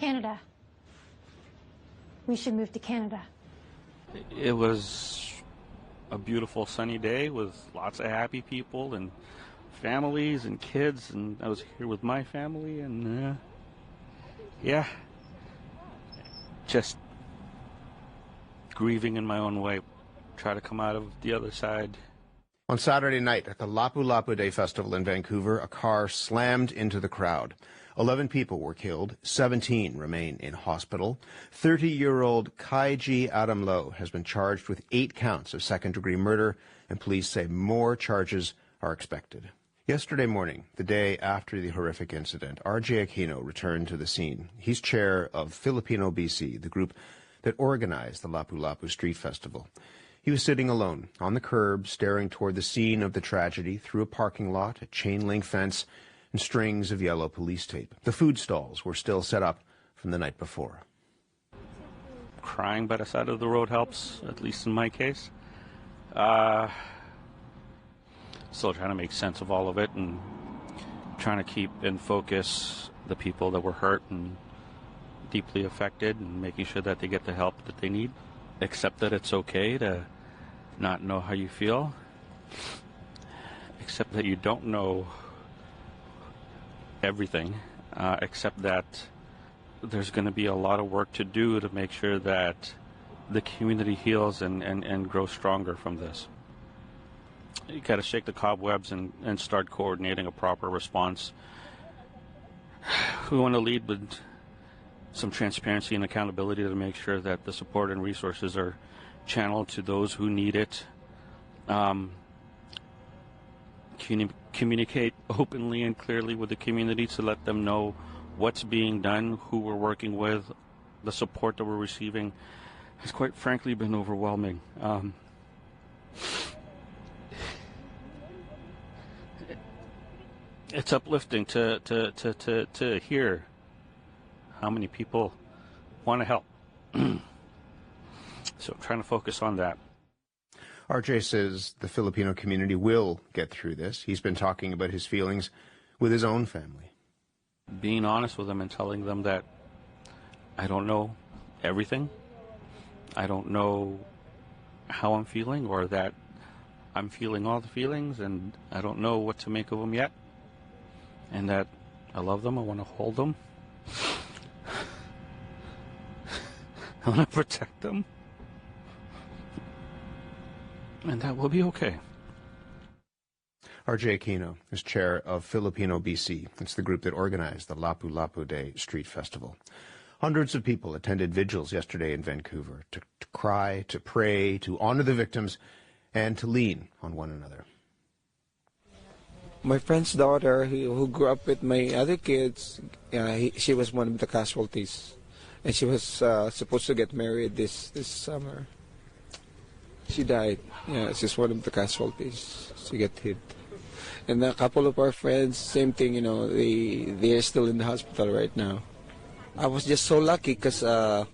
Canada. We should move to Canada. It was a beautiful sunny day with lots of happy people and families and kids, and I was here with my family, and yeah, just grieving in my own way, try to come out of the other side. On Saturday night at the Lapu-Lapu Day Festival in Vancouver, a car slammed into the crowd. 11 people were killed, 17 remain in hospital. 30-year-old Kaiji Adamlo has been charged with 8 counts of second-degree murder, and police say more charges are expected. Yesterday morning, the day after the horrific incident, R.J. Aquino returned to the scene. He's chair of Filipino BC, the group that organized the Lapu-Lapu Street Festival. He was sitting alone on the curb, staring toward the scene of the tragedy through a parking lot, a chain-link fence, and strings of yellow police tape. The food stalls were still set up from the night before. Crying by the side of the road helps, at least in my case. Still trying to make sense of all of it and trying to keep in focus the people that were hurt and deeply affected and making sure that they get the help that they need. Accept that it's okay to not know how you feel. Accept that you don't know everything. Accept that there's going to be a lot of work to do to make sure that the community heals and grows stronger from this. You got to shake the cobwebs and start coordinating a proper response. We want to lead with some transparency and accountability to make sure that the support and resources are channeled to those who need it. Communicate openly and clearly with the community to let them know what's being done, who we're working with. The support that we're receiving has quite frankly been overwhelming. It's uplifting to hear how many people want to help. So I'm trying to focus on that. RJ says the Filipino community will get through this. He's been talking about his feelings with his own family. Being honest with them and telling them that I don't know everything. I don't know how I'm feeling, or that I'm feeling all the feelings and I don't know what to make of them yet. And that I love them, I want to hold them. I want to protect them. And that will be okay. R.J. Aquino is chair of Filipino BC. It's the group that organized the Lapu-Lapu Day Street Festival. Hundreds of people attended vigils yesterday in Vancouver to cry, to pray, to honor the victims, and to lean on one another. My friend's daughter, who grew up with my other kids, she was one of the casualties. And she was supposed to get married this summer. She died. Yeah, she's one of the casualties. She got hit. And a couple of our friends, same thing, they're still in the hospital right now. I was just so lucky because I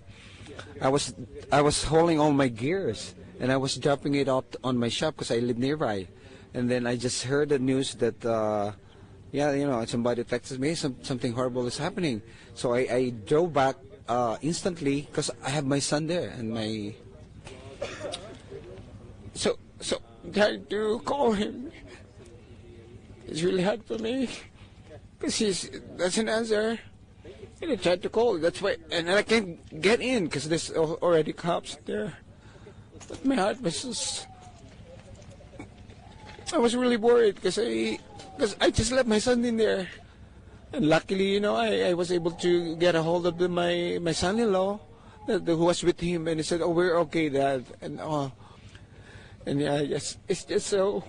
was hauling all my gears and I was dropping it out on my shop because I live nearby. And then I just heard the news that, somebody texted me, something horrible is happening. So I drove back instantly because I have my son there and my... So trying to call him, it's really hard for me because he doesn't answer. And I tried to call, that's why, and I can't get in because there's already cops there. But my heart was just, I was really worried because I just left my son in there. And luckily, I was able to get a hold of my son-in-law who was with him, and he said, "Oh, we're okay, Dad." And yeah, it's just so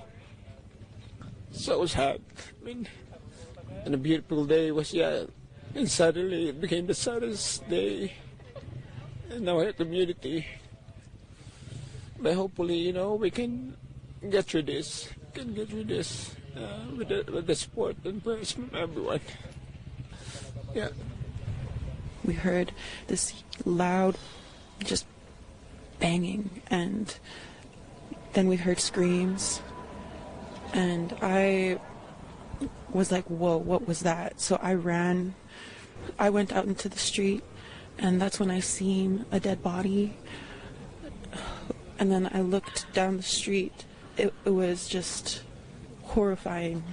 sad. I mean, and a beautiful day was, and suddenly it became the saddest day in our community. But hopefully, we can get through this. With the support and prayers from everyone. Yeah. We heard this loud, just banging, and then we heard screams, and I was like, whoa, what was that? So I ran. I went out into the street, And that's when I seen a dead body. And then I looked down the street. It was just horrifying.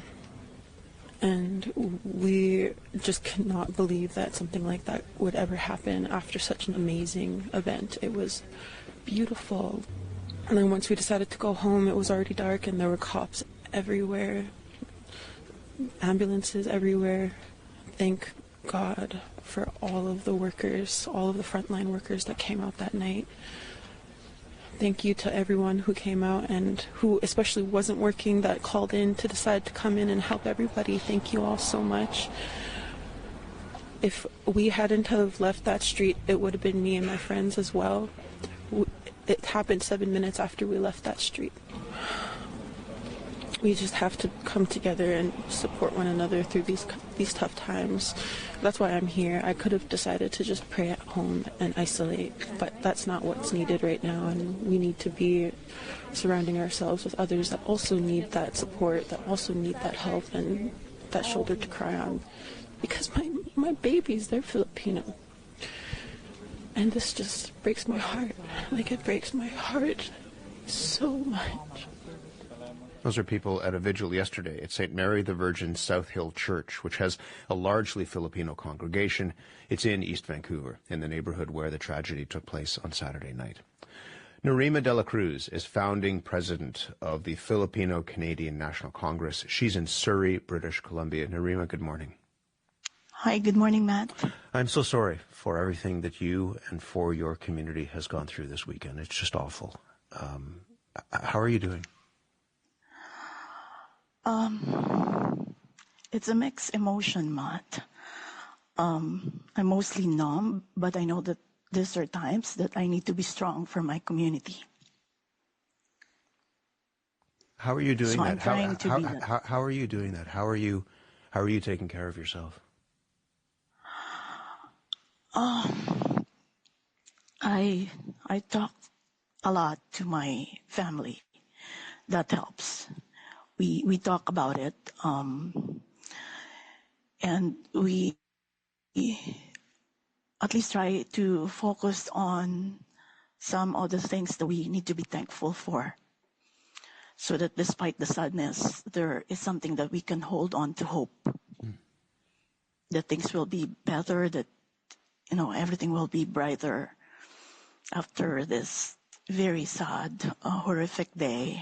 And we just could not believe that something like that would ever happen after such an amazing event. It was beautiful. And then once we decided to go home, it was already dark and there were cops everywhere, ambulances everywhere. Thank God for all of the workers, all of the frontline workers that came out that night. Thank you to everyone who came out and who especially wasn't working, that called in to decide to come in and help everybody. Thank you all so much. If we hadn't have left that street, it would have been me and my friends as well. It happened 7 minutes after we left that street. We just have to come together and support one another through these tough times. That's why I'm here. I could have decided to just pray at home and isolate, but that's not what's needed right now, and we need to be surrounding ourselves with others that also need that support, that also need that help and that shoulder to cry on. Because my babies, they're Filipino. And this just breaks my heart. Like, it breaks my heart so much. Those are people at a vigil yesterday at St. Mary the Virgin South Hill Church, which has a largely Filipino congregation. It's in East Vancouver, in the neighborhood where the tragedy took place on Saturday night. Narima de la Cruz is founding president of the Filipino-Canadian National Congress. She's in Surrey, British Columbia. Narima, good morning. Hi, good morning, Matt. I'm so sorry for everything that you and for your community has gone through this weekend. It's just awful. How are you doing? It's a mixed emotion, Matt. I'm mostly numb, but I know that these are times that I need to be strong for my community. How are you doing So that? I'm trying to be that. How are you doing that? How are you taking care of yourself? I talk a lot to my family. That helps. We talk about it, and we at least try to focus on some of the things that we need to be thankful for, so that despite the sadness, there is something that we can hold on to hope. That things will be better, that everything will be brighter after this very sad, horrific day.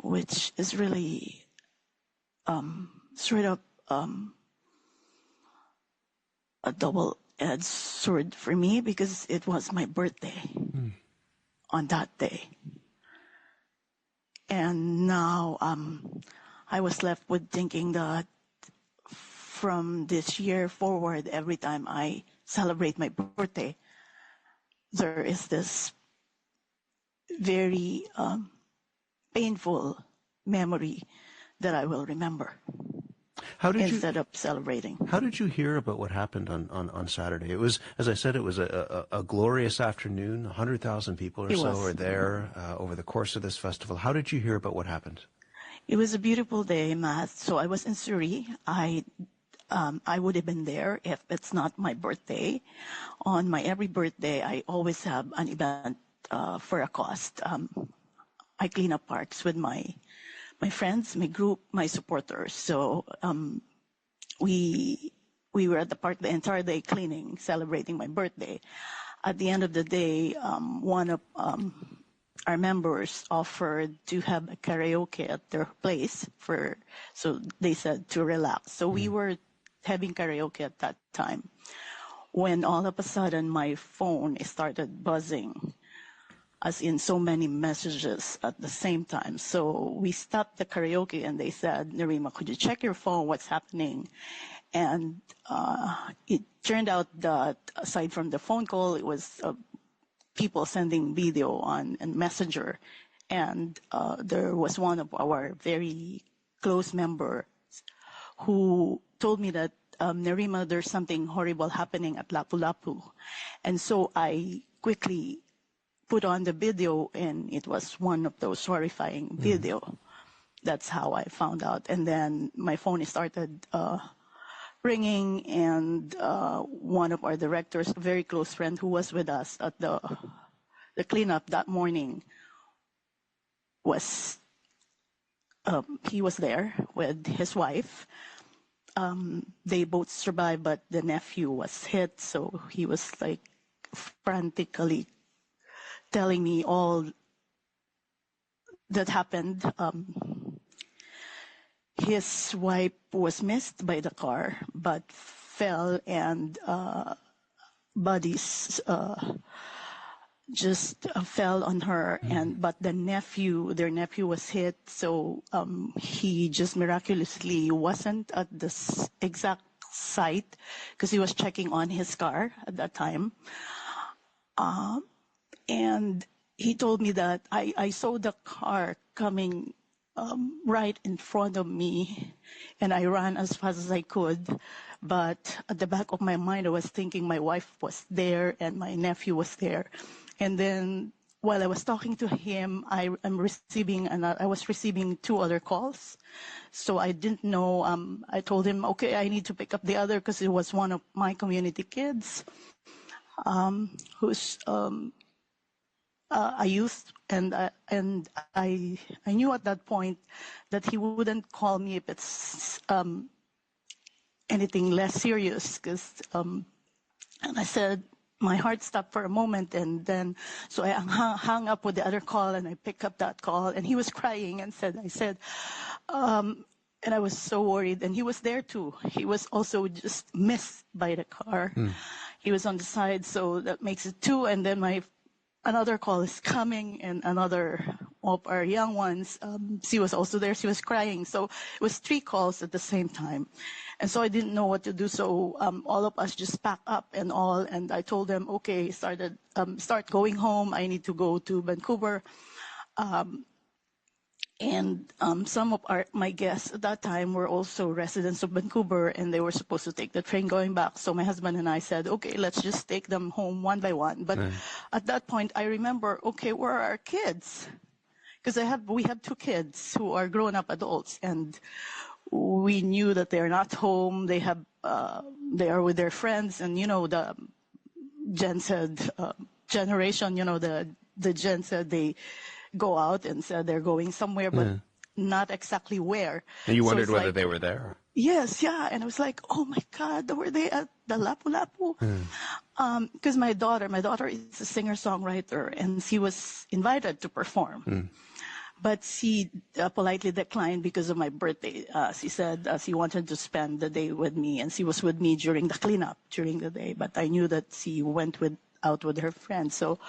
Which is really sort of a double-edged sword for me, because it was my birthday on that day. And now I was left with thinking that from this year forward, every time I celebrate my birthday, there is this very painful memory that I will remember instead of celebrating. How did you hear about what happened on Saturday? It was, as I said, it was a glorious afternoon. 100,000 people or so were there over the course of this festival. How did you hear about what happened? It was a beautiful day, Matt. So I was in Surrey. I would have been there if it's not my birthday. On my every birthday, I always have an event for a cost. I clean up parks with my friends, my group, my supporters. So we were at the park the entire day cleaning, celebrating my birthday. At the end of the day, one of our members offered to have a karaoke at their place so they said to relax. So we were having karaoke at that time, when all of a sudden my phone started buzzing, as in so many messages at the same time. So we stopped the karaoke and they said, Narima, could you check your phone, what's happening? And it turned out that aside from the phone call, it was people sending video on Messenger. And there was one of our very close members who told me that, Narima, there's something horrible happening at Lapu-Lapu. And so I quickly put on the video, and it was one of those horrifying video. That's how I found out. And then my phone started ringing, and one of our directors, a very close friend who was with us at the cleanup that morning, was he was there with his wife. They both survived, but the nephew was hit, so he was like frantically telling me all that happened. His wife was missed by the car, but fell, and bodies just fell on her, but their nephew was hit, so he just miraculously wasn't at this exact site because he was checking on his car at that time. And he told me that I saw the car coming right in front of me, and I ran as fast as I could. But at the back of my mind, I was thinking my wife was there and my nephew was there. And then while I was talking to him, I was receiving 2 other calls. So I didn't know. I told him, okay, I need to pick up the other because it was one of my community kids who's a youth, and I knew at that point that he wouldn't call me if it's anything less serious, because and I said, my heart stopped for a moment, and then so I hung up with the other call, and I picked up that call, and he was crying and I said, and I was so worried, and he was there too. He was also just missed by the car. He was on the side, so that makes it 2, and then another call is coming, and another of our young ones, she was also there. She was crying. So it was 3 calls at the same time. And so I didn't know what to do. So all of us just packed up and all. And I told them, okay, start going home. I need to go to Vancouver. And some of my guests at that time were also residents of Vancouver, and they were supposed to take the train going back. So my husband and I said, okay, let's just take them home one by one. But at that point, I remember, okay, where are our kids? Because we have 2 kids who are grown-up adults, and we knew that they're not home. They are with their friends, and the Gen Z generation. The Gen Z, they go out and said they're going somewhere, but not exactly where. And you wondered whether they were there. Yes, yeah. And I was like, oh my God, were they at the Lapu-Lapu? Because my daughter is a singer-songwriter, and she was invited to perform. But she politely declined because of my birthday. She said she wanted to spend the day with me, and she was with me during the cleanup during the day. But I knew that she went out with her friends. So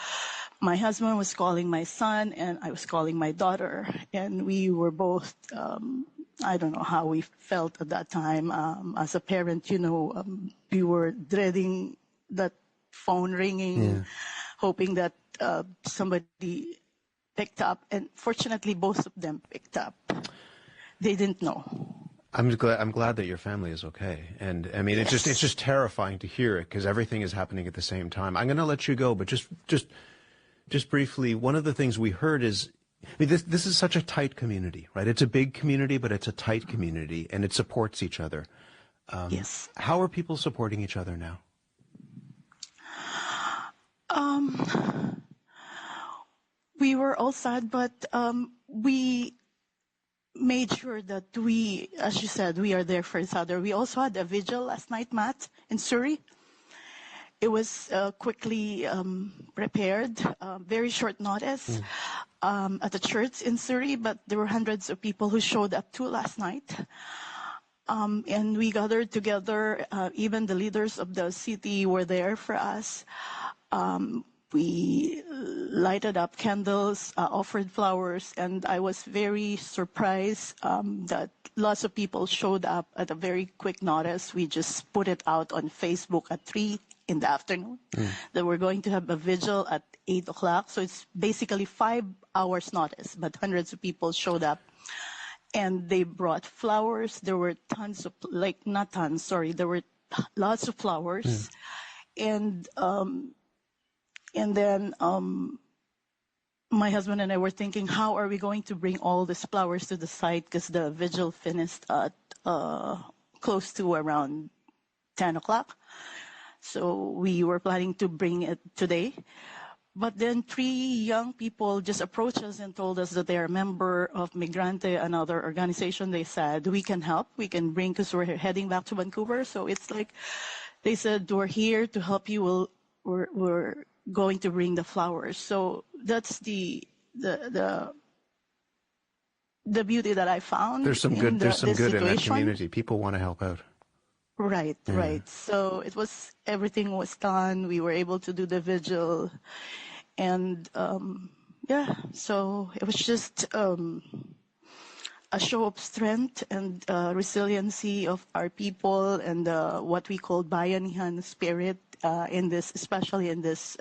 my husband was calling my son, and I was calling my daughter, and we were both, I don't know how we felt at that time. As a parent, we were dreading that phone ringing, hoping that somebody picked up, and fortunately both of them picked up. They didn't know. I'm glad that your family is okay, and I mean, it's just terrifying to hear it because everything is happening at the same time. I'm going to let you go, but just briefly, one of the things we heard is, I mean, this is such a tight community, right? It's a big community, but it's a tight community, and it supports each other. Yes. How are people supporting each other now? We were all sad, but we made sure that we, as you said, we are there for each other. We also had a vigil last night, Matt, in Surrey. It was quickly prepared, very short notice at the church in Surrey, but there were hundreds of people who showed up too last night. And we gathered together, even the leaders of the city were there for us. We lighted up candles, offered flowers, and I was very surprised that lots of people showed up at a very quick notice. We just put it out on Facebook at 3 in the afternoon that we're going to have a vigil at 8 o'clock. So it's basically 5 hours notice, but hundreds of people showed up. And they brought flowers. There were there were lots of flowers. And then my husband and I were thinking, how are we going to bring all these flowers to the site? Because the vigil finished at close to around 10 o'clock. So we were planning to bring it today. But then 3 young people just approached us and told us that they are a member of Migrante, another organization. They said, we can help, we can bring, because we're heading back to Vancouver. So it's like, they said, we're here to help you. We're going to bring the flowers. So that's the beauty that I found. There's some good in that community. People want to help out. Right, Yeah. right. So everything was done. We were able to do the vigil. And so it was just a show of strength and resiliency of our people and what we call bayanihan spirit especially in this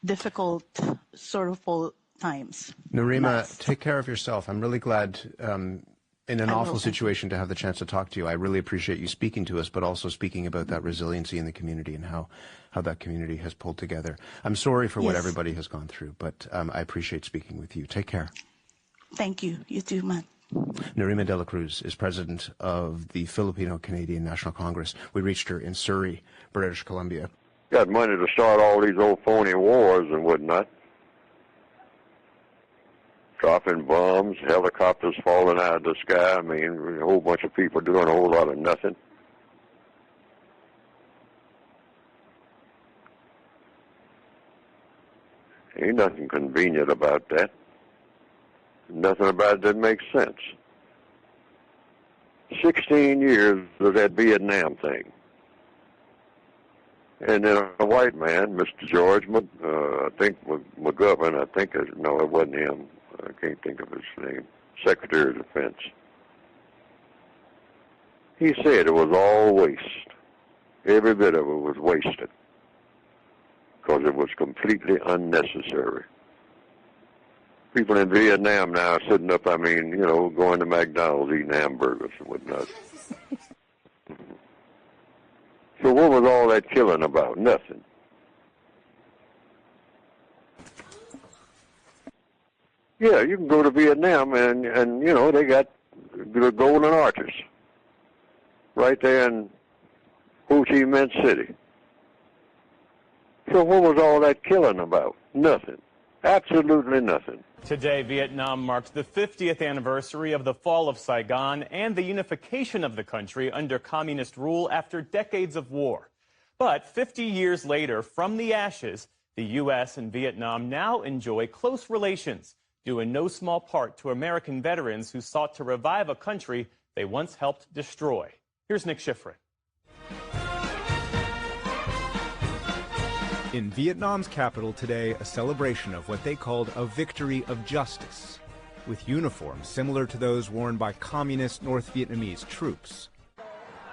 difficult, sorrowful times. Narima, take care of yourself. I'm really glad in an awful situation to have the chance to talk to you. I really appreciate you speaking to us, but also speaking about that resiliency in the community and how that community has pulled together. I'm sorry for what everybody has gone through, but I appreciate speaking with you. Take care. Thank you. You too, man. Narima de la Cruz is president of the Filipino-Canadian National Congress. We reached her in Surrey, British Columbia. Got money to start all these old phony wars and whatnot. Dropping bombs, helicopters falling out of the sky. I mean, a whole bunch of people doing a whole lot of nothing. Ain't nothing convenient about that. Nothing about it that makes sense. 16 years of that Vietnam thing. And then a white man, Mr. George, I think McGovern, no, it wasn't him. I can't think of his name. Secretary of Defense. He said it was all waste. Every bit of it was wasted. Because it was completely unnecessary. People in Vietnam now are sitting up, going to McDonald's eating hamburgers and whatnot. So what was all that killing about? Nothing. Yeah, you can go to Vietnam and they got the golden arches right there in Ho Chi Minh City. So what was all that killing about? Nothing. Absolutely nothing. Today, Vietnam marks the 50th anniversary of the fall of Saigon and the unification of the country under communist rule after decades of war. But 50 years later, from the ashes, the U.S. and Vietnam now enjoy close relations, due in no small part to American veterans who sought to revive a country they once helped destroy. Here's Nick Schifrin. In Vietnam's capital today, a celebration of what they called a victory of justice, with uniforms similar to those worn by communist North Vietnamese troops,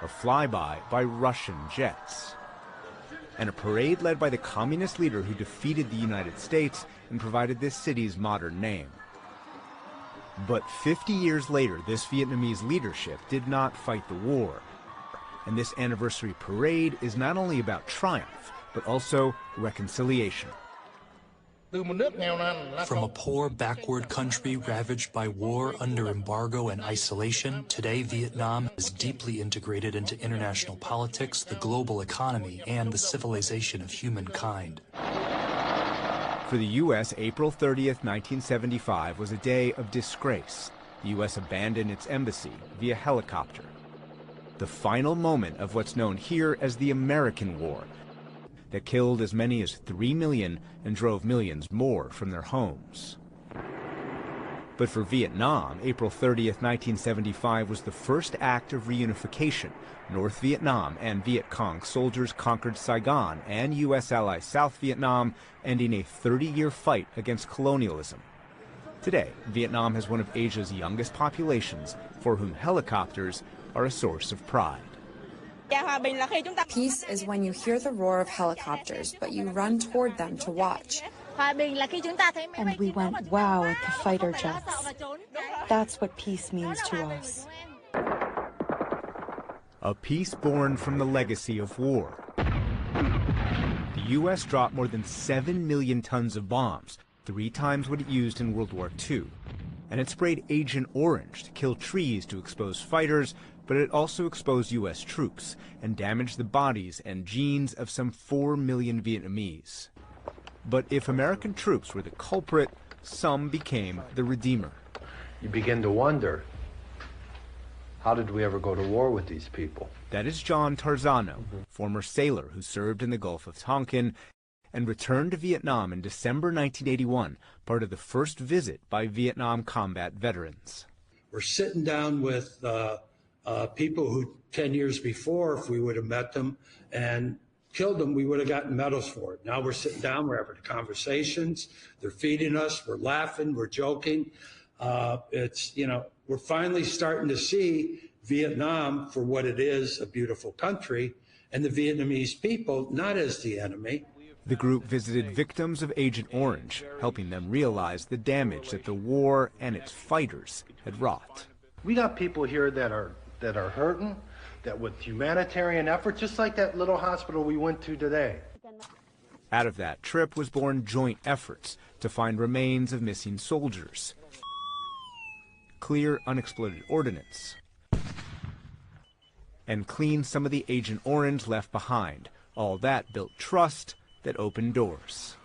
a flyby by Russian jets, and a parade led by the communist leader who defeated the United States and provided this city's modern name. But 50 years later, this Vietnamese leadership did not fight the war. And this anniversary parade is not only about triumph, but also reconciliation. From a poor, backward country ravaged by war under embargo and isolation, today Vietnam is deeply integrated into international politics, the global economy, and the civilization of humankind. For the U.S., April 30th, 1975 was a day of disgrace. The U.S. abandoned its embassy via helicopter. The final moment of what's known here as the American War, that killed as many as 3 million and drove millions more from their homes. But for Vietnam, April 30th, 1975 was the first act of reunification. North Vietnam and Viet Cong soldiers conquered Saigon and U.S. ally South Vietnam, ending a 30-year fight against colonialism. Today, Vietnam has one of Asia's youngest populations, for whom helicopters are a source of pride. Peace is when you hear the roar of helicopters, but you run toward them to watch. And we went wow at the fighter jets. That's what peace means to us. A peace born from the legacy of war. The U.S. dropped more than 7 million tons of bombs, 3 times what it used in World War II. And it sprayed Agent Orange to kill trees to expose fighters, but it also exposed U.S. troops and damaged the bodies and genes of some 4 million Vietnamese. But if American troops were the culprit, some became the redeemer. You begin to wonder, how did we ever go to war with these people? That is John Tarzano, former sailor who served in the Gulf of Tonkin and returned to Vietnam in December 1981, part of the first visit by Vietnam combat veterans. We're sitting down with people who 10 years before, if we would have met them and killed them, we would have gotten medals for it. Now we're sitting down, we're having conversations, they're feeding us, we're laughing, we're joking. We're finally starting to see Vietnam for what it is, a beautiful country, and the Vietnamese people not as the enemy. The group visited victims of Agent Orange, helping them realize the damage that the war and its fighters had wrought. We got people here that are hurting, that with humanitarian effort, just like that little hospital we went to today. Out of that trip was born joint efforts to find remains of missing soldiers, clear unexploded ordnance, and clean some of the Agent Orange left behind. All that built trust that opened doors.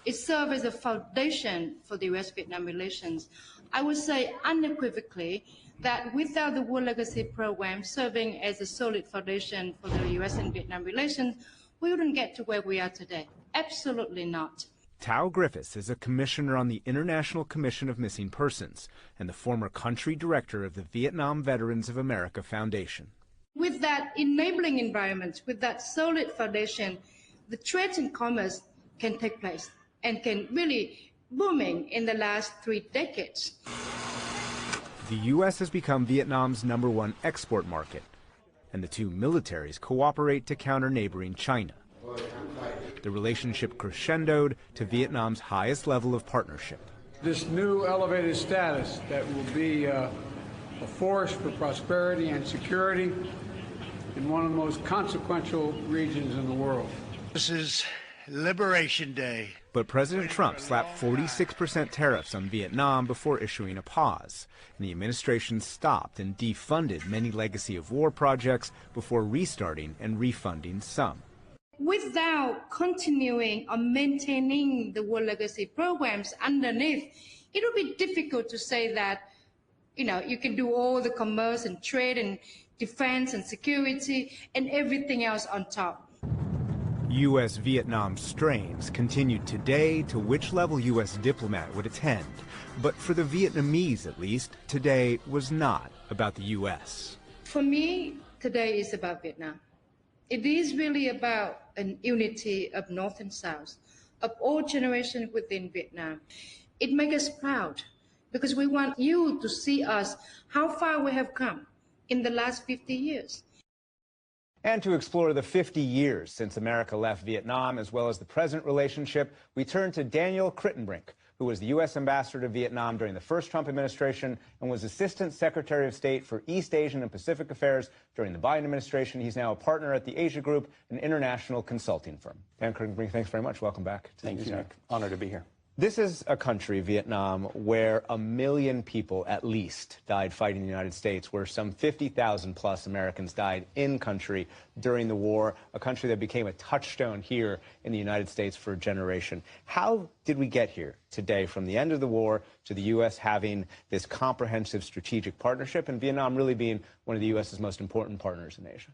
It served as a foundation for the U.S.-Vietnam relations. I would say unequivocally that without the War Legacy Program serving as a solid foundation for the U.S. and Vietnam relations, we wouldn't get to where we are today. Absolutely not. Tao Griffiths is a commissioner on the International Commission of Missing Persons and the former country director of the Vietnam Veterans of America Foundation. With that enabling environment, with that solid foundation, the trade and commerce can take place and can really booming in the last 3 decades. The U.S. has become Vietnam's #1 export market, and the two militaries cooperate to counter neighboring China. The relationship crescendoed to Vietnam's highest level of partnership. This new elevated status that will be a force for prosperity and security in one of the most consequential regions in the world. This is Liberation Day. But President Trump slapped 46% tariffs on Vietnam before issuing a pause, and the administration stopped and defunded many legacy of war projects before restarting and refunding some. Without continuing or maintaining the War Legacy programs underneath, it will be difficult to say that, you can do all the commerce and trade and defense and security and everything else on top. U.S.-Vietnam strains continued today to which level U.S. diplomat would attend. But for the Vietnamese, at least, today was not about the U.S. For me, today is about Vietnam. It is really about an unity of North and South, of all generations within Vietnam. It makes us proud because we want you to see us, how far we have come in the last 50 years. And to explore the 50 years since America left Vietnam, as well as the present relationship, we turn to Daniel Crittenbrink, who was the U.S. ambassador to Vietnam during the first Trump administration and was Assistant Secretary of State for East Asian and Pacific Affairs during the Biden administration. He's now a partner at the Asia Group, an international consulting firm. Dan Crittenbrink, thanks very much. Welcome back. Thank you, Nick. Honored to be here. This is a country, Vietnam, where 1 million people at least died fighting the United States, where some 50,000 plus Americans died in country during the war, a country that became a touchstone here in the United States for a generation. How did we get here today from the end of the war to the U.S. having this comprehensive strategic partnership and Vietnam really being one of the U.S.'s most important partners in Asia?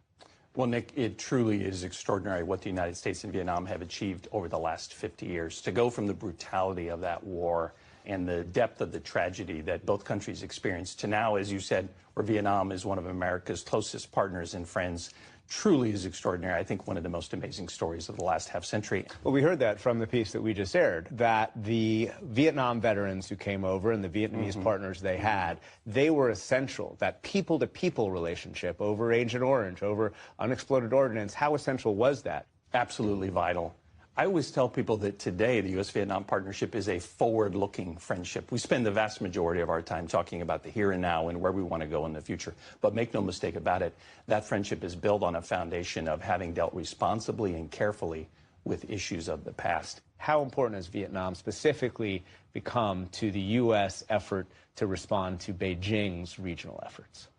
Well, Nick, it truly is extraordinary what the United States and Vietnam have achieved over the last 50 years. To go from the brutality of that war and the depth of the tragedy that both countries experienced to now, as you said, where Vietnam is one of America's closest partners and friends, truly is extraordinary. I think one of the most amazing stories of the last half century. Well, we heard that from the piece that we just aired, that the Vietnam veterans who came over and the Vietnamese partners they had, they were essential. That people-to-people relationship over Agent Orange, over unexploded ordnance, how essential was that? Absolutely vital. I always tell people that today the U.S.-Vietnam partnership is a forward-looking friendship. We spend the vast majority of our time talking about the here and now and where we want to go in the future. But make no mistake about it, that friendship is built on a foundation of having dealt responsibly and carefully with issues of the past. How important has Vietnam specifically become to the U.S. effort to respond to Beijing's regional efforts?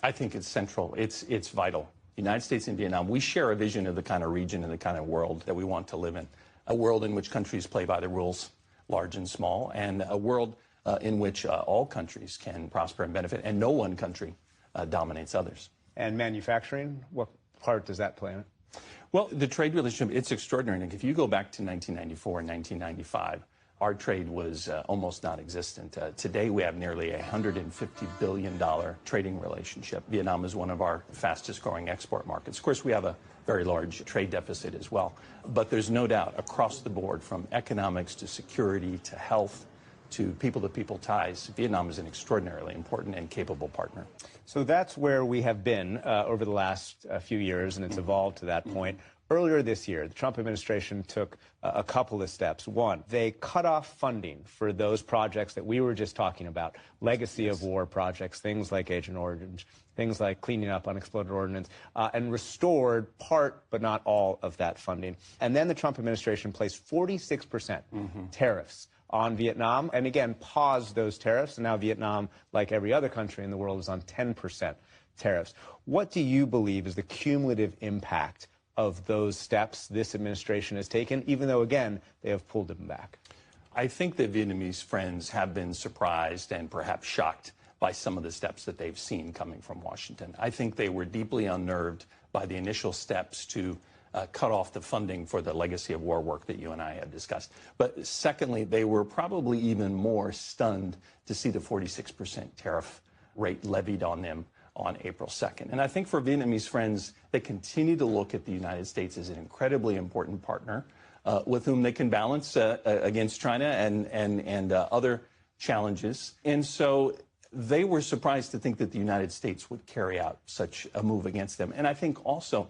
I think it's central. It's vital. The United States and Vietnam, we share a vision of the kind of region and the kind of world that we want to live in. A world in which countries play by the rules, large and small, and a world in which all countries can prosper and benefit, and no one country dominates others. And manufacturing, what part does that play in it? Well, the trade relationship, it's extraordinary. Nick. If you go back to 1994 and 1995, our trade was almost non-existent. Today, we have nearly a $150 billion trading relationship. Vietnam is one of our fastest-growing export markets. Of course, we have a very large trade deficit as well. But there's no doubt, across the board, from economics to security to health to people-to-people ties, Vietnam is an extraordinarily important and capable partner. So that's where we have been over the last few years, and it's evolved to that point. Earlier this year, the Trump administration took a couple of steps. One, they cut off funding for those projects that we were just talking about, legacy of war projects, things like Agent Orange, things like cleaning up unexploded ordnance, and restored part, but not all, of that funding. And then the Trump administration placed 46% tariffs on Vietnam, and again, paused those tariffs. And now Vietnam, like every other country in the world, is on 10% tariffs. What do you believe is the cumulative impact of those steps this administration has taken, even though, again, they have pulled them back? I think that Vietnamese friends have been surprised and perhaps shocked by some of the steps that they've seen coming from Washington. I think they were deeply unnerved by the initial steps to cut off the funding for the legacy of war work that you and I have discussed. But secondly, they were probably even more stunned to see the 46% tariff rate levied on them on April 2nd. And I think for Vietnamese friends, they continue to look at the United States as an incredibly important partner with whom they can balance against China and other challenges. And so they were surprised to think that the United States would carry out such a move against them. And I think also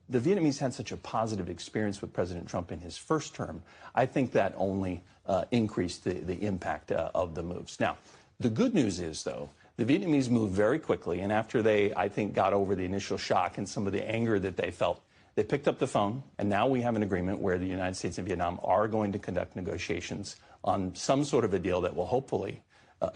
the Vietnamese had such a positive experience with President Trump in his first term. I think that only increased the impact of the moves. Now, the good news is, though, the Vietnamese moved very quickly, and after they, I think, got over the initial shock and some of the anger that they felt, they picked up the phone, and now we have an agreement where the United States and Vietnam are going to conduct negotiations on some sort of a deal that will hopefully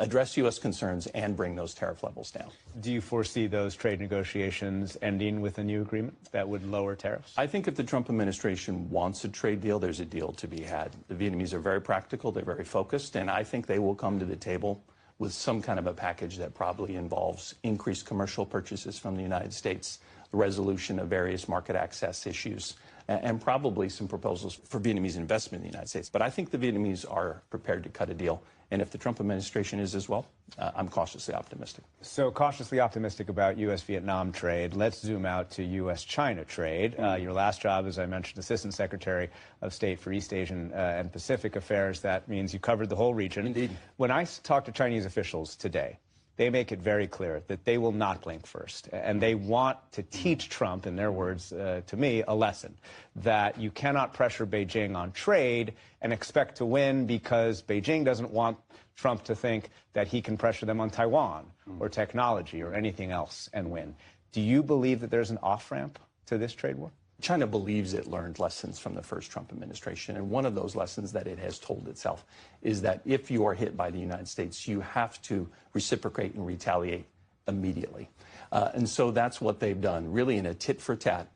address U.S. concerns and bring those tariff levels down. Do you foresee those trade negotiations ending with a new agreement that would lower tariffs? I think if the Trump administration wants a trade deal, there's a deal to be had. The Vietnamese are very practical, they're very focused, and I think they will come to the table with some kind of a package that probably involves increased commercial purchases from the United States, the resolution of various market access issues, and probably some proposals for Vietnamese investment in the United States. But I think the Vietnamese are prepared to cut a deal. And if the Trump administration is as well, I'm cautiously optimistic. So cautiously optimistic about U.S.-Vietnam trade. Let's zoom out to U.S.-China trade. Your last job, as I mentioned, Assistant Secretary of State for East Asian and Pacific Affairs. That means you covered the whole region. Indeed. When I talk to Chinese officials today, they make it very clear that they will not blink first. And they want to teach Trump, in their words to me, a lesson that you cannot pressure Beijing on trade and expect to win because Beijing doesn't want Trump to think that he can pressure them on Taiwan or technology or anything else and win. Do you believe that there's an off-ramp to this trade war? China believes it learned lessons from the first Trump administration, and one of those lessons that it has told itself is that if you are hit by the United States, you have to reciprocate and retaliate immediately. And so that's what they've done, really in a tit-for-tat.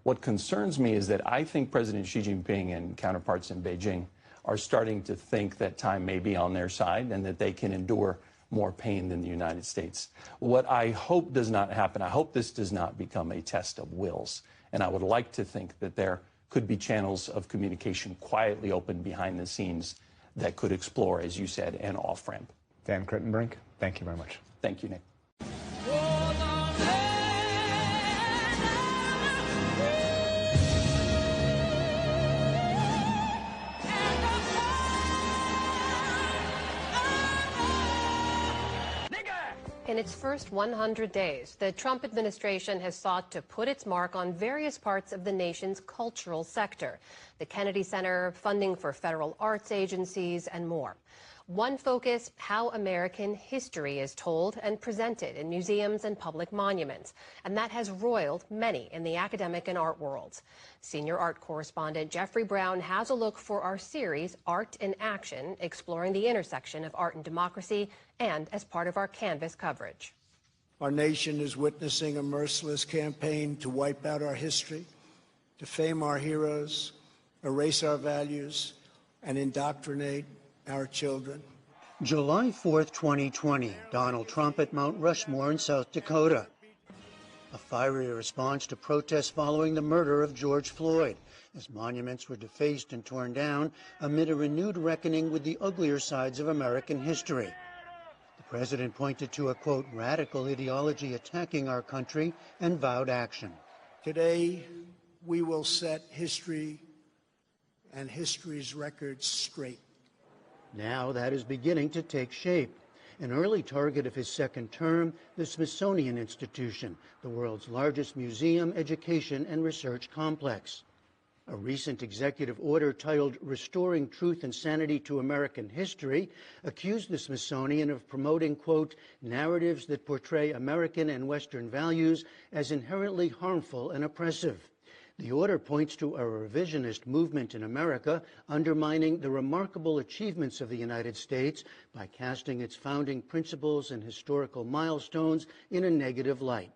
What concerns me is that I think President Xi Jinping and counterparts in Beijing are starting to think that time may be on their side and that they can endure more pain than the United States. What I hope does not happen, I hope this does not become a test of wills. And I would like to think that there could be channels of communication quietly open behind the scenes that could explore, as you said, an off-ramp. Dan Crittenbrink, thank you very much. Thank you, Nick. In its first 100 days, the Trump administration has sought to put its mark on various parts of the nation's cultural sector. The Kennedy Center, funding for federal arts agencies, and more. One focus, how American history is told and presented in museums and public monuments. And that has roiled many in the academic and art worlds. Senior art correspondent Jeffrey Brown has a look for our series, Art in Action, exploring the intersection of art and democracy, and as part of our Canvas coverage. Our nation is witnessing a merciless campaign to wipe out our history, defame our heroes, erase our values, and indoctrinate our children. July 4th, 2020, Donald Trump at Mount Rushmore in South Dakota. A fiery response to protests following the murder of George Floyd, as monuments were defaced and torn down amid a renewed reckoning with the uglier sides of American history. The president pointed to a, quote, radical ideology attacking our country and vowed action. Today, we will set history and history's records straight. Now that is beginning to take shape. An early target of his second term, the Smithsonian Institution, the world's largest museum, education, and research complex. A recent executive order titled Restoring Truth and Sanity to American History accused the Smithsonian of promoting, quote, narratives that portray American and Western values as inherently harmful and oppressive. The order points to a revisionist movement in America undermining the remarkable achievements of the United States by casting its founding principles and historical milestones in a negative light.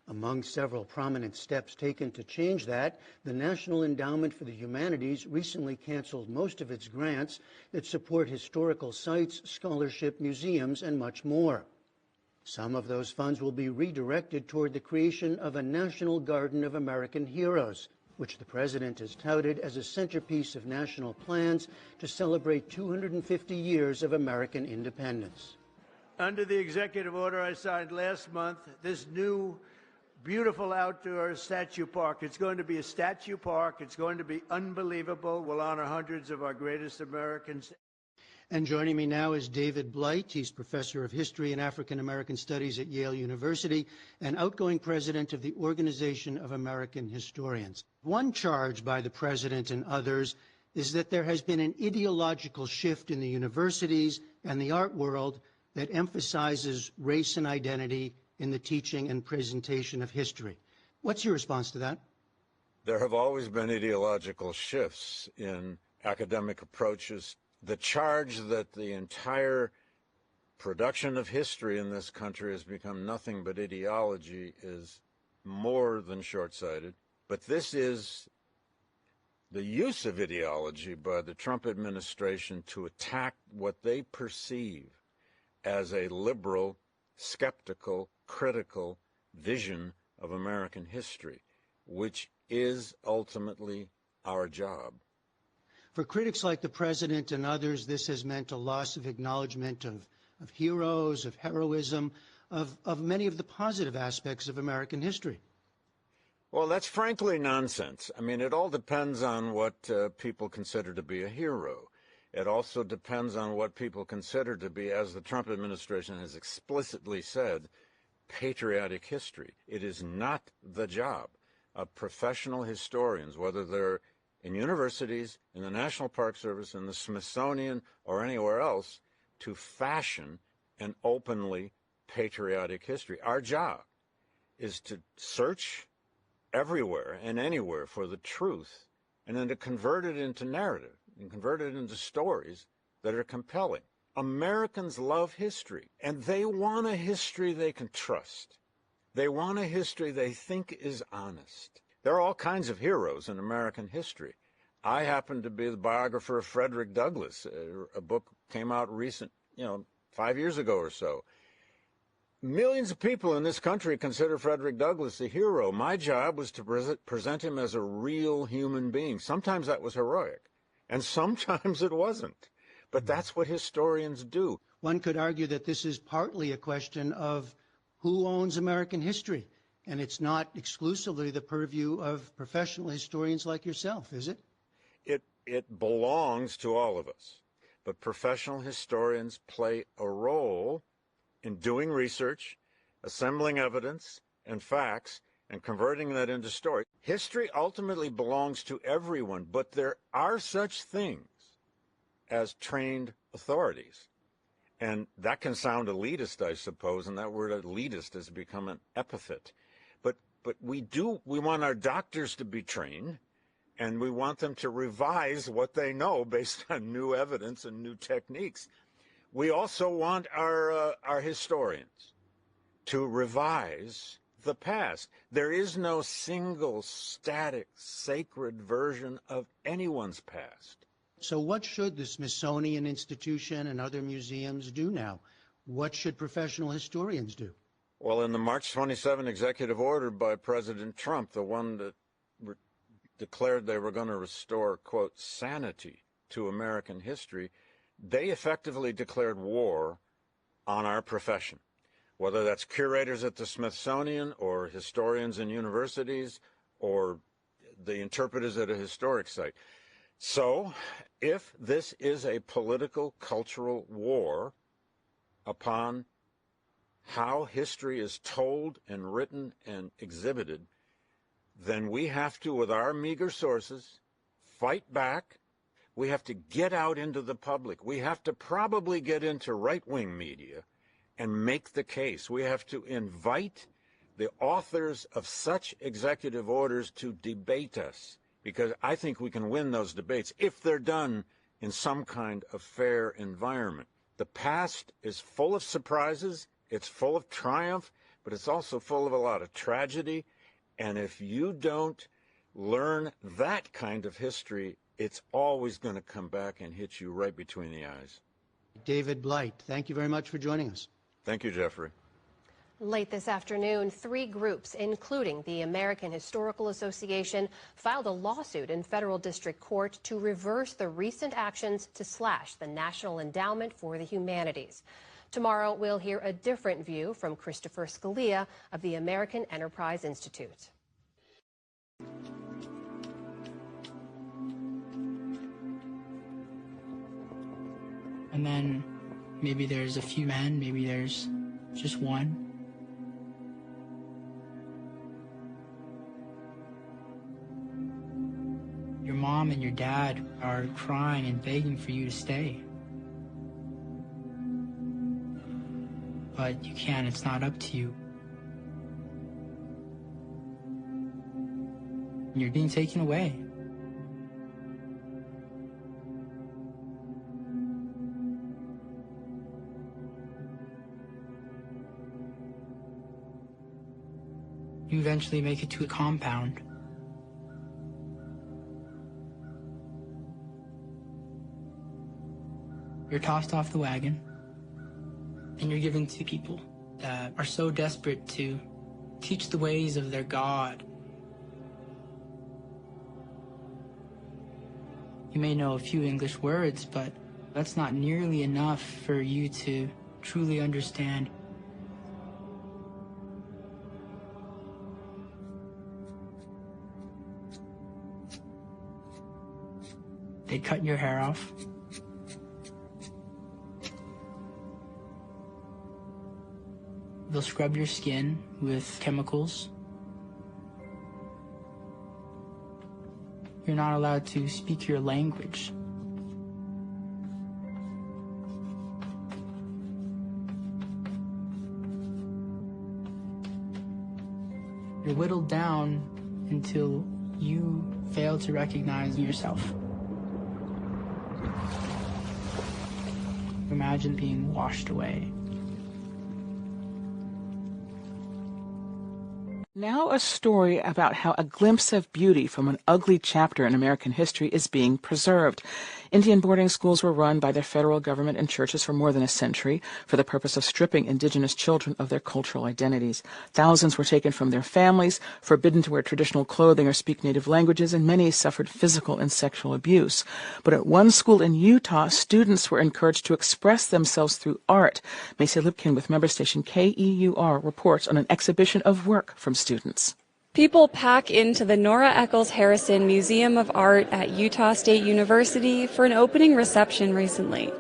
Among several prominent steps taken to change that, the National Endowment for the Humanities recently canceled most of its grants that support historical sites, scholarship, museums, and much more. Some of those funds will be redirected toward the creation of a National Garden of American Heroes, which the president has touted as a centerpiece of national plans to celebrate 250 years of American independence. Under the executive order I signed last month, this new beautiful outdoor statue park, it's going to be a statue park. It's going to be unbelievable. We'll honor hundreds of our greatest Americans. And joining me now is David Blight. He's professor of history and African American studies at Yale University and outgoing president of the Organization of American Historians. One charge by the president and others is that there has been an ideological shift in the universities and the art world that emphasizes race and identity in the teaching and presentation of history. What's your response to that? There have always been ideological shifts in academic approaches. The charge that the entire production of history in this country has become nothing but ideology is more than short-sighted. But this is the use of ideology by the Trump administration to attack what they perceive as a liberal, skeptical, critical vision of American history, which is ultimately our job. For critics like the president and others, this has meant a loss of acknowledgement of heroes, of heroism, of many of the positive aspects of American history. Well, that's frankly nonsense. I mean, it all depends on what people consider to be a hero. It also depends on what people consider to be, as the Trump administration has explicitly said, patriotic history. It is not the job of professional historians, whether they're in universities, in the National Park Service, in the Smithsonian, or anywhere else, to fashion an openly patriotic history. Our job is to search everywhere and anywhere for the truth, and then to convert it into narrative, and convert it into stories that are compelling. Americans love history, and they want a history they can trust. They want a history they think is honest. There are all kinds of heroes in American history. I happen to be the biographer of Frederick Douglass. A book came out 5 years ago or so. Millions of people in this country consider Frederick Douglass a hero. My job was to present him as a real human being. Sometimes that was heroic, and sometimes it wasn't. But that's what historians do. One could argue that this is partly a question of who owns American history. And it's not exclusively the purview of professional historians like yourself, is it? It belongs to all of us. But professional historians play a role in doing research, assembling evidence and facts, and converting that into story. History ultimately belongs to everyone, but there are such things as trained authorities. And that can sound elitist, I suppose, and that word elitist has become an epithet. But we want our doctors to be trained, and we want them to revise what they know based on new evidence and new techniques. We also want our historians to revise the past. There is no single, static, sacred version of anyone's past. So what should the Smithsonian Institution and other museums do now? What should professional historians do? Well, in the March 27 executive order by President Trump, the one that declared they were going to restore, quote, sanity to American history, they effectively declared war on our profession, whether that's curators at the Smithsonian or historians in universities or the interpreters at a historic site. So if this is a political, cultural war upon how history is told and written and exhibited, then we have to, with our meager sources, fight back. We have to get out into the public. We have to probably get into right-wing media and make the case. We have to invite the authors of such executive orders to debate us, because I think we can win those debates if they're done in some kind of fair environment. The past is full of surprises. It's full of triumph, but it's also full of a lot of tragedy. And if you don't learn that kind of history, it's always going to come back and hit you right between the eyes. David Blight, thank you very much for joining us. Thank you, Jeffrey. Late this afternoon, 3 groups, including the American Historical Association, filed a lawsuit in federal district court to reverse the recent actions to slash the National Endowment for the Humanities. Tomorrow, we'll hear a different view from Christopher Scalia of the American Enterprise Institute. And then maybe there's a few men, maybe there's just one. Your mom and your dad are crying and begging for you to stay. But you can't, it's not up to you. You're being taken away. You eventually make it to a compound. You're tossed off the wagon, and you're given to people that are so desperate to teach the ways of their God. You may know a few English words, but that's not nearly enough for you to truly understand. They cut your hair off. They'll scrub your skin with chemicals. You're not allowed to speak your language. You're whittled down until you fail to recognize yourself. Imagine being washed away. Now a story about how a glimpse of beauty from an ugly chapter in American history is being preserved. Indian boarding schools were run by the federal government and churches for more than a century for the purpose of stripping indigenous children of their cultural identities. Thousands were taken from their families, forbidden to wear traditional clothing or speak native languages, and many suffered physical and sexual abuse. But at one school in Utah, students were encouraged to express themselves through art. Macy Lipkin with member station KEUR reports on an exhibition of work from students. People pack into the Nora Eccles Harrison Museum of Art at Utah State University for an opening reception recently.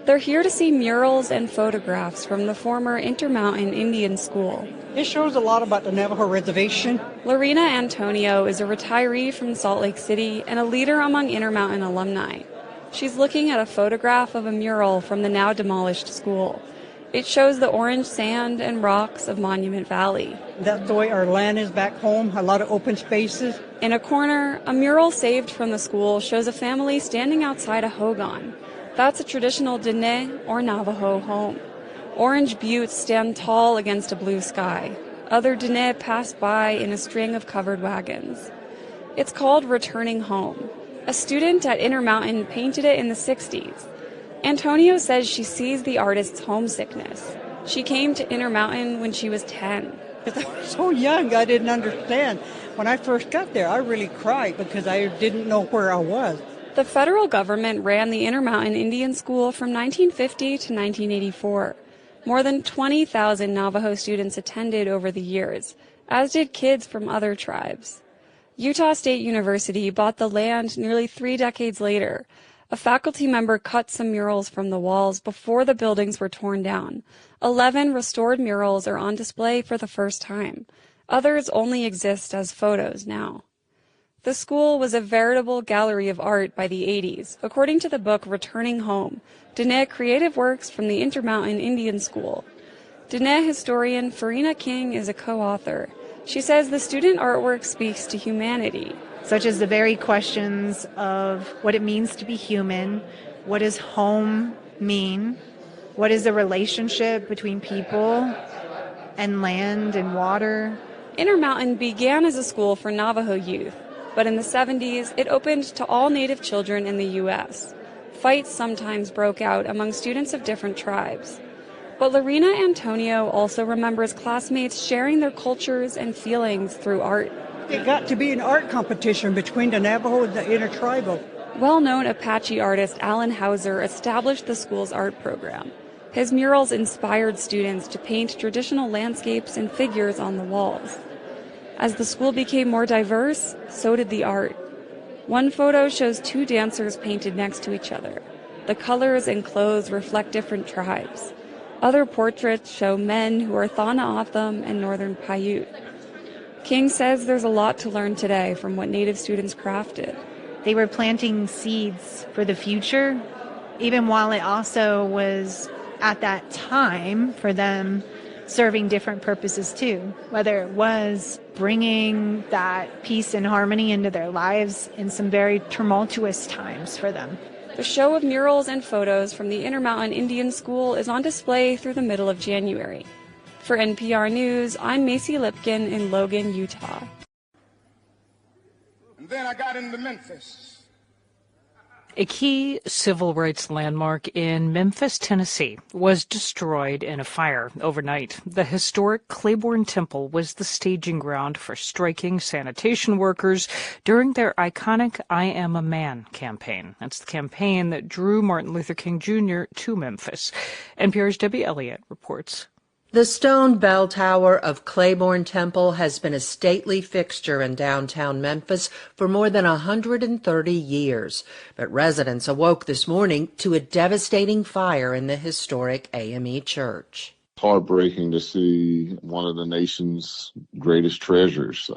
They're here to see murals and photographs from the former Intermountain Indian School. It shows a lot about the Navajo Reservation. Lorena Antonio is a retiree from Salt Lake City and a leader among Intermountain alumni. She's looking at a photograph of a mural from the now demolished school. It shows the orange sand and rocks of Monument Valley. That's the way our land is back home, a lot of open spaces. In a corner, a mural saved from the school shows a family standing outside a hogan. That's a traditional Diné or Navajo home. Orange buttes stand tall against a blue sky. Other Dene pass by in a string of covered wagons. It's called Returning Home. A student at Intermountain painted it in the 60s. Antonio says she sees the artist's homesickness. She came to Intermountain when she was 10. I was so young, I didn't understand. When I first got there, I really cried because I didn't know where I was. The federal government ran the Intermountain Indian School from 1950 to 1984. More than 20,000 Navajo students attended over the years, as did kids from other tribes. Utah State University bought the land nearly 3 decades later. A faculty member cut some murals from the walls before the buildings were torn down. 11 restored murals are on display for the first time. Others only exist as photos now. The school was a veritable gallery of art by the 80s, according to the book Returning Home, Dene Creative Works from the Intermountain Indian School. Dene historian Farina King is a co-author. She says the student artwork speaks to humanity, such as the very questions of what it means to be human, what does home mean, what is the relationship between people and land and water. Intermountain began as a school for Navajo youth, but in the 70s it opened to all Native children in the U.S. Fights sometimes broke out among students of different tribes. But Lorena Antonio also remembers classmates sharing their cultures and feelings through art. It got to be an art competition between the Navajo and the intertribal. Well-known Apache artist Alan Hauser established the school's art program. His murals inspired students to paint traditional landscapes and figures on the walls. As the school became more diverse, so did the art. One photo shows 2 dancers painted next to each other. The colors and clothes reflect different tribes. Other portraits show men who are Thana Atham and Northern Paiute. King says there's a lot to learn today from what Native students crafted. They were planting seeds for the future, even while it also was, at that time, for them, serving different purposes too, whether it was bringing that peace and harmony into their lives in some very tumultuous times for them. The show of murals and photos from the Intermountain Indian School is on display through the middle of January. For NPR News, I'm Macy Lipkin in Logan, Utah. And then I got into Memphis. A key civil rights landmark in Memphis, Tennessee, was destroyed in a fire overnight. The historic Claiborne Temple was the staging ground for striking sanitation workers during their iconic I Am a Man campaign. That's the campaign that drew Martin Luther King Jr. to Memphis. NPR's Debbie Elliott reports. The stone bell tower of Claiborne Temple has been a stately fixture in downtown Memphis for more than 130 years. But residents awoke this morning to a devastating fire in the historic AME church. Heartbreaking to see one of the nation's greatest treasures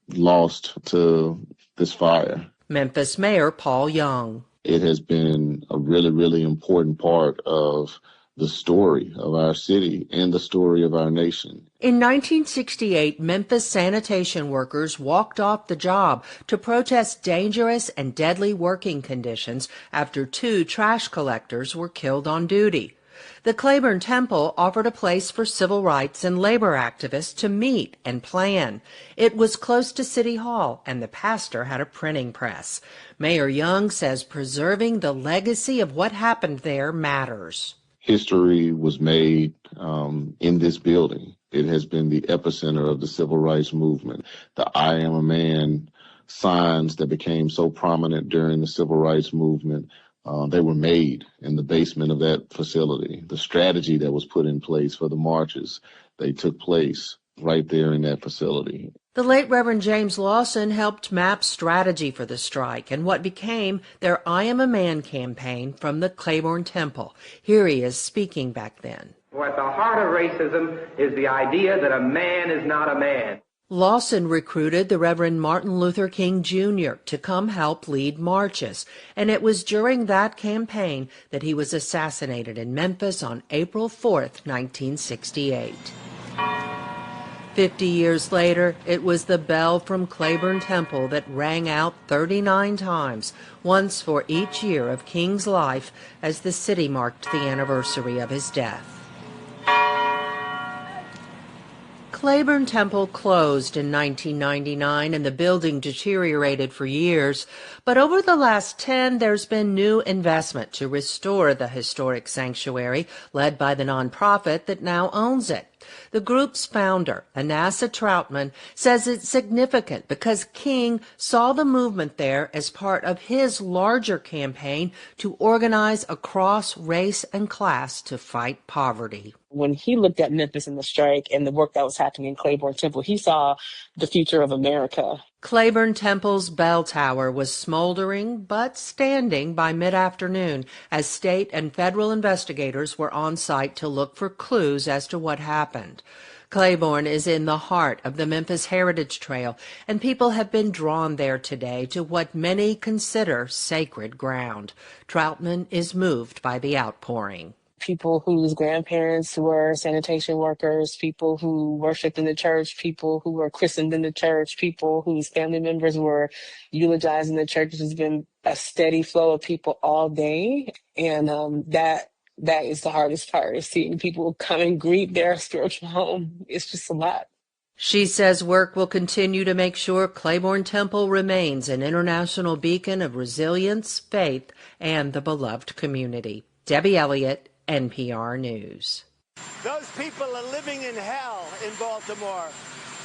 lost to this fire. Memphis Mayor Paul Young. It has been a really, really important part of the story of our city and the story of our nation. In 1968, Memphis sanitation workers walked off the job to protest dangerous and deadly working conditions after 2 trash collectors were killed on duty. The Claiborne Temple offered a place for civil rights and labor activists to meet and plan. It was close to City Hall, and the pastor had a printing press. Mayor Young says preserving the legacy of what happened there matters. History was made in this building. It has been the epicenter of the civil rights movement. The I Am a Man signs that became so prominent during the civil rights movement, they were made in the basement of that facility. The strategy that was put in place for the marches, they took place right there in that facility. The late Reverend James Lawson helped map strategy for the strike and what became their I Am a Man campaign from the Claiborne Temple. Here he is speaking back then. For at the heart of racism is the idea that a man is not a man. Lawson recruited the Reverend Martin Luther King Jr. to come help lead marches, and it was during that campaign that he was assassinated in Memphis on April 4th, 1968. 50 years later, it was the bell from Claiborne Temple that rang out 39 times, once for each year of King's life, as the city marked the anniversary of his death. Claiborne Temple closed in 1999 and the building deteriorated for years. But over the last 10, there's been new investment to restore the historic sanctuary, led by the nonprofit that now owns it. The group's founder, Anassa Troutman, says it's significant because King saw the movement there as part of his larger campaign to organize across race and class to fight poverty. When he looked at Memphis and the strike and the work that was happening in Claiborne Temple, he saw the future of America. Claiborne Temple's bell tower was smoldering but standing by mid-afternoon as state and federal investigators were on site to look for clues as to what happened. Claiborne is in the heart of the Memphis Heritage Trail, and people have been drawn there today to what many consider sacred ground. Troutman is moved by the outpouring. People whose grandparents were sanitation workers, people who worshiped in the church, people who were christened in the church, people whose family members were eulogized in the church. There's been a steady flow of people all day, and that is the hardest part, is seeing people come and greet their spiritual home. It's just a lot. She says work will continue to make sure Claiborne Temple remains an international beacon of resilience, faith, and the beloved community. Debbie Elliott, NPR News. Those people are living in hell in Baltimore.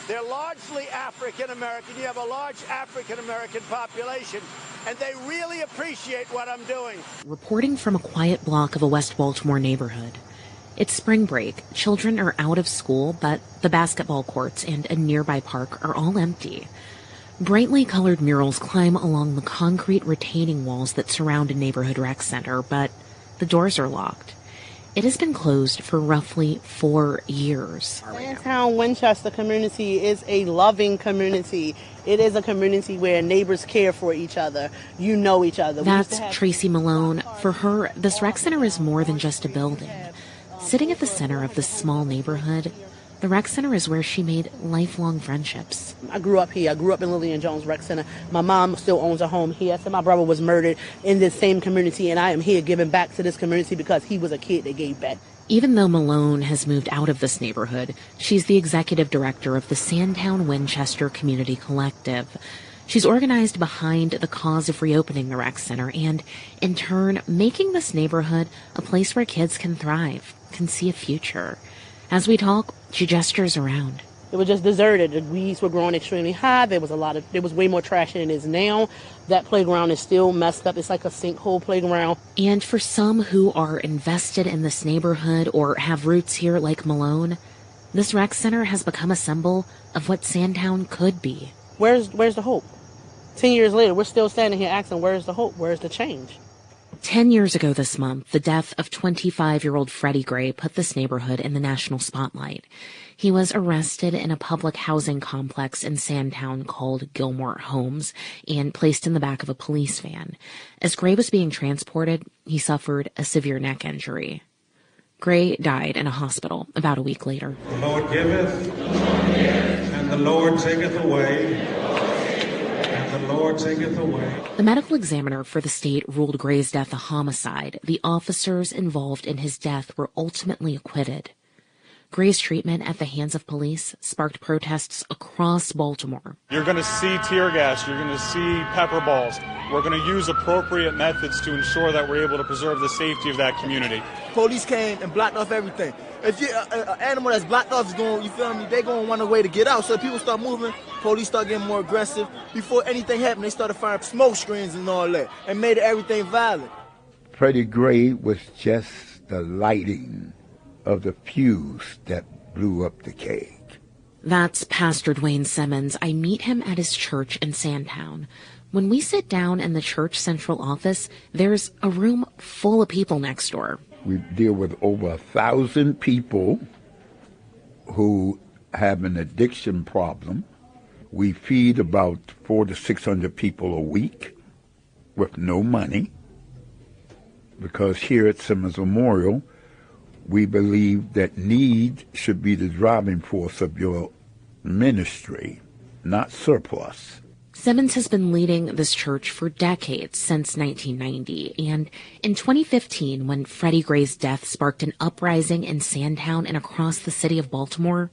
They're largely African American. You have a large African American population, and they really appreciate what I'm doing. Reporting from a quiet block of a West Baltimore neighborhood. It's spring break. Children are out of school, but the basketball courts and a nearby park are all empty. Brightly colored murals climb along the concrete retaining walls that surround a neighborhood rec center, but the doors are locked. It has been closed for roughly 4 years. Sandtown Winchester community is a loving community. It is a community where neighbors care for each other. You know each other. That's Tracy Malone. For her, this rec center is more than just a building. Sitting at the center of this small neighborhood, the rec center is where she made lifelong friendships. I grew up here. I grew up in Lillian Jones Rec Center. My mom still owns a home here. So my brother was murdered in this same community, and I am here giving back to this community because he was a kid that gave back. Even though Malone has moved out of this neighborhood, she's the executive director of the Sandtown Winchester Community Collective. She's organized behind the cause of reopening the rec center and, in turn, making this neighborhood a place where kids can thrive, can see a future. As we talk, she gestures around. It was just deserted. The weeds were growing extremely high. There was way more trash than it is now. That playground is still messed up. It's like a sinkhole playground. And for some who are invested in this neighborhood or have roots here like Malone, this rec center has become a symbol of what Sandtown could be. Where's the hope? 10 years later, we're still standing here asking, where's the hope? Where's the change? 10 years ago this month, the death of 25-year-old Freddie Gray put this neighborhood in the national spotlight. He was arrested in a public housing complex in Sandtown called Gilmore Homes and placed in the back of a police van. As Gray was being transported, he suffered a severe neck injury. Gray died in a hospital about a week later. The Lord giveth, and the Lord taketh away. The Lord taketh away. The medical examiner for the state ruled Gray's death a homicide. The officers involved in his death were ultimately acquitted. Gray's treatment at the hands of police sparked protests across Baltimore. You're going to see tear gas. You're going to see pepper balls. We're going to use appropriate methods to ensure that we're able to preserve the safety of that community. Police came and blocked off everything. If you're an animal that's blocked off is going, you feel me, they're going to want a way to get out. So people start moving, police start getting more aggressive. Before anything happened, they started firing smoke screens and all that and made everything violent. Freddie Gray was just the lighting of the fuse that blew up the cage. That's Pastor Dwayne Simmons. I meet him at his church in Sandtown. When we sit down in the church central office, there's a room full of people next door. We deal with over 1,000 people who have an addiction problem. We feed about 400 to 600 people a week with no money, because here at Simmons Memorial, we believe that need should be the driving force of your ministry, not surplus. Simmons has been leading this church for decades, since 1990, and in 2015, when Freddie Gray's death sparked an uprising in Sandtown and across the city of Baltimore,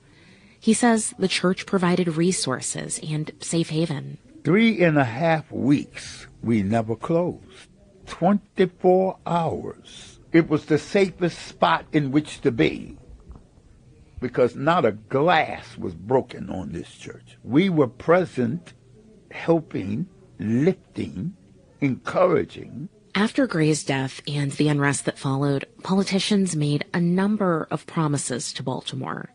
He says the church provided resources and safe haven. 3.5 weeks, we never closed. 24 hours. It was the safest spot in which to be, because not a glass was broken on this church. We were present, helping, lifting, encouraging. After Gray's death and the unrest that followed, politicians made a number of promises to Baltimore.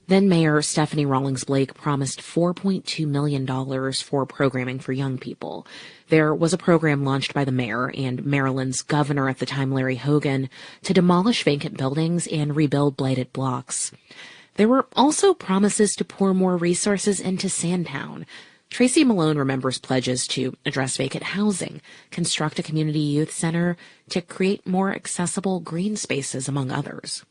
Then Mayor Stephanie Rawlings Blake promised $4.2 million for programming for young people. There was a program launched by the mayor and Maryland's governor at the time, Larry Hogan, to demolish vacant buildings and rebuild blighted blocks. There were also promises to pour more resources into Sandtown. Tracy Malone remembers pledges to address vacant housing, construct a community youth center, to create more accessible green spaces, among others.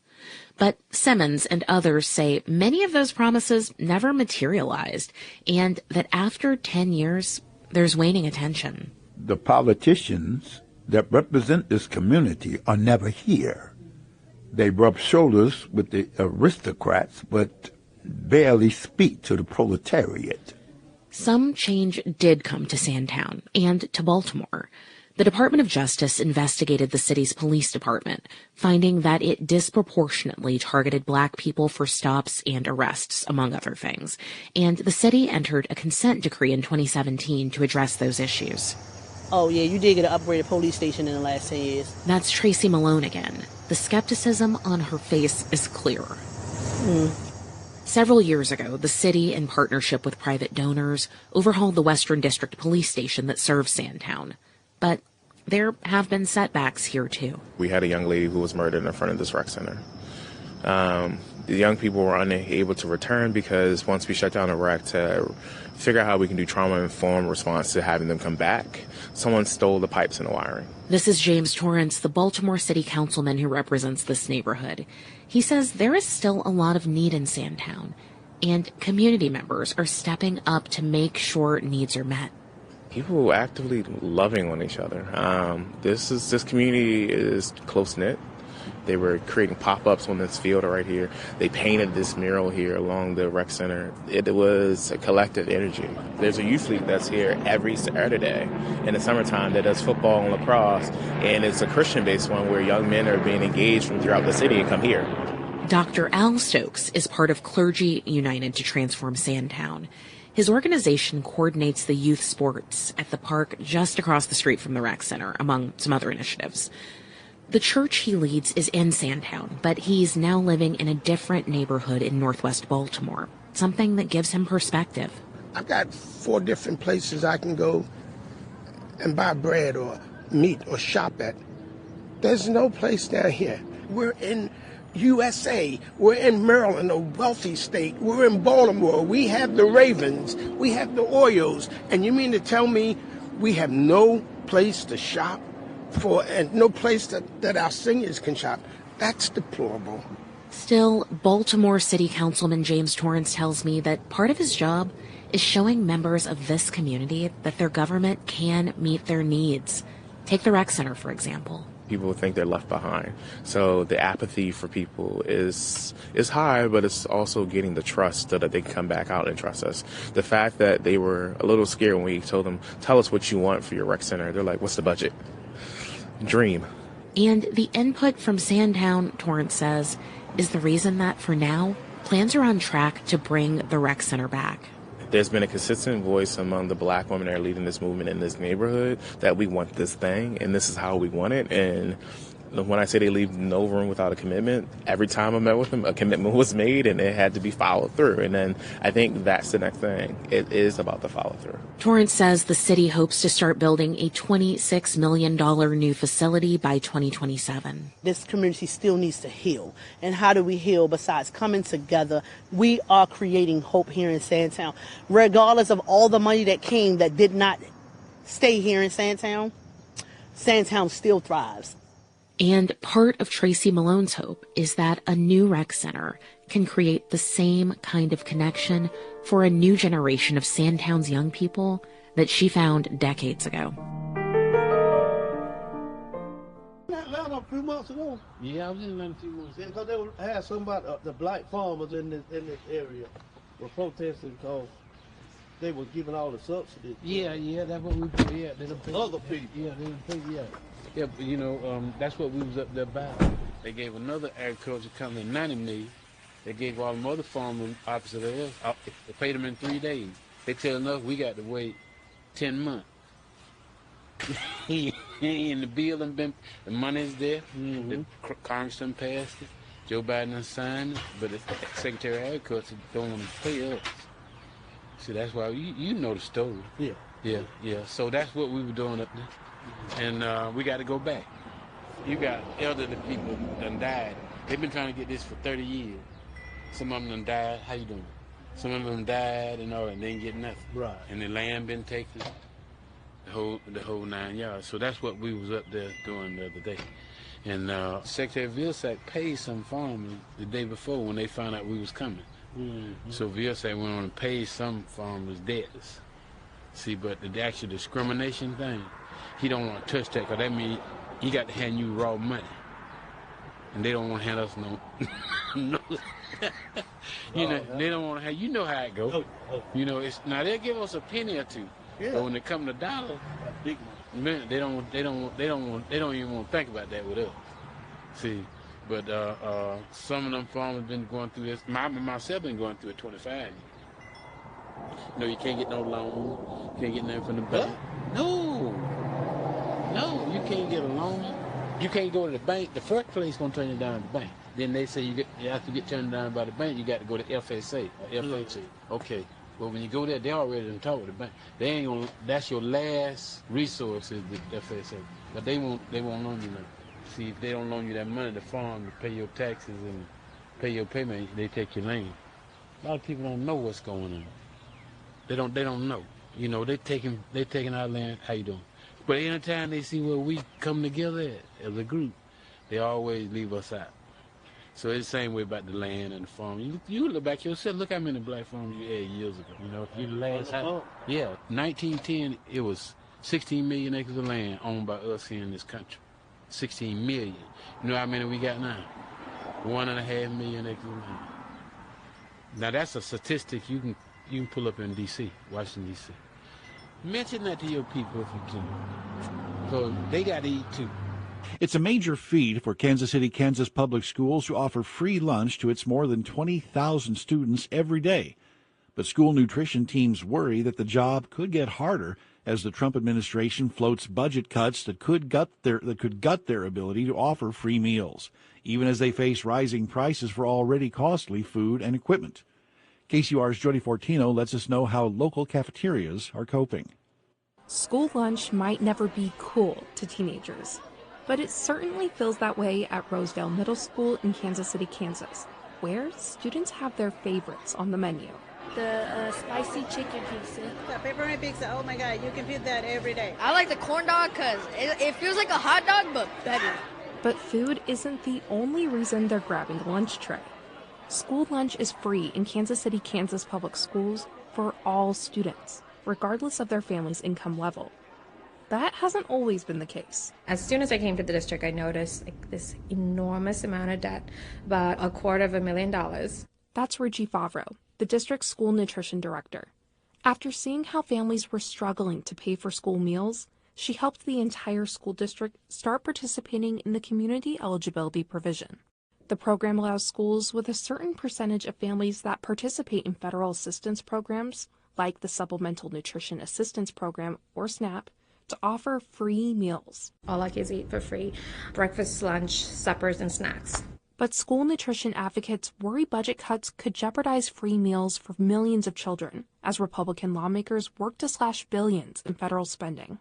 But Simmons and others say many of those promises never materialized, and that after 10 years, there's waning attention. The politicians that represent this community are never here. They rub shoulders with the aristocrats, but barely speak to the proletariat. Some change did come to Sandtown and to Baltimore. The Department of Justice investigated the city's police department, finding that it disproportionately targeted black people for stops and arrests, among other things. And the city entered a consent decree in 2017 to address those issues. Oh, yeah, you did get an upgraded police station in the last 10 years. That's Tracy Malone again. The skepticism on her face is clear. Several years ago, the city, in partnership with private donors, overhauled the Western District Police Station that serves Sandtown. But there have been setbacks here, too. We had a young lady who was murdered in front of this rec center. The young people were unable to return because once we shut down the rec to figure out how we can do trauma-informed response to having them come back, someone stole the pipes and the wiring. This is James Torrance, the Baltimore City Councilman who represents this neighborhood. He says there is still a lot of need in Sandtown, and community members are stepping up to make sure needs are met. People actively loving on each other. This community is close-knit. They were creating pop-ups on this field right here. They painted this mural here along the rec center. It was a collective energy. There's a youth league that's here every Saturday in the summertime that does football and lacrosse, and it's a Christian-based one where young men are being engaged from throughout the city and come here. Dr. Al Stokes is part of Clergy United to Transform Sandtown. His organization coordinates the youth sports at the park just across the street from the rec center, among some other initiatives. The church he leads is in Sandtown, but he's now living in a different neighborhood in northwest Baltimore, something that gives him perspective. I've got 4 different places I can go and buy bread or meat or shop at. There's no place down here. We're in USA, we're in Maryland, a wealthy state, we're in Baltimore, we have the Ravens, we have the Orioles, and you mean to tell me we have no place to shop for and no place that our seniors can shop? That's deplorable. Still, Baltimore City Councilman James Torrance tells me that part of his job is showing members of this community that their government can meet their needs. Take the rec center, for example. People think they're left behind. So the apathy for people is high, but it's also getting the trust so that they can come back out and trust us. The fact that they were a little scared when we told them, tell us what you want for your rec center. They're like, what's the budget? Dream. And the input from Sandtown, Torrance says, is the reason that for now, plans are on track to bring the rec center back. There's been a consistent voice among the black women that are leading this movement in this neighborhood that we want this thing and this is how we want it. And when I say they leave no room without a commitment, every time I met with them, a commitment was made and it had to be followed through. And then I think that's the next thing. It is about the follow through. Torrance says the city hopes to start building a $26 million new facility by 2027. This community still needs to heal. And how do we heal besides coming together? We are creating hope here in Sandtown. Regardless of all the money that came that did not stay here in Sandtown, Sandtown still thrives. And part of Tracy Malone's hope is that a new rec center can create the same kind of connection for a new generation of Sandtown's young people that she found decades ago. Atlanta a few months ago. Yeah, I was in Atlanta a few months ago. Because they had some about the black farmers in this area. were protesting because they were giving all the subsidies. Yeah, that's what we do. Yeah, they don't pay other people. Yeah, they don't pay. Yeah, but that's what we was up there about. They gave another agriculture company $90 million. They gave all them other farmers opposite of us. They paid them in 3 days. They telling us we got to wait 10 months. And the bill done been, the money's there. The Congress done passed it. Joe Biden done signed it, but the Secretary of Agriculture don't want to pay us. See, that's why you know the story. Yeah. So that's what we were doing up there, and we got to go back. You got elderly people done died. They've been trying to get this for 30 years. Some of them done died. How you doing? Some of them died and all, and they didn't get nothing. Right. And the land been taken. The whole 9 yards. So that's what we was up there doing the other day. And Secretary Vilsack paid some farmers the day before when they found out we was coming. So Vilsack went on and paid some farmers debts. See, but the actual discrimination thing, he don't want to touch that, because that means he got to hand you raw money. And they don't want to hand us no. They don't want to have, you know how it goes. It's now they'll give us a penny or two. Yeah. But when it come to dollar, man, they don't even want to think about that with us. See, but some of them farmers been going through this. Myself been going through it 25 years. You can't get no loan, can't get nothing from the bank. No, you can't get a loan. You can't go to the bank. The first place gonna turn you down at the bank. Then they say you have to get turned down by the bank. You got to go to FSA or FHA. Okay. But when you go there, they already done talk with the bank. They ain't gonna. That's your last resource is the FSA. But they won't loan you nothing. See, if they don't loan you that money to farm to pay your taxes and pay your payment, they take your land. A lot of people don't know what's going on. They don't know. They taking our land. How you doing? But anytime they see where we come together as a group, they always leave us out. So it's the same way about the land and the farm. You look back yourself, look how many black farms you had years ago. If you last house, 1910, it was 16 million acres of land owned by us here in this country. 16 million. You know how many we got now? 1.5 million acres of land. Now that's a statistic you can pull up in D.C., Washington, D.C. Mention that to your people if you can. So they got to eat too. It's a major feat for Kansas City, Kansas Public Schools to offer free lunch to its more than 20,000 students every day. But school nutrition teams worry that the job could get harder as the Trump administration floats budget cuts that could gut their ability to offer free meals, even as they face rising prices for already costly food and equipment. KCUR's Jody Fortino lets us know how local cafeterias are coping. School lunch might never be cool to teenagers, but it certainly feels that way at Rosedale Middle School in Kansas City, Kansas, where students have their favorites on the menu. The spicy chicken pizza. The pepperoni pizza, oh my God, you can eat that every day. I like the corn dog because it feels like a hot dog, but better. But food isn't the only reason they're grabbing a lunch tray. School lunch is free in Kansas City, Kansas Public Schools for all students, regardless of their family's income level. That hasn't always been the case. As soon as I came to the district, I noticed this enormous amount of debt, about $250,000. That's Reggie Favreau, the district's school nutrition director. After seeing how families were struggling to pay for school meals, she helped the entire school district start participating in the community eligibility provision. The program allows schools with a certain percentage of families that participate in federal assistance programs, like the Supplemental Nutrition Assistance Program, or SNAP, to offer free meals. All our kids eat for free: breakfast, lunch, suppers, and snacks. But school nutrition advocates worry budget cuts could jeopardize free meals for millions of children, as Republican lawmakers work to slash billions in federal spending.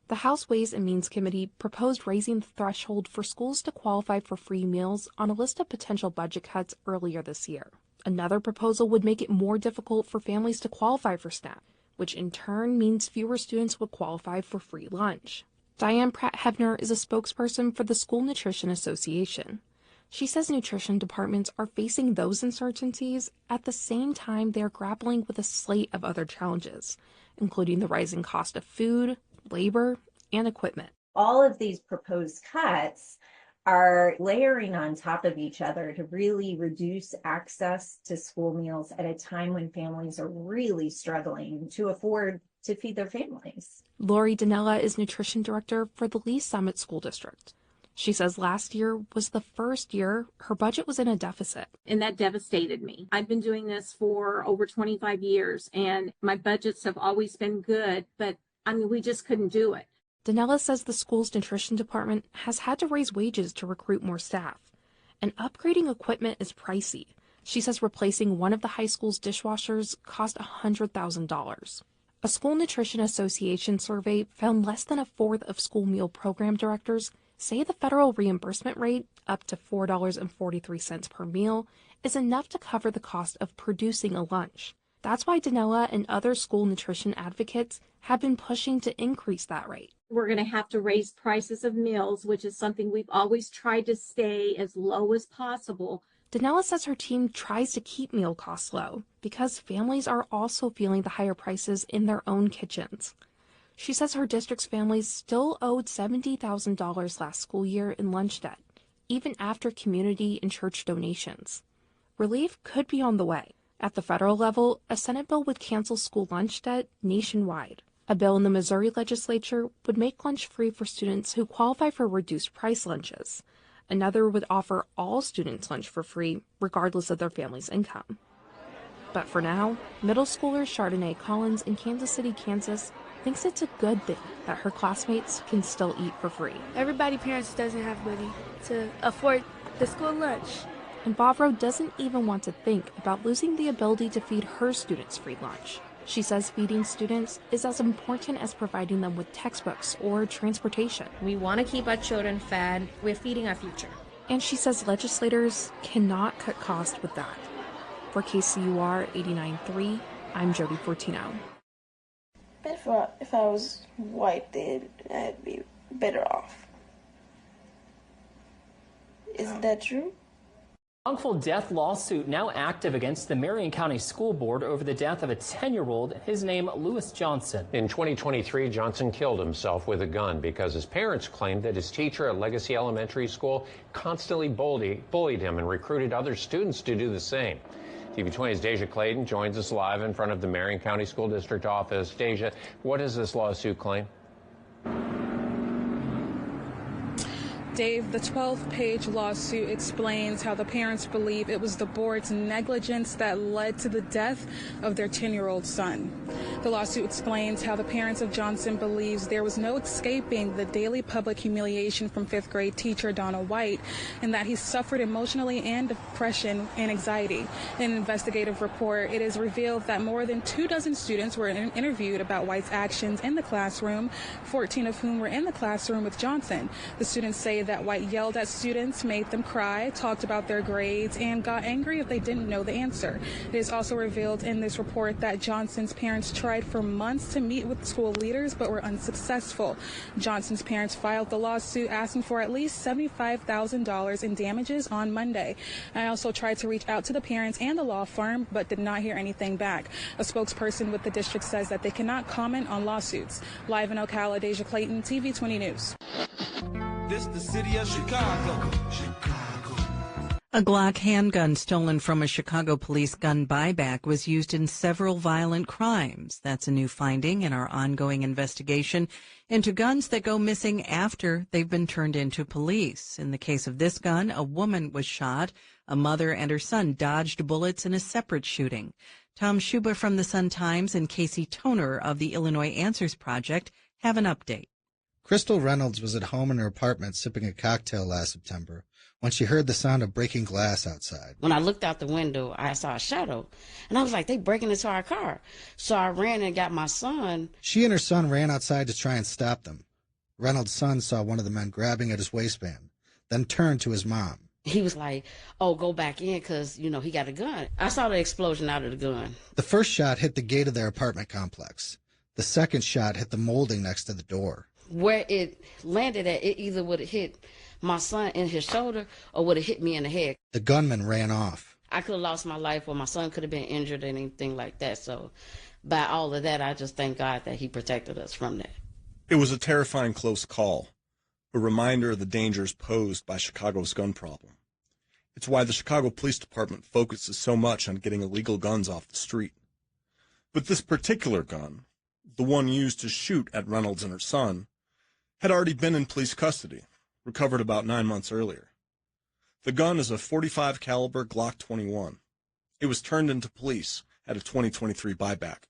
The House Ways and Means Committee proposed raising the threshold for schools to qualify for free meals on a list of potential budget cuts earlier this year. Another proposal would make it more difficult for families to qualify for SNAP, which in turn means fewer students would qualify for free lunch. Diane Pratt-Hebner is a spokesperson for the School Nutrition Association. She says nutrition departments are facing those uncertainties at the same time they're grappling with a slate of other challenges, including the rising cost of food, labor, and equipment. All of these proposed cuts are layering on top of each other to really reduce access to school meals at a time when families are really struggling to afford to feed their families. Lori Dinella is nutrition director for the Lee Summit School District. She says last year was the first year her budget was in a deficit. And that devastated me. I've been doing this for over 25 years, and my budgets have always been good, but we just couldn't do it. Dinella says the school's nutrition department has had to raise wages to recruit more staff, and upgrading equipment is pricey. She says replacing one of the high school's dishwashers cost $100,000. A School Nutrition Association survey found less than a fourth of school meal program directors say the federal reimbursement rate, up to $4.43 per meal, is enough to cover the cost of producing a lunch. That's why Dinella and other school nutrition advocates have been pushing to increase that rate. We're going to have to raise prices of meals, which is something we've always tried to stay as low as possible. Dinella says her team tries to keep meal costs low because families are also feeling the higher prices in their own kitchens. She says her district's families still owed $70,000 last school year in lunch debt, even after community and church donations. Relief could be on the way. At the federal level, a Senate bill would cancel school lunch debt nationwide. A bill in the Missouri legislature would make lunch free for students who qualify for reduced price lunches. Another would offer all students lunch for free, regardless of their family's income. But for now, middle schooler Chardonnay Collins in Kansas City, Kansas, thinks it's a good thing that her classmates can still eat for free. Everybody parents doesn't have money to afford the school lunch. And Bavro doesn't even want to think about losing the ability to feed her students free lunch. She says feeding students is as important as providing them with textbooks or transportation. We want to keep our children fed. We're feeding our future. And she says legislators cannot cut costs with that. For KCUR 89.3, I'm Jody Fortino. If I was white, then I'd be better off. Isn't that true? Wrongful death lawsuit now active against the Marion County School Board over the death of a 10-year-old, his name Lewis Johnson. In 2023, Johnson killed himself with a gun because his parents claimed that his teacher at Legacy Elementary School constantly bullied him and recruited other students to do the same. TV 20's Deja Clayton joins us live in front of the Marion County School District office. Deja, what does this lawsuit claim? Dave, the 12-page lawsuit explains how the parents believe it was the board's negligence that led to the death of their 10-year-old son. The lawsuit explains how the parents of Johnson believes there was no escaping the daily public humiliation from fifth-grade teacher Donna White, and that he suffered emotionally and depression and anxiety. In an investigative report, it is revealed that more than 24 students were interviewed about White's actions in the classroom, 14 of whom were in the classroom with Johnson. The students say that White yelled at students, made them cry, talked about their grades, and got angry if they didn't know the answer. It is also revealed in this report that Johnson's parents tried for months to meet with school leaders but were unsuccessful. Johnson's parents filed the lawsuit asking for at least $75,000 in damages on Monday. I also tried to reach out to the parents and the law firm but did not hear anything back. A spokesperson with the district says that they cannot comment on lawsuits. Live in Ocala, Deja Clayton, TV 20 News. This the city of Chicago. A Glock handgun stolen from a Chicago police gun buyback was used in several violent crimes. That's a new finding in our ongoing investigation into guns that go missing after they've been turned into police. In the case of this gun, a woman was shot. A mother and her son dodged bullets in a separate shooting. Tom Schuba from the Sun-Times and Casey Toner of the Illinois Answers Project have an update. Crystal Reynolds was at home in her apartment sipping a cocktail last September when she heard the sound of breaking glass outside. When I looked out the window, I saw a shadow, and I was like, they breaking into our car. So I ran and got my son. She and her son ran outside to try and stop them. Reynolds' son saw one of the men grabbing at his waistband, then turned to his mom. He was like, oh, go back in because, he got a gun. I saw the explosion out of the gun. The first shot hit the gate of their apartment complex. The second shot hit the molding next to the door. Where it landed at, it either would have hit my son in his shoulder or would have hit me in the head. The gunman ran off. I could have lost my life or my son could have been injured or anything like that. So by all of that, I just thank God that he protected us from that. It was a terrifying close call. a reminder of the dangers posed by Chicago's gun problem. It's why the Chicago Police Department focuses so much on getting illegal guns off the street. But this particular gun, the one used to shoot at Reynolds and her son, had already been in police custody, recovered about 9 months earlier. The gun is a .45 caliber Glock 21. It was turned into police at a 2023 buyback.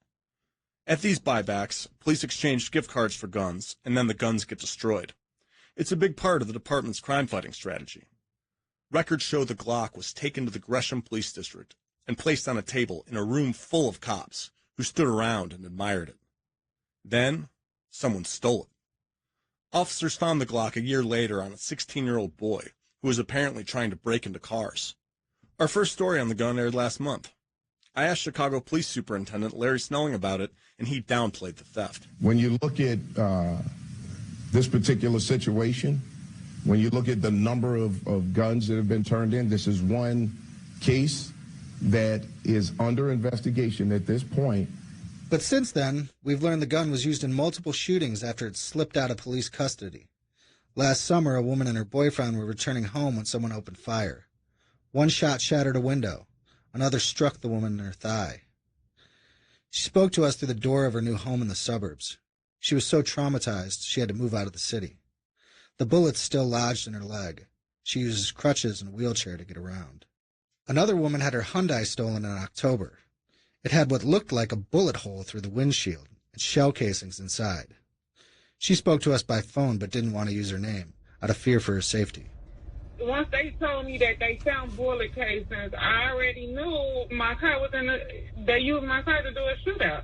At these buybacks, police exchange gift cards for guns, and then the guns get destroyed. It's a big part of the department's crime-fighting strategy. Records show the Glock was taken to the Gresham Police District and placed on a table in a room full of cops who stood around and admired it. Then, someone stole it. Officers found the Glock a year later on a 16-year-old boy who was apparently trying to break into cars. Our first story on the gun aired last month. I asked Chicago Police Superintendent Larry Snelling about it, and he downplayed the theft. When you look at this particular situation, when you look at the number of guns that have been turned in, this is one case that is under investigation at this point. But since then, we've learned the gun was used in multiple shootings after it slipped out of police custody. Last summer, a woman and her boyfriend were returning home when someone opened fire. One shot shattered a window. Another struck the woman in her thigh. She spoke to us through the door of her new home in the suburbs. She was so traumatized, she had to move out of the city. The bullet's still lodged in her leg. She uses crutches and a wheelchair to get around. Another woman had her Hyundai stolen in October. It had what looked like a bullet hole through the windshield and shell casings inside. She spoke to us by phone but didn't want to use her name, out of fear for her safety. Once they told me that they found bullet casings, I already knew my car was they used my car to do a shootout.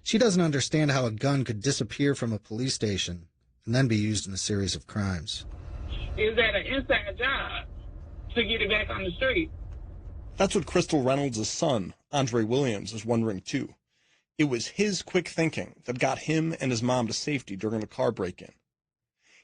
She doesn't understand how a gun could disappear from a police station and then be used in a series of crimes. Is that an inside job to get it back on the street? That's what Crystal Reynolds' son, Andre Williams, is wondering too. It was his quick thinking that got him and his mom to safety during the car break-in.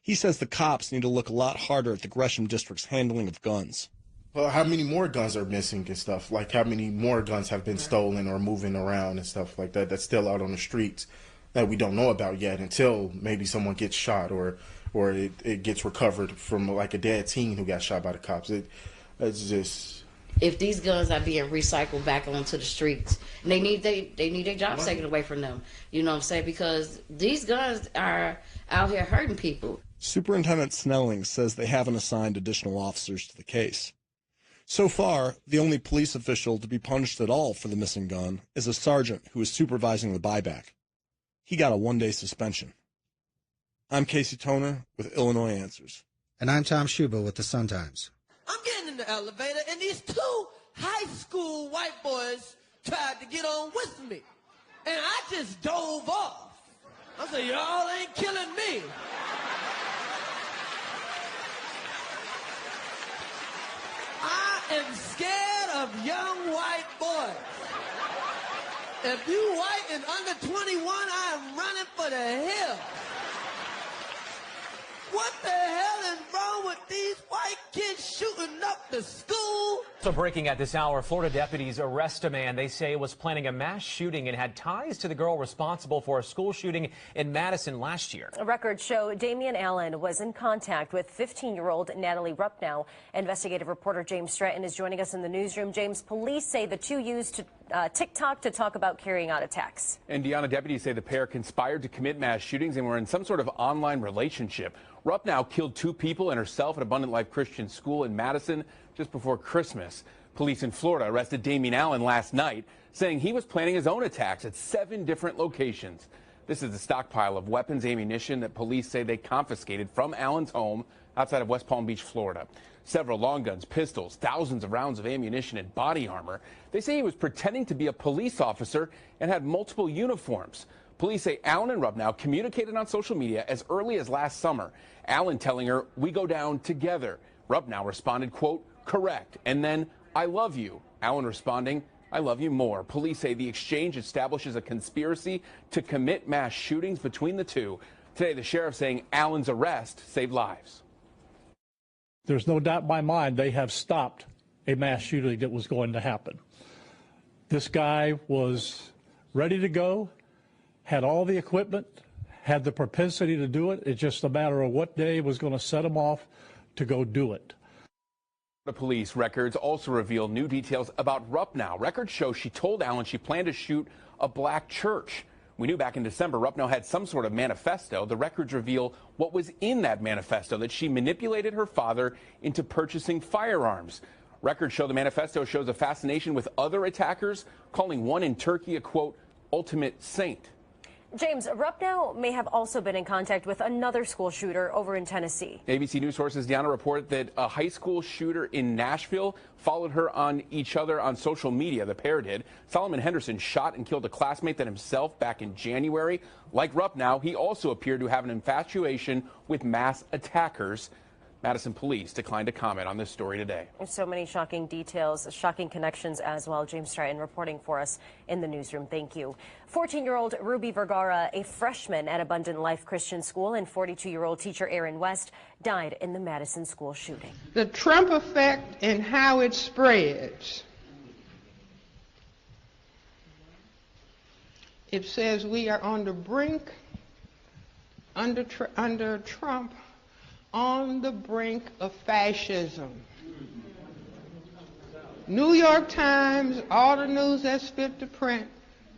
He says the cops need to look a lot harder at the Gresham District's handling of guns. Well, how many more guns are missing and stuff? Like, how many more guns have been stolen or moving around and stuff like that that's still out on the streets that we don't know about yet until maybe someone gets shot or it gets recovered from, like, a dead teen who got shot by the cops. It's just... If these guns are being recycled back onto the streets, they need their jobs taken away from them. You know what I'm saying? Because these guns are out here hurting people. Superintendent Snelling says they haven't assigned additional officers to the case. So far, the only police official to be punished at all for the missing gun is a sergeant who was supervising the buyback. He got a one-day suspension. I'm Casey Toner with Illinois Answers. And I'm Tom Schuba with the Sun-Times. I'm getting in the elevator, and these two high school white boys tried to get on with me. And I just dove off. I said, y'all ain't killing me. I am scared of young white boys. If you white and under 21, I am running for the hill. What the hell is wrong with these white kids shooting up the school? So breaking at this hour, Florida deputies arrest a man they say was planning a mass shooting and had ties to the girl responsible for a school shooting in Madison last year. Records show Damian Allen was in contact with 15-year-old Natalie Rupnow. Investigative reporter James Stratton is joining us in the newsroom. James, police say the two used TikTok to talk about carrying out attacks. And Deanna, deputies say the pair conspired to commit mass shootings and were in some sort of online relationship. Rupnow killed 2 people and herself at Abundant Life Christian School in Madison just before Christmas. Police in Florida arrested Damian Allen last night, saying he was planning his own attacks at 7 different locations. This is the stockpile of weapons ammunition that police say they confiscated from Allen's home outside of West Palm Beach, Florida. Several long guns, pistols, thousands of rounds of ammunition and body armor. They say he was pretending to be a police officer and had multiple uniforms. Police say Allen and Rupnow communicated on social media as early as last summer. Allen telling her, "We go down together." Rupnow responded, quote, "Correct," and then, "I love you." Allen responding, "I love you more." Police say the exchange establishes a conspiracy to commit mass shootings between the two. Today, the sheriff saying Allen's arrest saved lives. There's no doubt in my mind they have stopped a mass shooting that was going to happen. This guy was ready to go, had all the equipment, had the propensity to do it. It's just a matter of what day was going to set them off to go do it. The police records also reveal new details about Rupnow. Records show she told Allen she planned to shoot a black church. We knew back in December Rupnow had some sort of manifesto. The records reveal what was in that manifesto, that she manipulated her father into purchasing firearms. Records show the manifesto shows a fascination with other attackers, calling one in Turkey a, quote, ultimate saint. James, Rupnow may have also been in contact with another school shooter over in Tennessee. ABC News sources, Deanna, report that a high school shooter in Nashville followed her on each other on social media. The pair did. Solomon Henderson shot and killed a classmate that himself back in January. Like Rupnow, he also appeared to have an infatuation with mass attackers. Madison police declined to comment on this story today. There's so many shocking details, shocking connections as well. James Stratton reporting for us in the newsroom. Thank you. 14-year-old Ruby Vergara, a freshman at Abundant Life Christian School, and 42-year-old teacher Aaron West died in the Madison school shooting. The Trump effect and how it spreads. It says we are on the brink, under Trump, on the brink of fascism. New York Times, all the news that's fit to print,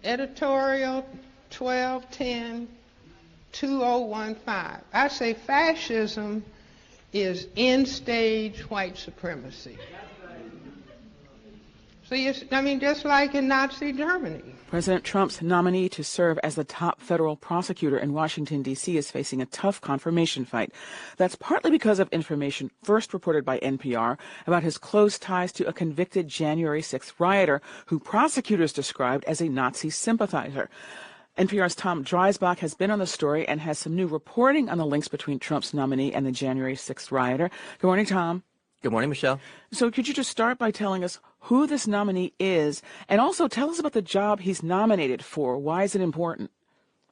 editorial 12/10/2015. I say fascism is end-stage white supremacy. So, I mean, just like in Nazi Germany. President Trump's nominee to serve as the top federal prosecutor in Washington, D.C. is facing a tough confirmation fight. That's partly because of information first reported by NPR about his close ties to a convicted January 6th rioter who prosecutors described as a Nazi sympathizer. NPR's Tom Dreisbach has been on the story and has some new reporting on the links between Trump's nominee and the January 6th rioter. Good morning, Tom. Good morning, Michelle. So could you just start by telling us who this nominee is, and also tell us about the job he's nominated for? Why is it important?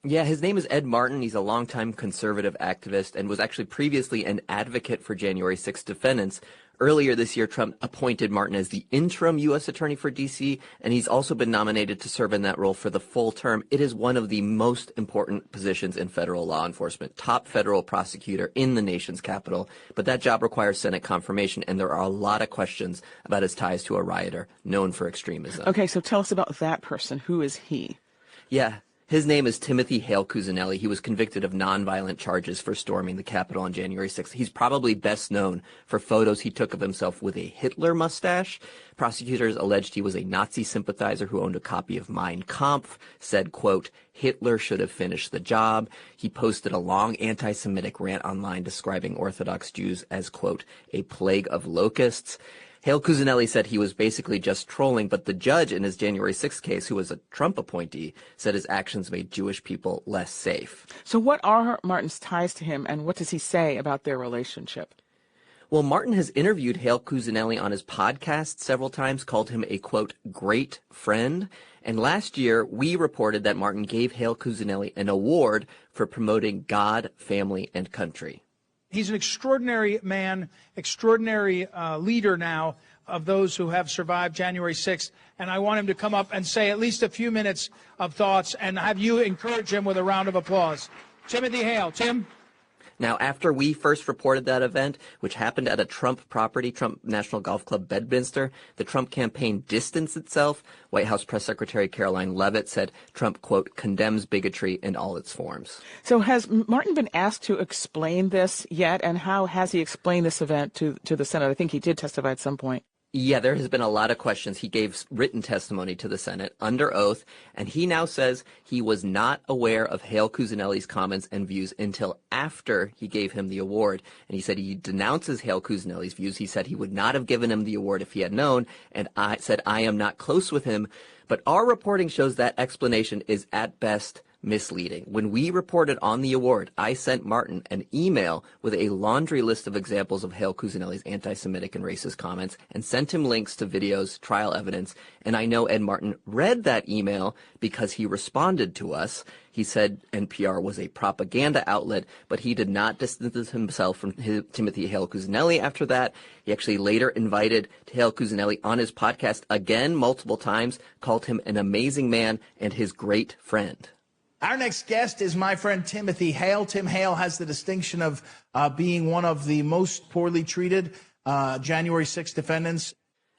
Yeah, his name is Ed Martin. He's a longtime conservative activist and was actually previously an advocate for January 6th defendants. Earlier this year, Trump appointed Martin as the interim U.S. attorney for D.C., and he's also been nominated to serve in that role for the full term. It is one of the most important positions in federal law enforcement, top federal prosecutor in the nation's capital. But that job requires Senate confirmation, and there are a lot of questions about his ties to a rioter known for extremism. Okay, so tell us about that person. Who is he? Yeah. His name is Timothy Hale Cusinelli. He was convicted of nonviolent charges for storming the Capitol on January 6th. He's probably best known for photos he took of himself with a Hitler mustache. Prosecutors alleged he was a Nazi sympathizer who owned a copy of Mein Kampf, said, quote, Hitler should have finished the job. He posted a long anti-Semitic rant online describing Orthodox Jews as, quote, a plague of locusts. Hale Cusinelli said he was basically just trolling, but the judge in his January 6th case, who was a Trump appointee, said his actions made Jewish people less safe. So what are Martin's ties to him, and what does he say about their relationship? Well, Martin has interviewed Hale Cusinelli on his podcast several times, called him a, quote, great friend. And last year, we reported that Martin gave Hale Cusinelli an award for promoting God, family, and country. He's an extraordinary man, extraordinary leader now of those who have survived January 6th. And I want him to come up and say at least a few minutes of thoughts and have you encourage him with a round of applause. Timothy Hale. Tim? Now, after we first reported that event, which happened at a Trump property, Trump National Golf Club Bedminster, the Trump campaign distanced itself. White House Press Secretary Caroline Leavitt said Trump, quote, condemns bigotry in all its forms. So has Martin been asked to explain this yet? And how has he explained this event to the Senate? I think he did testify at some point. Yeah, there has been a lot of questions. He gave written testimony to the Senate under oath, and he now says he was not aware of Hale Cusinelli's comments and views until after he gave him the award. And he said he denounces Hale Cusinelli's views. He said he would not have given him the award if he had known, and I said I am not close with him. But our reporting shows that explanation is at best misleading. When we reported on the award, I sent Martin an email with a laundry list of examples of Hale Cusinelli's anti-Semitic and racist comments and sent him links to videos, trial evidence. And I know Ed Martin read that email because he responded to us. He said NPR was a propaganda outlet, but he did not distance himself from Timothy Hale Cusinelli after that. He actually later invited Hale Cusinelli on his podcast again multiple times, called him an amazing man and his great friend. Our next guest is my friend Timothy Hale. Tim Hale has the distinction of being one of the most poorly treated January 6 defendants.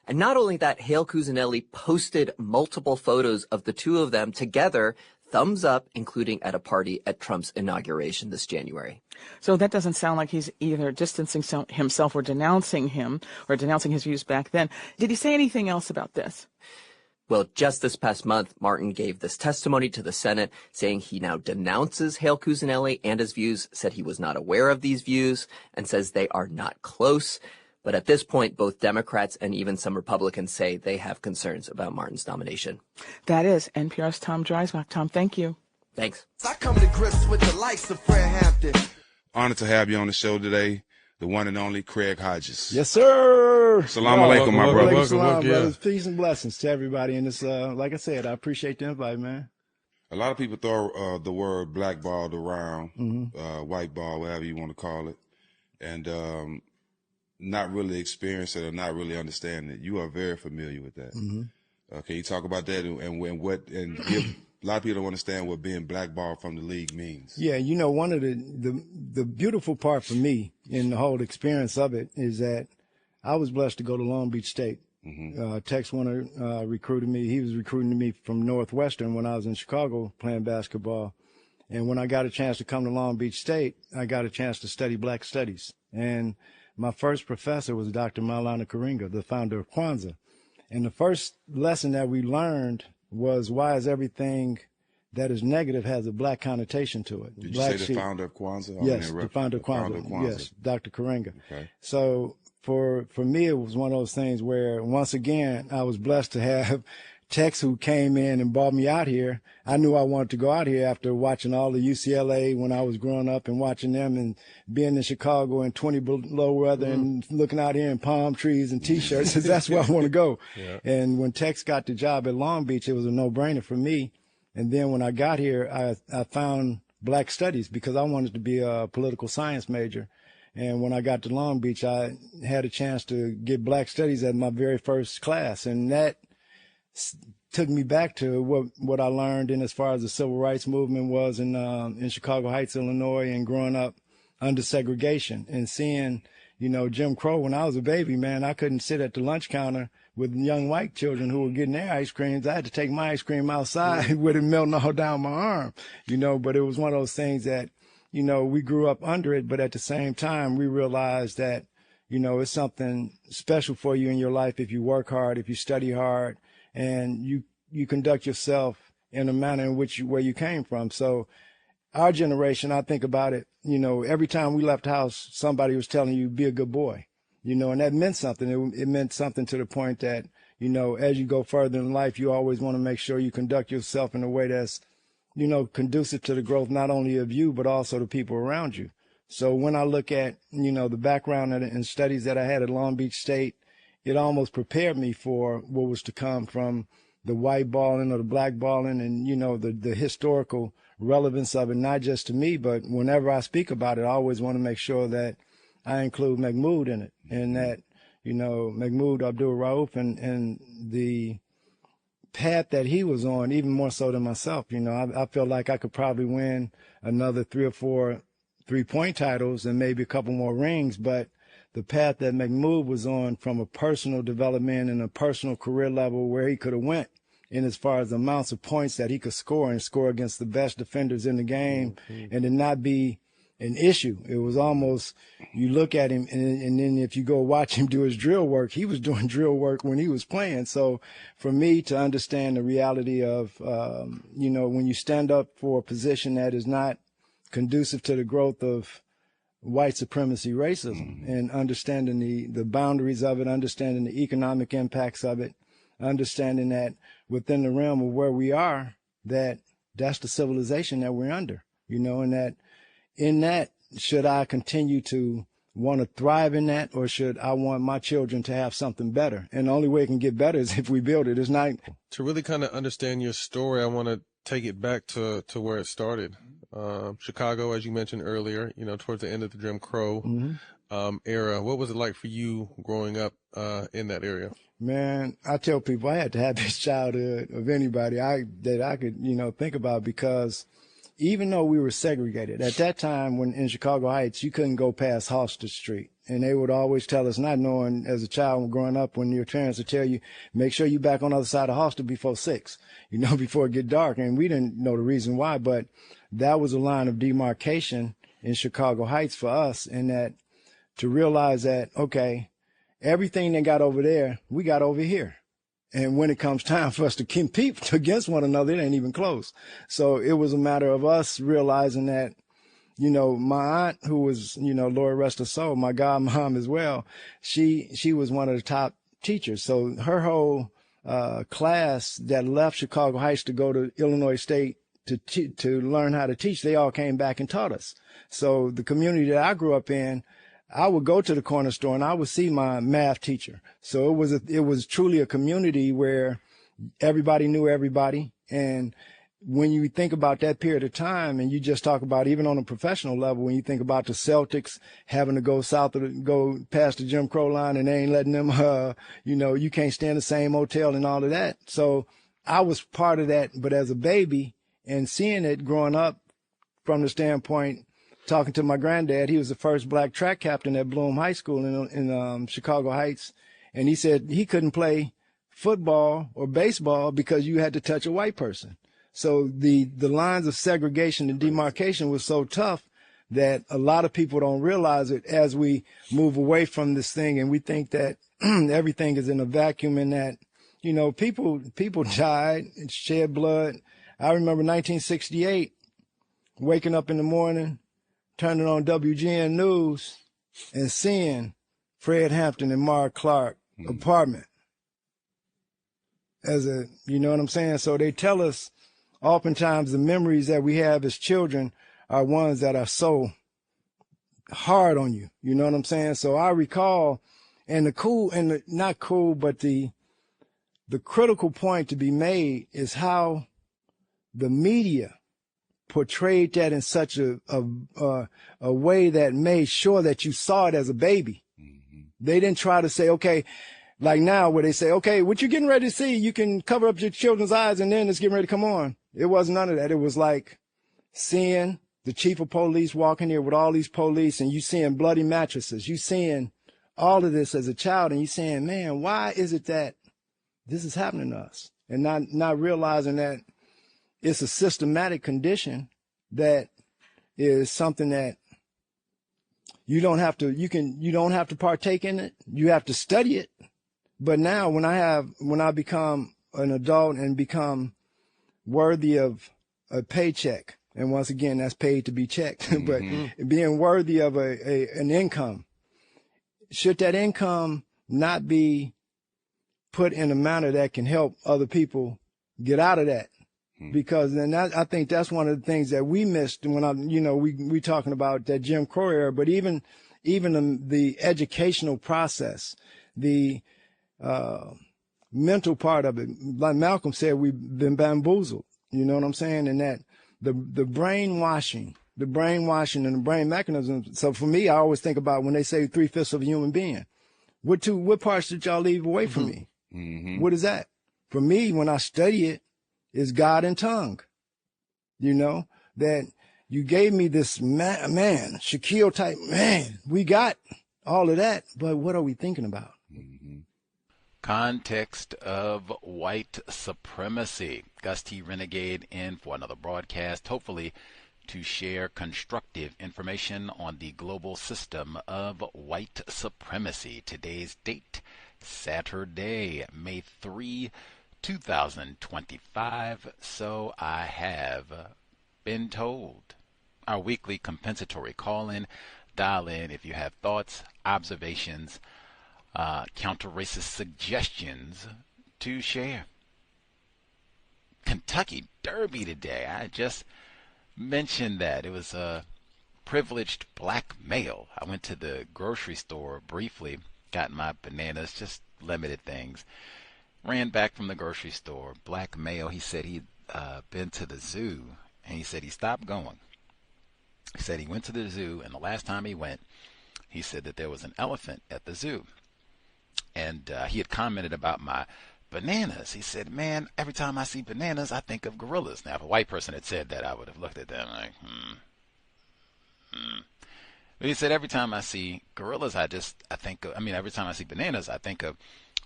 And not only that, Hale Cusinelli posted multiple photos of the two of them together, thumbs up, including at a party at Trump's inauguration this January. So that doesn't sound like he's either distancing himself or denouncing him or denouncing his views back then. Did he say anything else about this? Well, just this past month, Martin gave this testimony to the Senate saying he now denounces Hale Cusinelli and his views, said he was not aware of these views, and says they are not close. But at this point, both Democrats and even some Republicans say they have concerns about Martin's nomination. That is NPR's Tom Dreisbach. Tom, thank you. Thanks. I come to grips with the likes of Fred Hampton. Honored to have you on the show today, the one and only Craig Hodges. Yes, sir. Salam alaikum, my brother. Welcome, brothers. Peace and blessings to everybody. And it's, like I said, I appreciate the invite, man. A lot of people throw the word blackballed around, white ball, whatever you want to call it, and not really experience it or not really understand it. You are very familiar with that. Can you talk about that and give a lot of people don't understand what being blackballed from the league means? Yeah, you know, one of the beautiful part for me in the whole experience of it is that I was blessed to go to Long Beach State. Tex Winter recruited me. He was recruiting me from Northwestern when I was in Chicago playing basketball. And when I got a chance to come to Long Beach State, I got a chance to study Black Studies. And my first professor was Dr. Maulana Karinga, the founder of Kwanzaa. And the first lesson that we learned was why is everything that is negative has a black connotation to it. Did you say the founder of Kwanzaa? Yes, the founder of Kwanzaa. Yes, Dr. Karinga. Okay. So for me, it was one of those things where, once again, I was blessed to have Tex, who came in and brought me out here. I knew I wanted to go out here after watching all the UCLA when I was growing up and watching them and being in Chicago in 20 below weather and looking out here in palm trees and T-shirts. That's where I want to go. Yeah. And when Tex got the job at Long Beach, it was a no-brainer for me. And then when I got here, I found Black Studies because I wanted to be a political science major. And when I got to Long Beach, I had a chance to get Black Studies at my very first class. And that took me back to what I learned in as far as the civil rights movement was in Chicago Heights, Illinois, and growing up under segregation and seeing, you know, Jim Crow. When I was a baby, man, I couldn't sit at the lunch counter with young white children who were getting their ice creams. I had to take my ice cream outside with it melting all down my arm, you know, but it was one of those things that, you know, we grew up under it, but at the same time, we realized that, you know, it's something special for you in your life if you work hard, if you study hard, and you conduct yourself in a manner in which where you came from. So our generation, I think about it, you know, every time we left the house, somebody was telling you, be a good boy, you know, and that meant something. It meant something to the point that, you know, as you go further in life, you always want to make sure you conduct yourself in a way that's, you know, conducive to the growth, not only of you, but also the people around you. So when I look at, you know, the background and studies that I had at Long Beach State, it almost prepared me for what was to come from the white balling or the black balling and, you know, the historical relevance of it, not just to me, but whenever I speak about it, I always want to make sure that I include Mahmoud in it and that, you know, Mahmoud Abdul Rauf and the path that he was on, even more so than myself. You know, I feel like I could probably win another 3 or 4 3-point titles and maybe a couple more rings, but the path that Mahmoud was on from a personal development and a personal career level where he could have went in as far as the amounts of points that he could score and score against the best defenders in the game and it not be an issue. It was almost, you look at him and then if you go watch him do his drill work, he was doing drill work when he was playing. So for me to understand the reality of, you know, when you stand up for a position that is not conducive to the growth of white supremacy racism and understanding the boundaries of it, understanding the economic impacts of it, understanding that within the realm of where we are, that's the civilization that we're under, you know, and that in that, should I continue to want to thrive in that or should I want my children to have something better? And the only way it can get better is if we build it. It's not. To really kind of understand your story, I want to take it back to where it started. Chicago, as you mentioned earlier, you know, towards the end of the Jim Crow era. What was it like for you growing up in that area? Man, I tell people I had to have this childhood of anybody that I could, you know, think about because even though we were segregated at that time, when in Chicago Heights, you couldn't go past Halsted Street. And they would always tell us, not knowing as a child growing up, when your parents would tell you, make sure you back on the other side of Halsted before 6, before it get dark. And we didn't know the reason why, but that was a line of demarcation in Chicago Heights for us, in that to realize that, okay, everything they got over there, we got over here. And when it comes time for us to compete against one another, it ain't even close. So it was a matter of us realizing that, my aunt, who was, Lord rest her soul, my godmom as well, she was one of the top teachers. So her whole class that left Chicago Heights to go to Illinois State to learn how to teach, they all came back and taught us. So the community that I grew up in, I would go to the corner store and I would see my math teacher. So it was truly a community where everybody knew everybody. And when you think about that period of time, and you just talk about even on a professional level, when you think about the Celtics having to go go past the Jim Crow line, and they ain't letting them, you can't stay in the same hotel and all of that. So I was part of that, but as a baby and seeing it growing up from the standpoint, talking to my granddad, he was the first black track captain at Bloom High School in Chicago Heights. And he said he couldn't play football or baseball because you had to touch a white person. So the lines of segregation and demarcation was so tough that a lot of people don't realize it as we move away from this thing. And we think that everything is in a vacuum, and that, people died and shed blood. I remember 1968, waking up in the morning, turning on WGN News and seeing Fred Hampton and Mark Clark apartment as a, you know what I'm saying? So they tell us oftentimes the memories that we have as children are ones that are so hard on you. You know what I'm saying? So I recall, and not cool, but the critical point to be made is how the media portrayed that in such a way that made sure that you saw it as a baby. They didn't try to say, okay, like now where they say, okay, what you're getting ready to see, you can cover up your children's eyes and then it's getting ready to come on. It wasn't none of that. It was like seeing the chief of police walking here with all these police, and you seeing bloody mattresses. You seeing all of this as a child, and you saying, man, why is it that this is happening to us? And not realizing that it's a systematic condition that is something that you don't have to partake in it. You have to study it. But now when I become an adult and become worthy of a paycheck, and once again, that's paid to be checked, but being worthy of an income, should that income not be put in a manner that can help other people get out of that? Because then I think that's one of the things that we missed when we talking about that Jim Crow era, but even the educational process, the mental part of it, like Malcolm said, we've been bamboozled. You know what I'm saying? And that the brainwashing and the brain mechanism. So for me, I always think about when they say 3/5 of a human being. What parts did y'all leave away from me? What is that? For me, when I study it, is God and tongue. That you gave me this man, Shaquille type man. We got all of that, but what are we thinking about? Context of White Supremacy. Gus T. Renegade in for another broadcast, hopefully to share constructive information on the global system of white supremacy. Today's date, Saturday, May 3, 2025. So I have been told. Our weekly compensatory call-in. Dial in if you have thoughts, observations, counter-racist suggestions to share. Kentucky Derby today. I just mentioned that. It was a privileged black male. I went to the grocery store briefly, got my bananas, just limited things. Ran back from the grocery store. Black male, he said he'd been to the zoo, and he said he stopped going. He said he went to the zoo, and the last time he went, he said that there was an elephant at the zoo. And he had commented about my bananas. He said, man, every time I see bananas, I think of gorillas. Now, if a white person had said that, I would have looked at them like, But he said, every time I see gorillas, every time I see bananas, I think of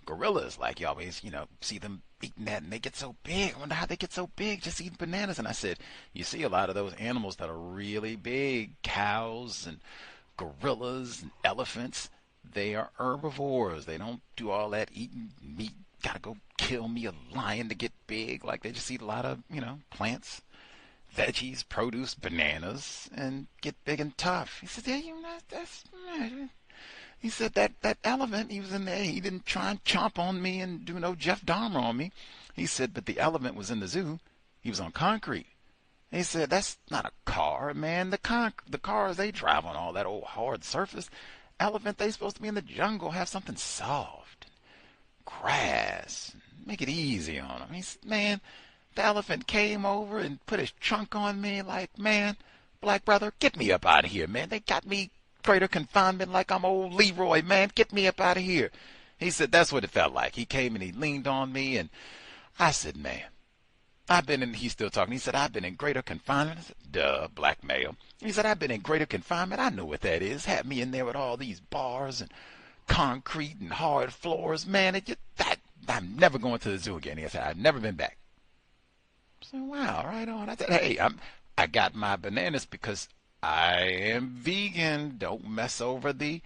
gorillas. Like, you always, see them eating that, and they get so big. I wonder how they get so big just eating bananas. And I said, you see a lot of those animals that are really big, cows and gorillas and elephants, they are herbivores. They don't do all that eating meat. Gotta go kill me a lion to get big. Like, they just eat a lot of, plants, veggies, produce, bananas, and get big and tough. He said, yeah, he said that elephant, he was in there, he didn't try and chomp on me and do no Jeff Dahmer on me. He said, but the elephant was in the zoo. He was on concrete. He said, that's not a car, man. The cars, they drive on all that old hard surface. Elephant, they supposed to be in the jungle, have something soft, grass, make it easy on them. He said, man, the elephant came over and put his trunk on me like, man, black brother, get me up out of here, man. They got me greater confinement like I'm old Leroy, man. Get me up out of here. He said, that's what it felt like. He came and he leaned on me, and I said, man, he's still talking. He said, I've been in greater confinement. I said, duh, black male. He said, I've been in greater confinement. I know what that is. Had me in there with all these bars and concrete and hard floors. Man, I'm never going to the zoo again. He said, I've never been back. So, wow, right on. I said, hey, I got my bananas because I am vegan. Don't mess over the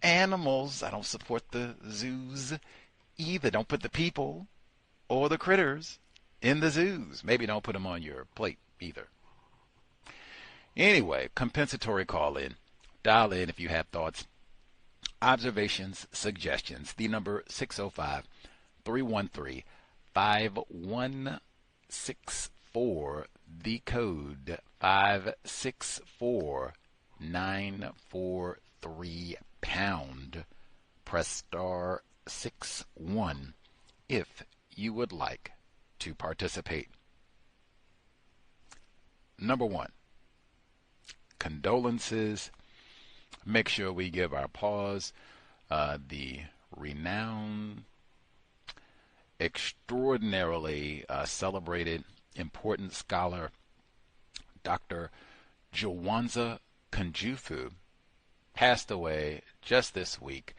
animals. I don't support the zoos either. Don't put the people or the critters in the zoos. Maybe don't put them on your plate either. Anyway, compensatory call-in. Dial in if you have thoughts, observations, suggestions. The number 605-313-5164. The code 564-943#. Press star 61 if you would like to participate. Number 1, condolences. Make sure we give our pause. The renowned, extraordinarily celebrated, important scholar, Dr. Jawanza Kunjufu, passed away just this week.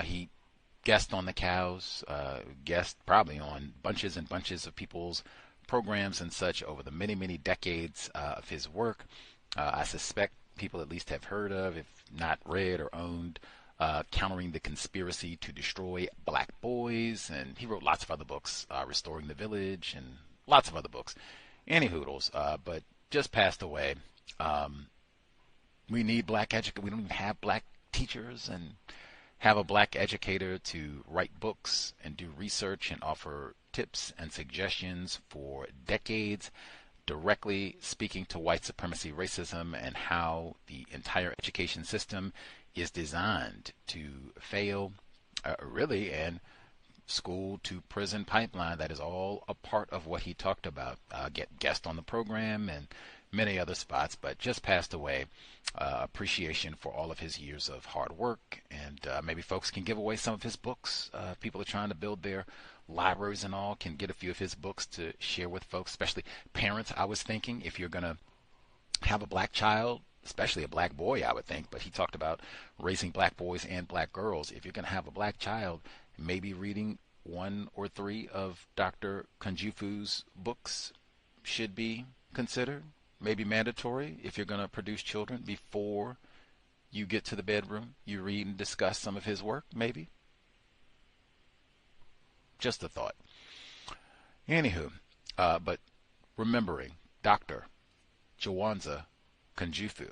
He guest on the cows, guest probably on bunches and bunches of people's programs and such over the many, many decades of his work. I suspect people at least have heard of, if not read or owned, Countering the Conspiracy to Destroy Black Boys, and he wrote lots of other books, Restoring the Village, and lots of other books. Any hoodles, but just passed away. We need black educators. We don't even have black teachers, and have a black educator to write books and do research and offer tips and suggestions for decades, directly speaking to white supremacy, racism, and how the entire education system is designed to fail, really, and school to prison pipeline. That is all a part of what he talked about. Get guest on the program and many other spots, but just passed away. Appreciation for all of his years of hard work, and maybe folks can give away some of his books. People are trying to build their libraries and all, can get a few of his books to share with folks, especially parents. I was thinking, if you're going to have a black child, especially a black boy, I would think, but he talked about raising black boys and black girls. If you're going to have a black child, maybe reading 1 or 3 of Dr. Kunjufu's books should be considered. Maybe mandatory if you're going to produce children. Before you get to the bedroom, you read and discuss some of his work, maybe. Just a thought. Anywho, but remembering Dr. Jawanza Kunjufu.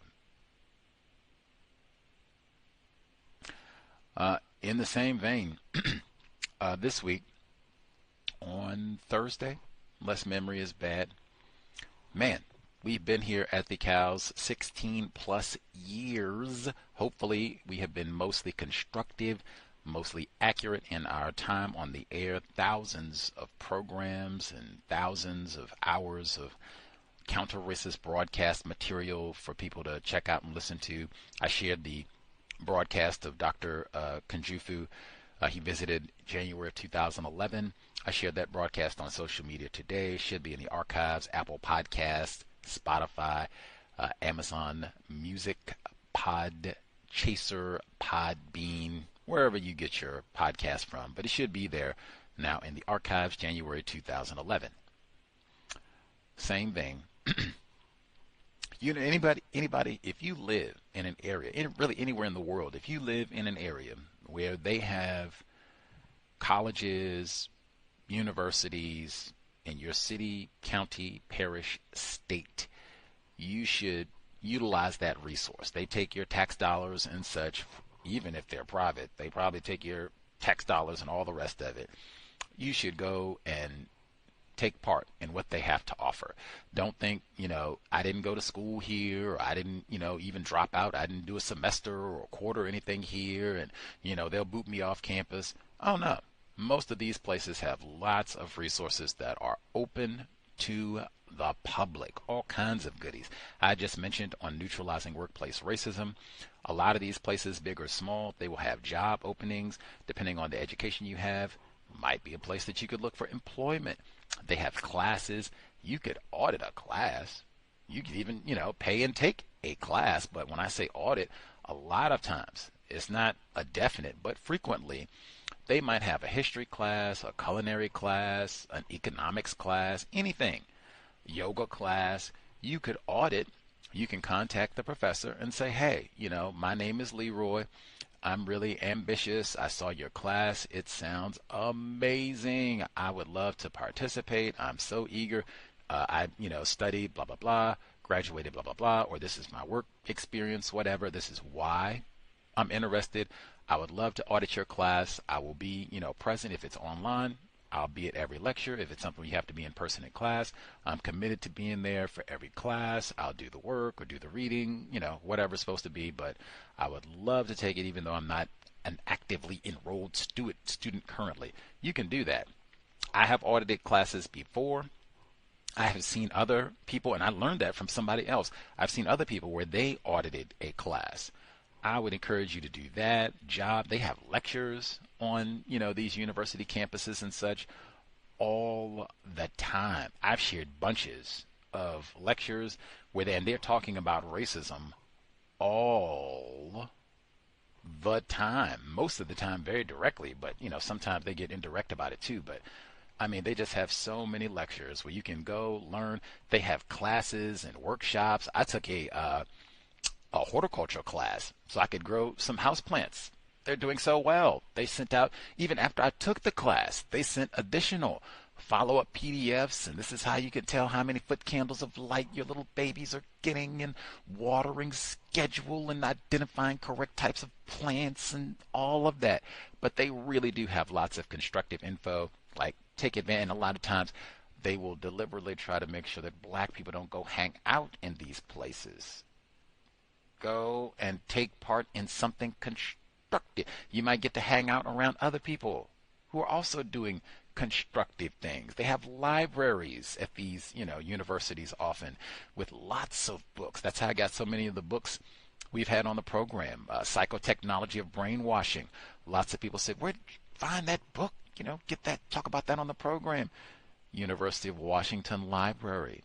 In the same vein, this week, on Thursday, unless memory is bad, man, we've been here at the Cows 16 plus years. Hopefully we have been mostly constructive, mostly accurate in our time on the air. Thousands of programs and thousands of hours of counter-racist broadcast material for people to check out and listen to. I shared the broadcast of Dr. Kunjufu He visited January of 2011. I shared that broadcast on social media today. Should be in the archives, Apple Podcasts, Spotify, Amazon Music, Pod Chaser, Podbean, wherever you get your podcast from. But it should be there now in the archives, January 2011. Same thing. You know, anybody, if you live in an area, really anywhere in the world, if you live in an area where they have colleges, universities in your city, county, parish, state, you should utilize that resource. They take your tax dollars and such, even if they're private. They probably take your tax dollars and all the rest of it. You should go and take part in what they have to offer. Don't think, I didn't go to school here, or I didn't, even drop out. I didn't do a semester or a quarter or anything here, and, they'll boot me off campus. Oh, no. Most of these places have lots of resources that are open to the public, all kinds of goodies. I just mentioned on neutralizing workplace racism, a lot of these places, big or small, they will have job openings depending on the education you have. Might be a place that you could look for employment. They have classes. You could audit a class. You could even, pay and take a class. But when I say audit, a lot of times it's not a definite, but frequently they might have a history class, a culinary class, an economics class, anything, yoga class. You could audit. You can contact the professor and say, hey, my name is Leroy. I'm really ambitious. I saw your class. It sounds amazing. I would love to participate. I'm so eager. I studied blah, blah, blah, graduated blah, blah, blah, or this is my work experience, whatever. This is why I'm interested. I would love to audit your class. I will be, present if it's online. I'll be at every lecture. If it's something you have to be in person in class, I'm committed to being there for every class. I'll do the work or do the reading, whatever's supposed to be. But I would love to take it even though I'm not an actively enrolled student currently. You can do that. I have audited classes before. I have seen other people, and I learned that from somebody else. I've seen other people where they audited a class. I would encourage you to do that. They have lectures on, these university campuses and such all the time. I've shared bunches of lectures where they're talking about racism all the time. Most of the time very directly, but, sometimes they get indirect about it too. But, they just have so many lectures where you can go learn. They have classes and workshops. I took a horticulture class so I could grow some houseplants. They're doing so well. They sent out, even after I took the class, they sent additional follow-up PDFs, and this is how you can tell how many foot candles of light your little babies are getting, and watering schedule, and identifying correct types of plants, and all of that. But they really do have lots of constructive info, like take advantage, and a lot of times they will deliberately try to make sure that black people don't go hang out in these places. Go and take part in something constructive. You might get to hang out around other people who are also doing constructive things. They have libraries at these, universities often with lots of books. That's how I got so many of the books we've had on the program. Psychotechnology of Brainwashing. Lots of people said, where'd you find that book? Get that, talk about that on the program. University of Washington Library.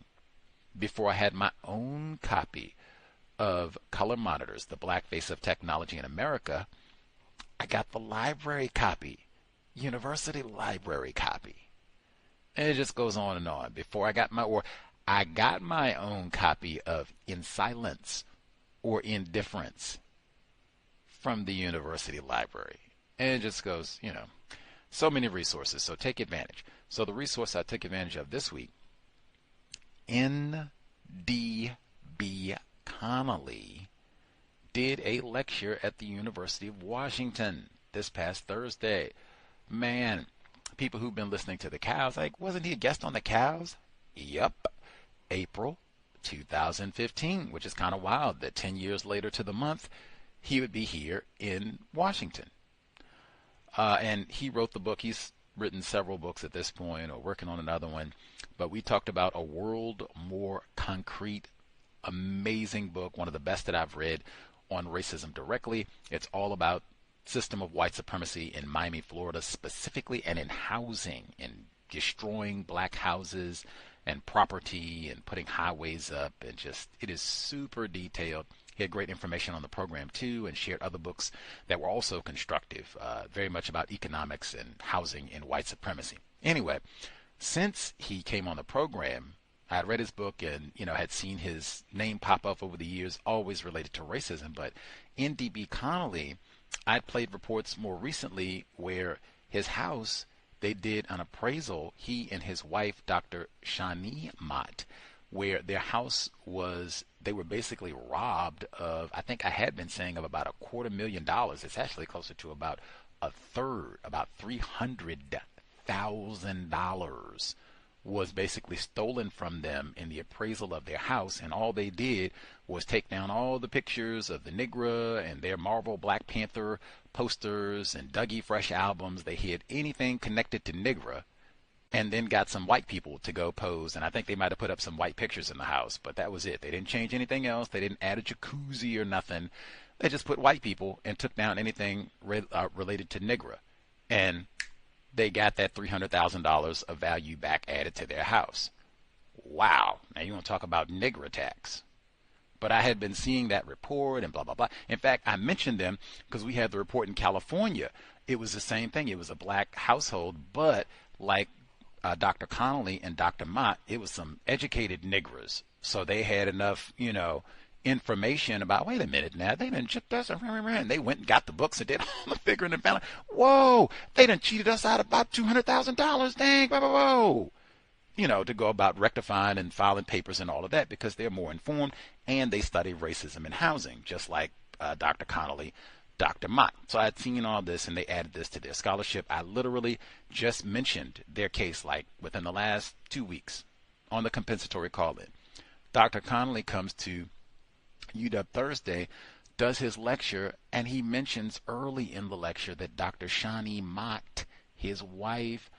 Before I had my own copy of Color Monitors, the Black Face of Technology in America, I got the library copy, university library copy. And it just goes on and on. Before I got my own copy of In Silence or Indifference from the university library. And it just goes, so many resources. So take advantage. So the resource I took advantage of this week, N.D.B. Connolly did a lecture at the University of Washington this past Thursday. Man, people who've been listening to the Cows, like, wasn't he a guest on the Cows? Yep. April 2015, which is kind of wild that 10 years later to the month, he would be here in Washington. And he wrote the book. He's written several books at this point, or working on another one. But we talked about A World More Concrete. Amazing book, one of the best that I've read on racism directly. It's all about System of White Supremacy in Miami, Florida, specifically, and in housing, in destroying black houses and property and putting highways up, and just, it is super detailed. He had great information on the program too, and shared other books that were also constructive, very much about economics and housing in white supremacy. Anyway, since he came on the program, I had read his book and, had seen his name pop up over the years, always related to racism. But N.D.B. Connolly, I'd played reports more recently where his house, they did an appraisal, he and his wife, Dr. Shani Mott, where their house was, they were basically robbed of, I think I had been saying, of about $250,000. It's actually closer to about a third, about $300,000 was basically stolen from them in the appraisal of their house. And all they did was take down all the pictures of the Negra and their Marvel Black Panther posters and Dougie Fresh albums. They hid anything connected to Negra, and then got some white people to go pose. And I think they might have put up some white pictures in the house, but that was it. They didn't change anything else. They didn't add a jacuzzi or nothing. They just put white people and took down anything related to Negra. And they got that $300,000 of value back added to their house. Wow. Now you want to talk about Negra tax. But I had been seeing that report and blah, blah, blah. In fact, I mentioned them because we had the report in California. It was the same thing. It was a black household, but like Dr. Connolly and Dr. Mott, it was some educated Negras. So they had enough, information about, wait a minute now, they done chipped us, and they went and got the books and did all the figuring and found, whoa, they done cheated us out about $200,000, dang, whoa, to go about rectifying and filing papers and all of that, because they're more informed and they study racism in housing, just like Dr. Connolly, Dr. Mott. So I had seen all this, and they added this to their scholarship. I literally just mentioned their case like within the last 2 weeks on the compensatory call-in. Dr. Connolly comes to UW Thursday, does his lecture, and he mentions early in the lecture that Dr. Shani Mott, his wife,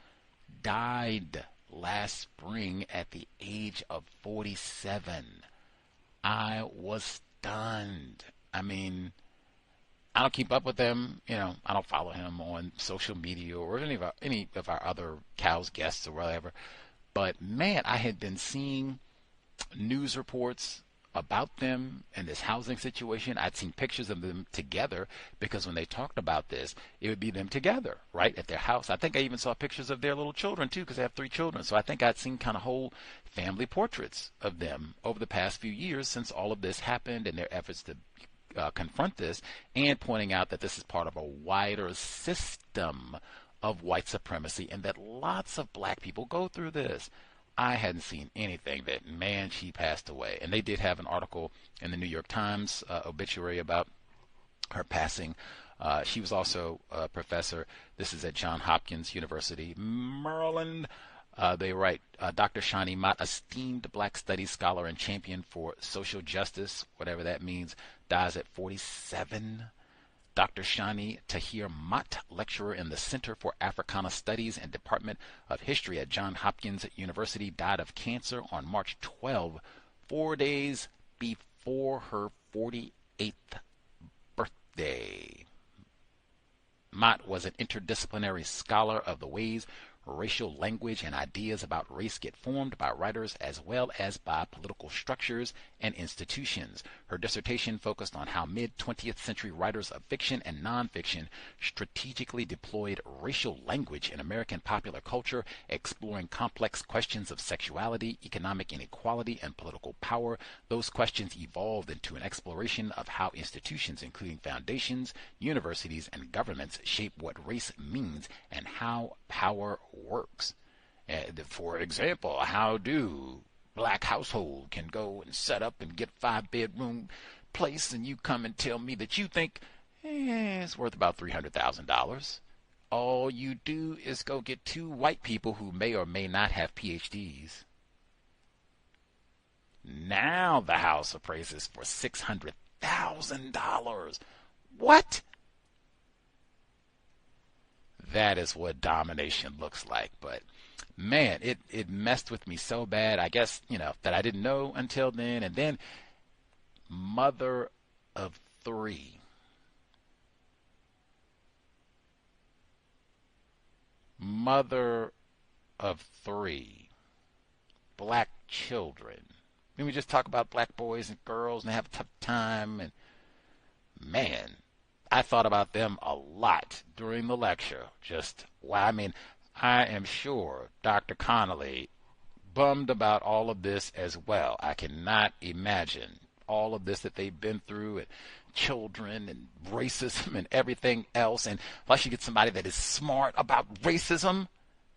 died last spring at the age of 47. I was stunned. I mean, I don't keep up with him. I don't follow him on social media or any of our other COWS guests or whatever. But man, I had been seeing news reports about them and this housing situation. I'd seen pictures of them together, because when they talked about this, it would be them together, right, at their house. I think I even saw pictures of their little children too, because they have 3 children. So I think I'd seen kind of whole family portraits of them over the past few years since all of this happened, and their efforts to confront this, and pointing out that this is part of a wider system of white supremacy and that lots of black people go through this. I hadn't seen anything that, man, she passed away. And they did have an article in the New York Times obituary about her passing. She was also a professor. This is at Johns Hopkins University, Maryland. They write, Dr. Shani Mott, esteemed black studies scholar and champion for social justice, whatever that means, dies at 47. Dr. Shani Tahir Mott, lecturer in the Center for Africana Studies and Department of History at Johns Hopkins University, died of cancer on March 12, 4 days before her 48th birthday. Mott was an interdisciplinary scholar of the ways racial language and ideas about race get formed by writers as well as by political structures and institutions. Her dissertation focused on how mid-20th century writers of fiction and nonfiction strategically deployed racial language in American popular culture, exploring complex questions of sexuality, economic inequality, and political power. Those questions evolved into an exploration of how institutions, including foundations, universities, and governments, shape what race means and how power works. For example, how do black household can go and set up and get 5-bedroom place, and you come and tell me that you think it's worth about $300,000. All you do is go get 2 white people who may or may not have PhDs. Now the house appraises for $600,000. What? That is what domination looks like. But man, it messed with me so bad. I guess, that I didn't know until then. And then mother of 3. mother of 3 black children. Then we just talk about black boys and girls and they have a tough time. And man, I thought about them a lot during the lecture. Just, wow, I mean, I am sure Dr. Connolly bummed about all of this as well. I cannot imagine all of this that they've been through, and children and racism and everything else. And plus you get somebody that is smart about racism.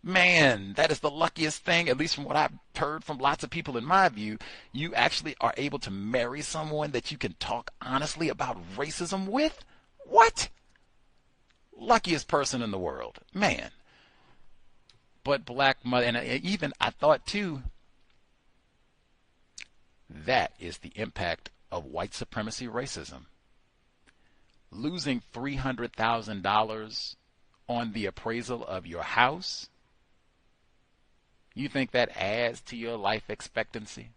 Man, that is the luckiest thing, at least from what I've heard from lots of people in my view. You actually are able to marry someone that you can talk honestly about racism with. What? Luckiest person in the world. Man. But black mother, and even I thought too, that is the impact of white supremacy racism. Losing $300,000 on the appraisal of your house, you think that adds to your life expectancy?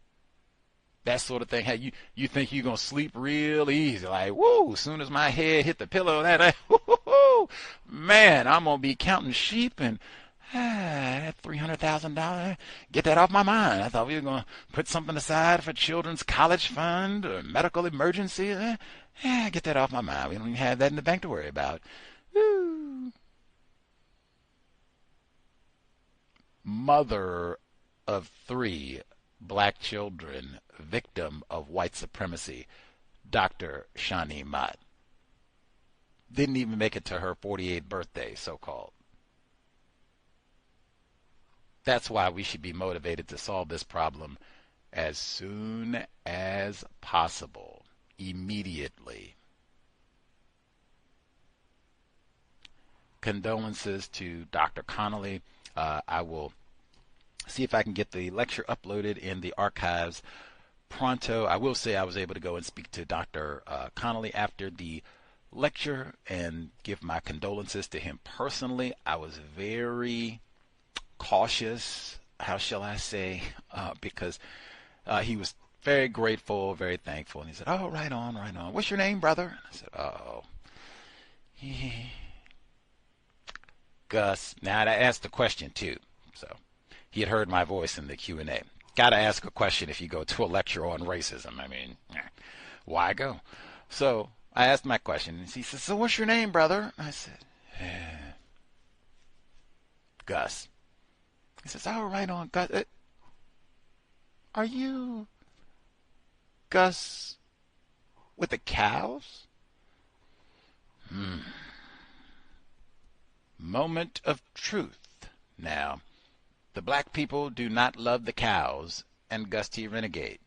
That sort of thing. Hey, you think you're going to sleep real easy, like, woo, as soon as my head hit the pillow, that, woo, man, I'm going to be counting sheep and that $300,000, get that off my mind. I thought we were going to put something aside for children's college fund or medical emergency. Get that off my mind. We don't even have that in the bank to worry about. Woo. Mother of 3 black children, victim of white supremacy, Dr. Shani Mott. Didn't even make it to her 48th birthday, so-called. That's why we should be motivated to solve this problem as soon as possible, immediately. Condolences to Dr. Connolly. I will see if I can get the lecture uploaded in the archives pronto. I will say I was able to go and speak to Dr. Connolly after the lecture and give my condolences to him personally. I was very cautious, how shall I say, because he was very grateful, very thankful. And he said, oh, right on, right on. What's your name, brother? And I said, oh, Gus. Now, I asked the question, too. So he had heard my voice in the Q&A. Got to ask a question if you go to a lecture on racism. I mean, why go? So I asked my question. And he said, so what's your name, brother? I said, Gus. He says, oh, right on, Gus. Are you Gus with the cows? Moment of truth. Now, the black people do not love the cows and Gus T renegade.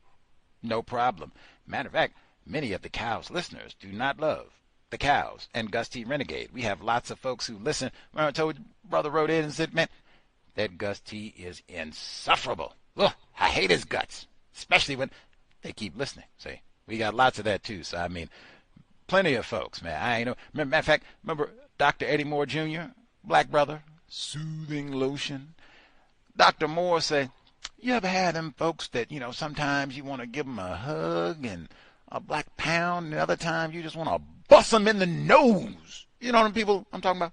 No problem. Matter of fact, many of the cows listeners do not love the cows and Gus T renegade. We have lots of folks who listen. Remember I told you, brother wrote in and said, man, that Gus T is insufferable. Ugh, I hate his guts, especially when they keep listening. See, we got lots of that too. So I mean, plenty of folks, man. I know. Matter of fact, remember Dr. Eddie Moore Jr., black brother, soothing lotion. Dr. Moore said, you ever had them folks that, you know, sometimes you want to give them a hug and a black pound, and other times you just want to bust them in the nose. You know them people I'm talking about?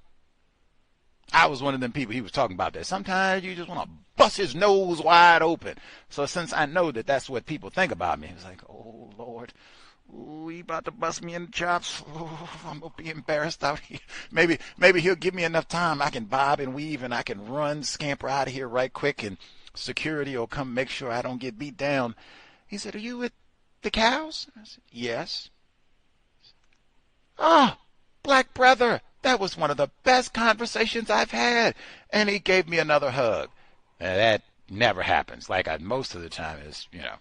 I was one of them people he was talking about there. Sometimes you just want to bust his nose wide open. So since I know that that's what people think about me, he was like, oh, Lord, ooh, he about to bust me in the chops. Ooh, I'm going to be embarrassed out here. Maybe he'll give me enough time. I can bob and weave and I can run, scamper out of here right quick, and security will come make sure I don't get beat down. He said, are you with the cows? I said, yes. Ah, black brother. That was one of the best conversations I've had. And he gave me another hug. And that never happens. Like most of the time is, you know,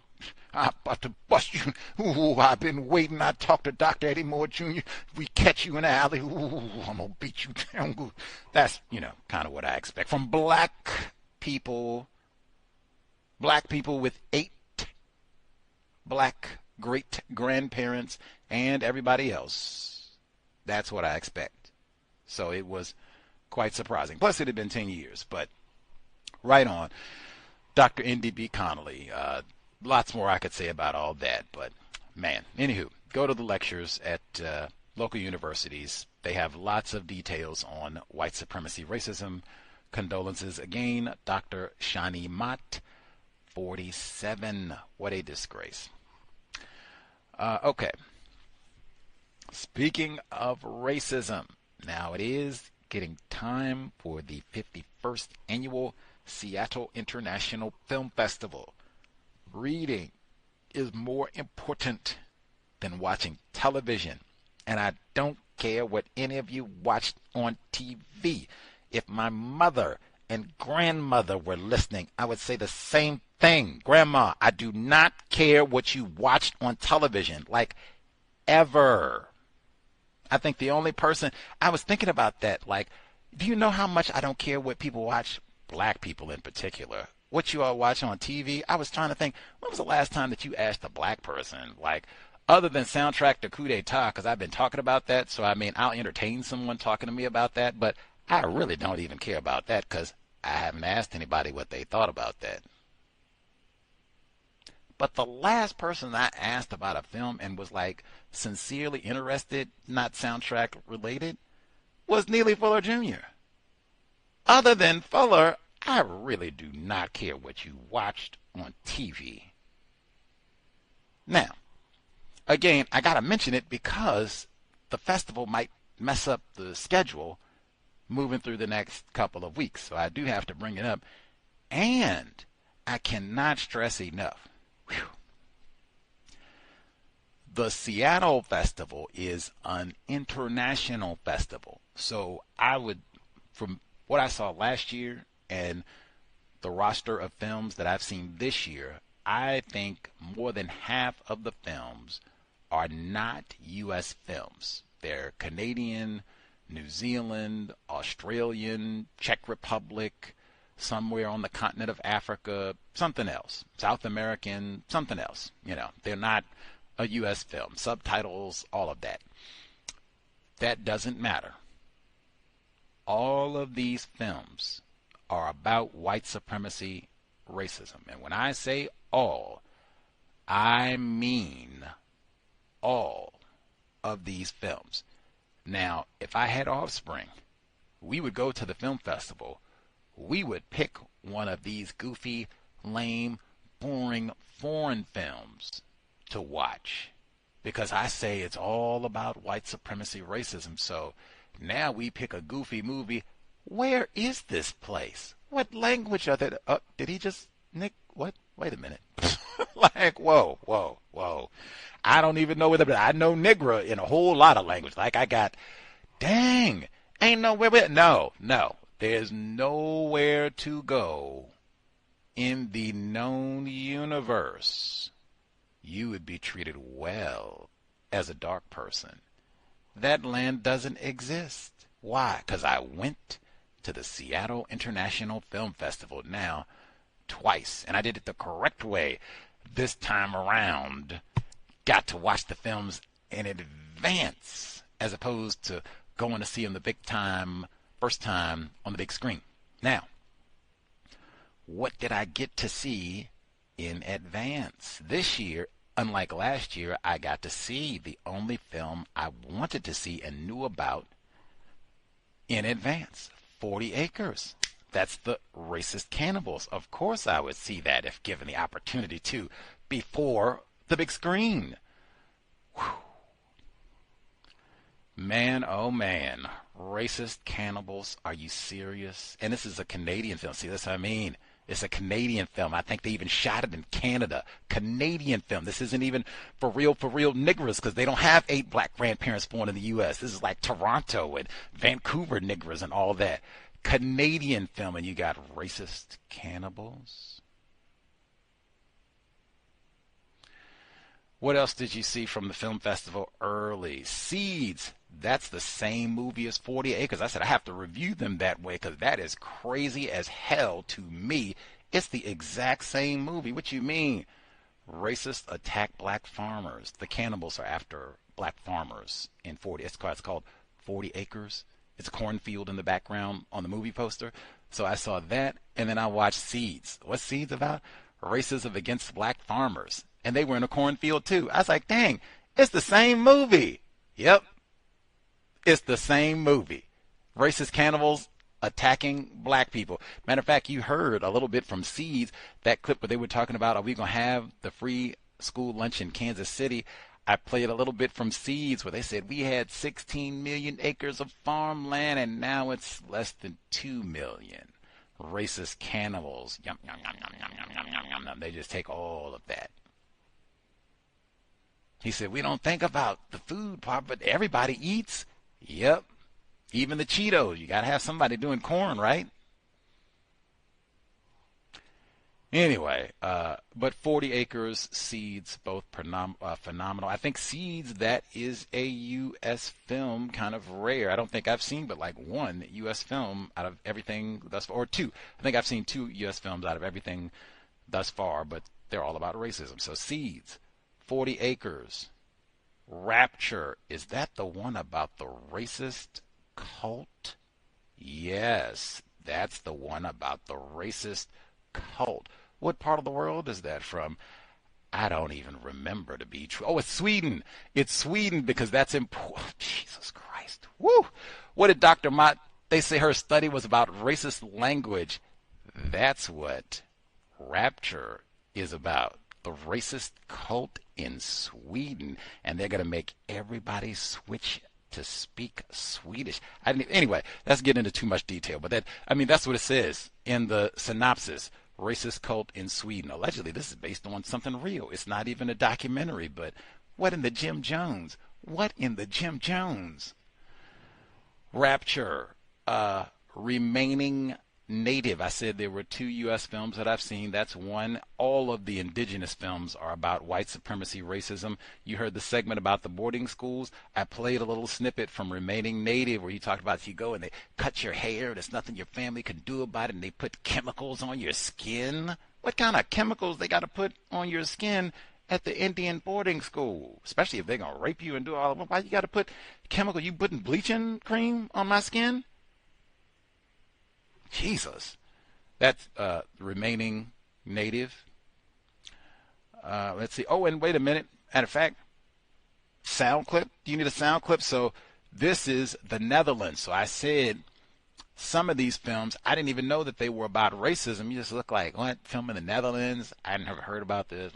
I'm about to bust you. Ooh, I've been waiting. I talked to Dr. Eddie Moore Jr. If we catch you in the alley, ooh, I'm going to beat you down. That's, you know, kind of what I expect from black people with 8 black great-grandparents and everybody else. That's what I expect. So it was quite surprising. Plus, it had been 10 years, but right on. Dr. N.D.B. Connolly, lots more I could say about all that, but man, anywho, go to the lectures at local universities. They have lots of details on white supremacy, racism, condolences again, Dr. Shani Mott, 47. What a disgrace. Okay. Speaking of racism, now it is getting time for the 51st Annual Seattle International Film Festival. Reading is more important than watching television, and I don't care what any of you watched on TV. If my mother and grandmother were listening, I would say the same thing. Grandma, I do not care what you watched on television, like ever. I think the only person, I was thinking about that, like, do you know how much I don't care what people watch? Black people in particular. What you all watch on TV? I was trying to think, when was the last time that you asked a black person, like, other than soundtrack to coup d'etat, because I've been talking about that, so I mean, I'll entertain someone talking to me about that, but I really don't even care about that because I haven't asked anybody what they thought about that. But the last person I asked about a film and was like sincerely interested, not soundtrack related, was Neely Fuller Jr. Other than Fuller, I really do not care what you watched on TV. Now, again, I got to mention it because the festival might mess up the schedule moving through the next couple of weeks. So I do have to bring it up. And I cannot stress enough. Whew. The Seattle Festival is an international festival. So I would, from what I saw last year and the roster of films that I've seen this year, I think more than half of the films are not U.S. films. They're Canadian, New Zealand, Australian, Czech Republic, somewhere on the continent of Africa, something else, South American, something else. You know, they're not a U.S. film. Subtitles, all of that. That doesn't matter. All of these films are about white supremacy, racism. And when I say all, I mean all of these films. Now, if I had offspring, we would go to the film festival. We would pick one of these goofy, lame, boring foreign films to watch. Because I say it's all about white supremacy, racism. So now we pick a goofy movie. Where is this place? What language are they? Did he just, Nick, what? Wait a minute. Like, whoa. I don't even know whether, I know Negro in a whole lot of language. Like I got, dang, ain't nowhere, no. There's nowhere to go in the known universe. You would be treated well as a dark person. That land doesn't exist. Why? Because I went to the Seattle International Film Festival now twice, and I did it the correct way this time around. Got to watch the films in advance as opposed to going to see them the big time, first time on the big screen. Now, what did I get to see in advance? This year, unlike last year, I got to see the only film I wanted to see and knew about in advance, 40 Acres. That's the Racist Cannibals. Of course I would see that if given the opportunity to before the big screen. Whew. Man, oh man, Racist Cannibals, are you serious? And this is a Canadian film. See, that's what I mean. It's a Canadian film. I think they even shot it in Canada. Canadian film. This isn't even for real niggers because they don't have 8 black grandparents born in the U.S. This is like Toronto and Vancouver niggers and all that. Canadian film, and you got Racist Cannibals. What else did you see from the film festival early? Seeds. That's the same movie as 40 Acres. I said I have to review them that way because that is crazy as hell to me. It's the exact same movie. What you mean? Racists attack black farmers. The cannibals are after black farmers in 40. It's called 40 Acres. It's a cornfield in the background on the movie poster. So I saw that, and then I watched Seeds. What's Seeds about? Racism against black farmers. And they were in a cornfield too. I was like, dang, it's the same movie. Yep. It's the same movie. Racist Cannibals attacking black people. Matter of fact, you heard a little bit from Seeds, that clip where they were talking about, are we going to have the free school lunch in Kansas City? I played a little bit from Seeds where they said we had 16 million acres of farmland and now it's less than 2 million. Racist cannibals. Yum, yum, yum, yum, yum, yum, yum, yum, yum, yum. They just take all of that. He said, we don't think about the food part, but everybody eats. Yep. Even the Cheetos. You got to have somebody doing corn, right? Anyway, but 40 acres, Seeds, both phenomenal. I think Seeds, that is a U.S. film, kind of rare. I don't think I've seen but like one U.S. film out of everything thus far, or two. I think I've seen 2 U.S. films out of everything thus far, but they're all about racism. So Seeds, 40 acres, Rapture, is that the one about the racist cult? Yes, that's the one about the racist cult. What part of the world is that from? I don't even remember, to be true. Oh, it's Sweden. It's Sweden because that's important. Jesus Christ. Woo! What did Dr. Mott, they say her study was about racist language. That's what Rapture is about. The racist cult in Sweden. And they're going to make everybody switch to speak Swedish. Anyway, let's get into too much detail. But that's what it says in the synopsis. Racist cult in Sweden. Allegedly, this is based on something real. It's not even a documentary, but what in the Jim Jones? What in the Jim Jones? Rapture, remaining native. I said there were 2 U.S. films that I've seen. That's one. All of the indigenous films are about white supremacy, racism. You heard the segment about the boarding schools. I played a little snippet from Remaining Native where he talked about you go and they cut your hair. There's nothing your family can do about it, and they put chemicals on your skin. What kind of chemicals they got to put on your skin at the Indian boarding school? Especially if they're going to rape you and do all of it. Why you got to put chemical? You putting bleaching cream on my skin? Jesus. That's Remaining Native. Let's see. Oh, and wait a minute. Matter of fact, sound clip. Do you need a sound clip? So this is the Netherlands. So I said some of these films, I didn't even know that they were about racism. You just look like, what? Film in the Netherlands? I never heard about this.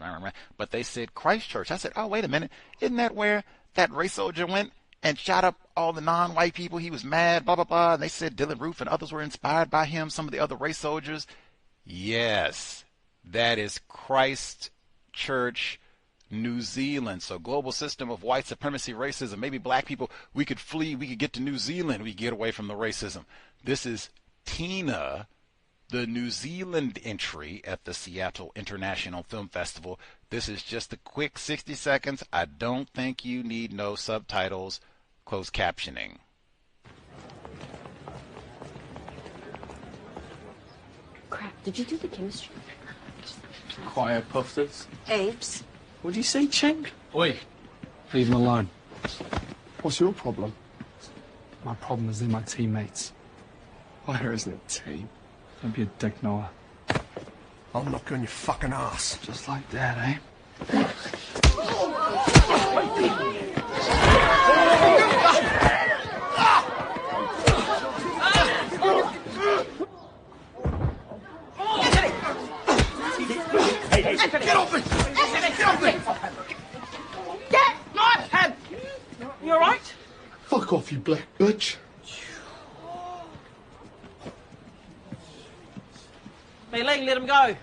But they said Christchurch. I said, oh, wait a minute. Isn't that where that race soldier went and shot up all the non-white people? He was mad, blah, blah, blah. And they said Dylan Roof and others were inspired by him, some of the other race soldiers. Yes, that is Christchurch, New Zealand. So global system of white supremacy, racism. Maybe black people, we could flee, we could get to New Zealand, we could get away from the racism. This is Tina, the New Zealand entry at the Seattle International Film Festival. This is just a quick 60 seconds. I don't think you need no subtitles, closed captioning. Crap, did you do the chemistry? Quiet, Puffers. Apes. What do you say, Cheng? Oi, leave him alone. What's your problem? My problem is they're my teammates. Why isn't it team? Don't be a dick, Noah. I'll knock you on your fucking ass. Just like that, eh? Get off me! Get off me! Get my hand! You alright? Fuck off, you black bitch. Mei Ling, let him go.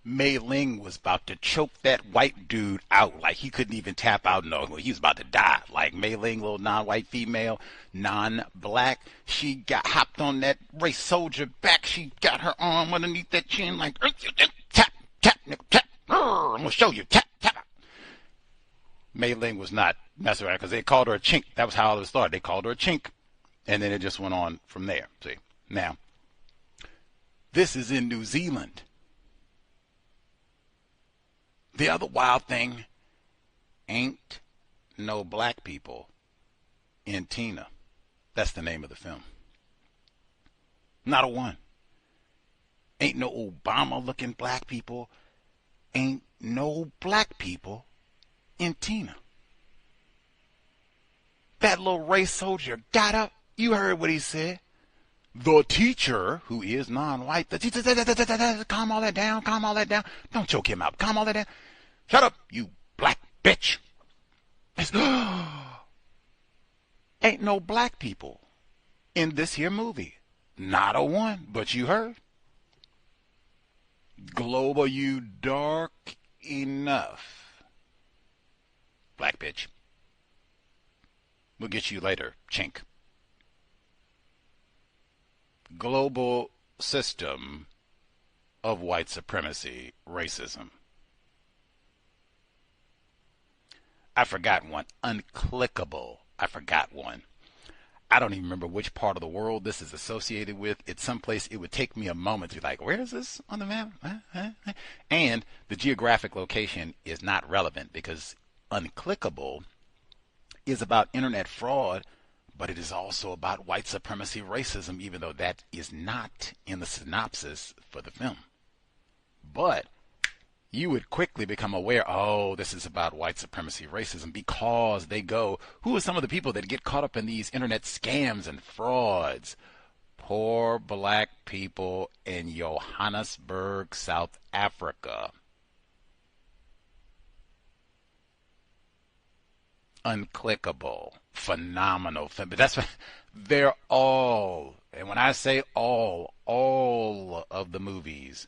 Mei Ling was about to choke that white dude out. Like he couldn't even tap out. No, he was about to die. Like Mei Ling, little non-white female, non-black. She got hopped on that race soldier back. She got her arm underneath that chin like, tap, tap, tap. I'm going to show you. Tap, tap. Mei Ling was not messing around because they called her a chink. That was how it started. They called her a chink. And then it just went on from there. See, now, this is in New Zealand. The other wild thing, ain't no black people in Tina. That's the name of the film. Not a one. Ain't no Obama-looking black people. Ain't no black people in Tina. That little race soldier got up. You heard what he said. The teacher, who is non-white, the teacher said, calm all that down, calm all that down. Don't choke him out. Calm all that down. Shut up, you black bitch. Ain't no black people in this here movie. Not a one, but you heard. Global, you dark enough. Black bitch. We'll get you later, chink. Global system of white supremacy, racism. I forgot one. Unclickable. I forgot one. I don't even remember which part of the world this is associated with. It's someplace it would take me a moment to be like, where is this on the map? And the geographic location is not relevant because unclickable is about internet fraud, but it is also about white supremacy racism, even though that is not in the synopsis for the film. But you would quickly become aware, oh, this is about white supremacy racism, because they go, who are some of the people that get caught up in these internet scams and frauds? Poor black people in Johannesburg, South Africa. Unclickable, phenomenal film. But that's what they're all, and when I say all of the movies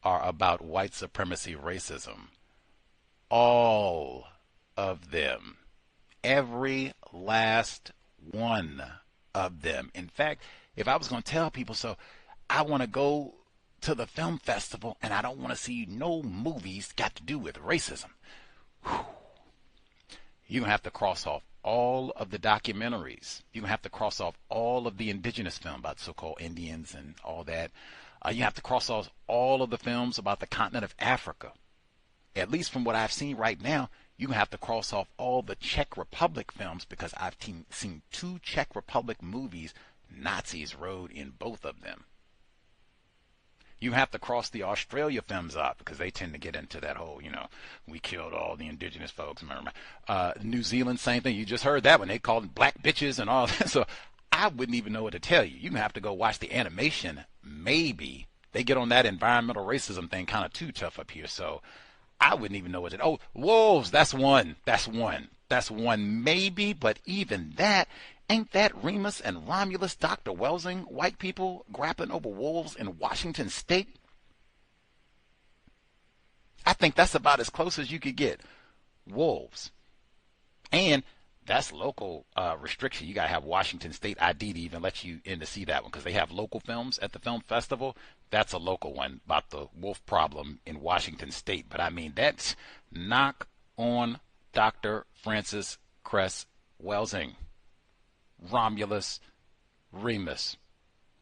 are about white supremacy racism. All of them. Every last one of them. In fact, if I was going to tell people, so I want to go to the film festival and I don't want to see no movies got to do with racism. Whew. You're going to have to cross off all of the documentaries. You're going to have to cross off all of the indigenous film about so-called Indians and all that. You have to cross off all of the films about the continent of Africa. At least from what I've seen right now, you're going to have to cross off all the Czech Republic films because I've seen 2 Czech Republic movies. Nazis rode in both of them. You have to cross the Australia films off because they tend to get into that whole, we killed all the indigenous folks. Remember, New Zealand, same thing. You just heard that one. They called them black bitches and all that. So I wouldn't even know what to tell you. You're going to have to go watch the animation. Maybe they get on that environmental racism thing kind of too tough up here. So I wouldn't even know what to. Oh, wolves. That's one. Maybe. But even that, ain't that Remus and Romulus, Dr. Welsing, white people grappling over wolves in Washington State? I think that's about as close as you could get. Wolves. And that's local restriction. You got to have Washington State ID to even let you in to see that one because they have local films at the film festival. That's a local one about the wolf problem in Washington State. But I mean, that's knock on Dr. Francis Cress Welsing. Romulus, Remus.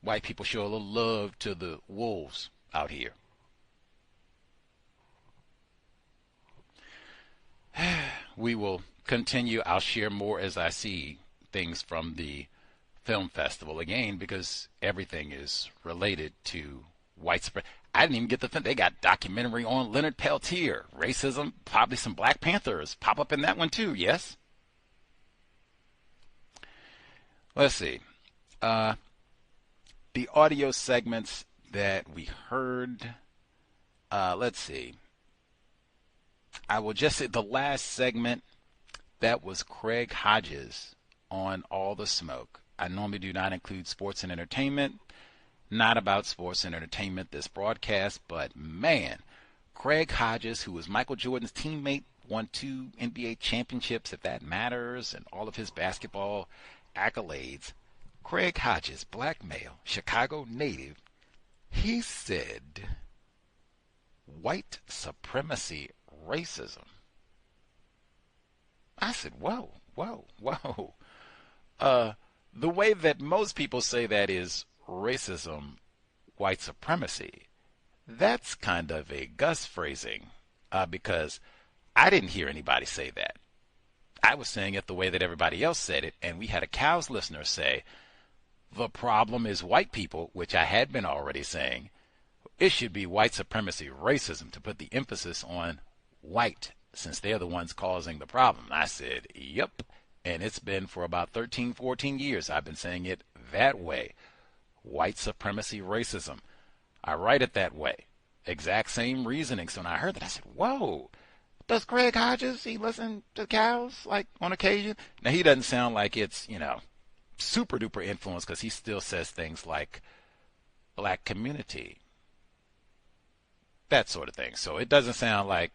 White people show a little love to the wolves out here. We will continue. I'll share more as I see things from the film festival again because everything is related to white supremacy. I didn't even get the film. They got documentary on Leonard Peltier, racism, probably some Black Panthers pop up in that one too, yes? Let's see. The audio segments that we heard, let's see. I will just say the last segment, that was Craig Hodges on All the Smoke. I normally do not include sports and entertainment. Not about sports and entertainment this broadcast, but man, Craig Hodges, who was Michael Jordan's teammate, won 2 NBA championships, if that matters, and all of his basketball accolades. Craig Hodges, black male, Chicago native, he said, white supremacy, racism. I said, whoa. The way that most people say that is racism, white supremacy, that's kind of a Gus phrasing because I didn't hear anybody say that. I was saying it the way that everybody else said it, and we had a C.O.W.S listener say, the problem is white people, which I had been already saying. It should be white supremacy racism to put the emphasis on white since they're the ones causing the problem. I said, yep. And it's been for about 13, 14 years. I've been saying it that way. White supremacy, racism. I write it that way. Exact same reasoning. So when I heard that, I said, whoa, does Craig Hodges, he listen to cows, like, on occasion? Now, he doesn't sound like it's, super duper influence, because he still says things like black community, that sort of thing. So it doesn't sound like,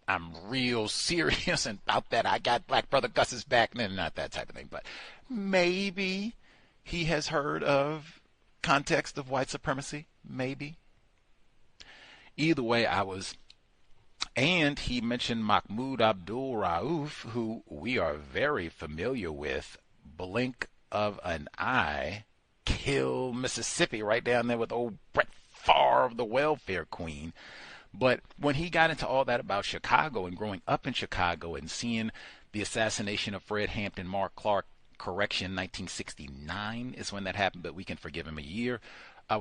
I'm real serious about that. I got Black Brother Gus's back. No, not that type of thing. But maybe he has heard of Context of White Supremacy. Maybe. Either way, and he mentioned Mahmoud Abdul Rauf, who we are very familiar with. Blink of an eye, kill Mississippi, right down there with old Brett Favre, the welfare queen. But when he got into all that about Chicago and growing up in Chicago and seeing the assassination of Fred Hampton Mark Clark, correction, 1969 is when that happened, but we can forgive him a year.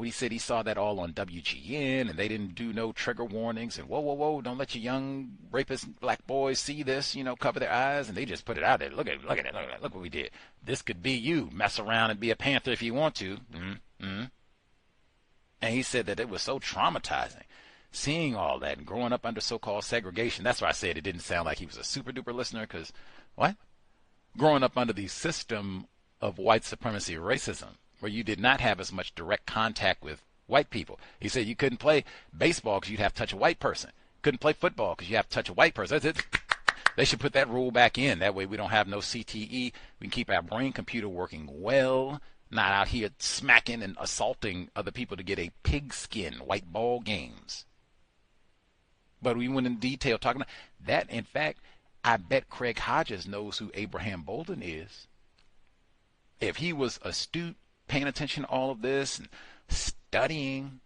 He said he saw that all on WGN, and they didn't do no trigger warnings, and whoa, don't let your young rapist black boys see this, cover their eyes, and they just put it out there. Look at it, look what we did. This could be you. Mess around and be a Panther if you want to. And he said that it was so traumatizing, seeing all that and growing up under so-called segregation. That's why I said it didn't sound like he was a super-duper listener, because, what? Growing up under the system of white supremacy racism, where you did not have as much direct contact with white people. He said you couldn't play baseball because you'd have to touch a white person. Couldn't play football because you have to touch a white person. That's it. They should put that rule back in. That way we don't have no CTE. We can keep our brain computer working well, not out here smacking and assaulting other people to get a pigskin white ball games. But we went in detail talking about that. In fact, I bet Craig Hodges knows who Abraham Bolden is. If he was astute, paying attention to all of this and studying,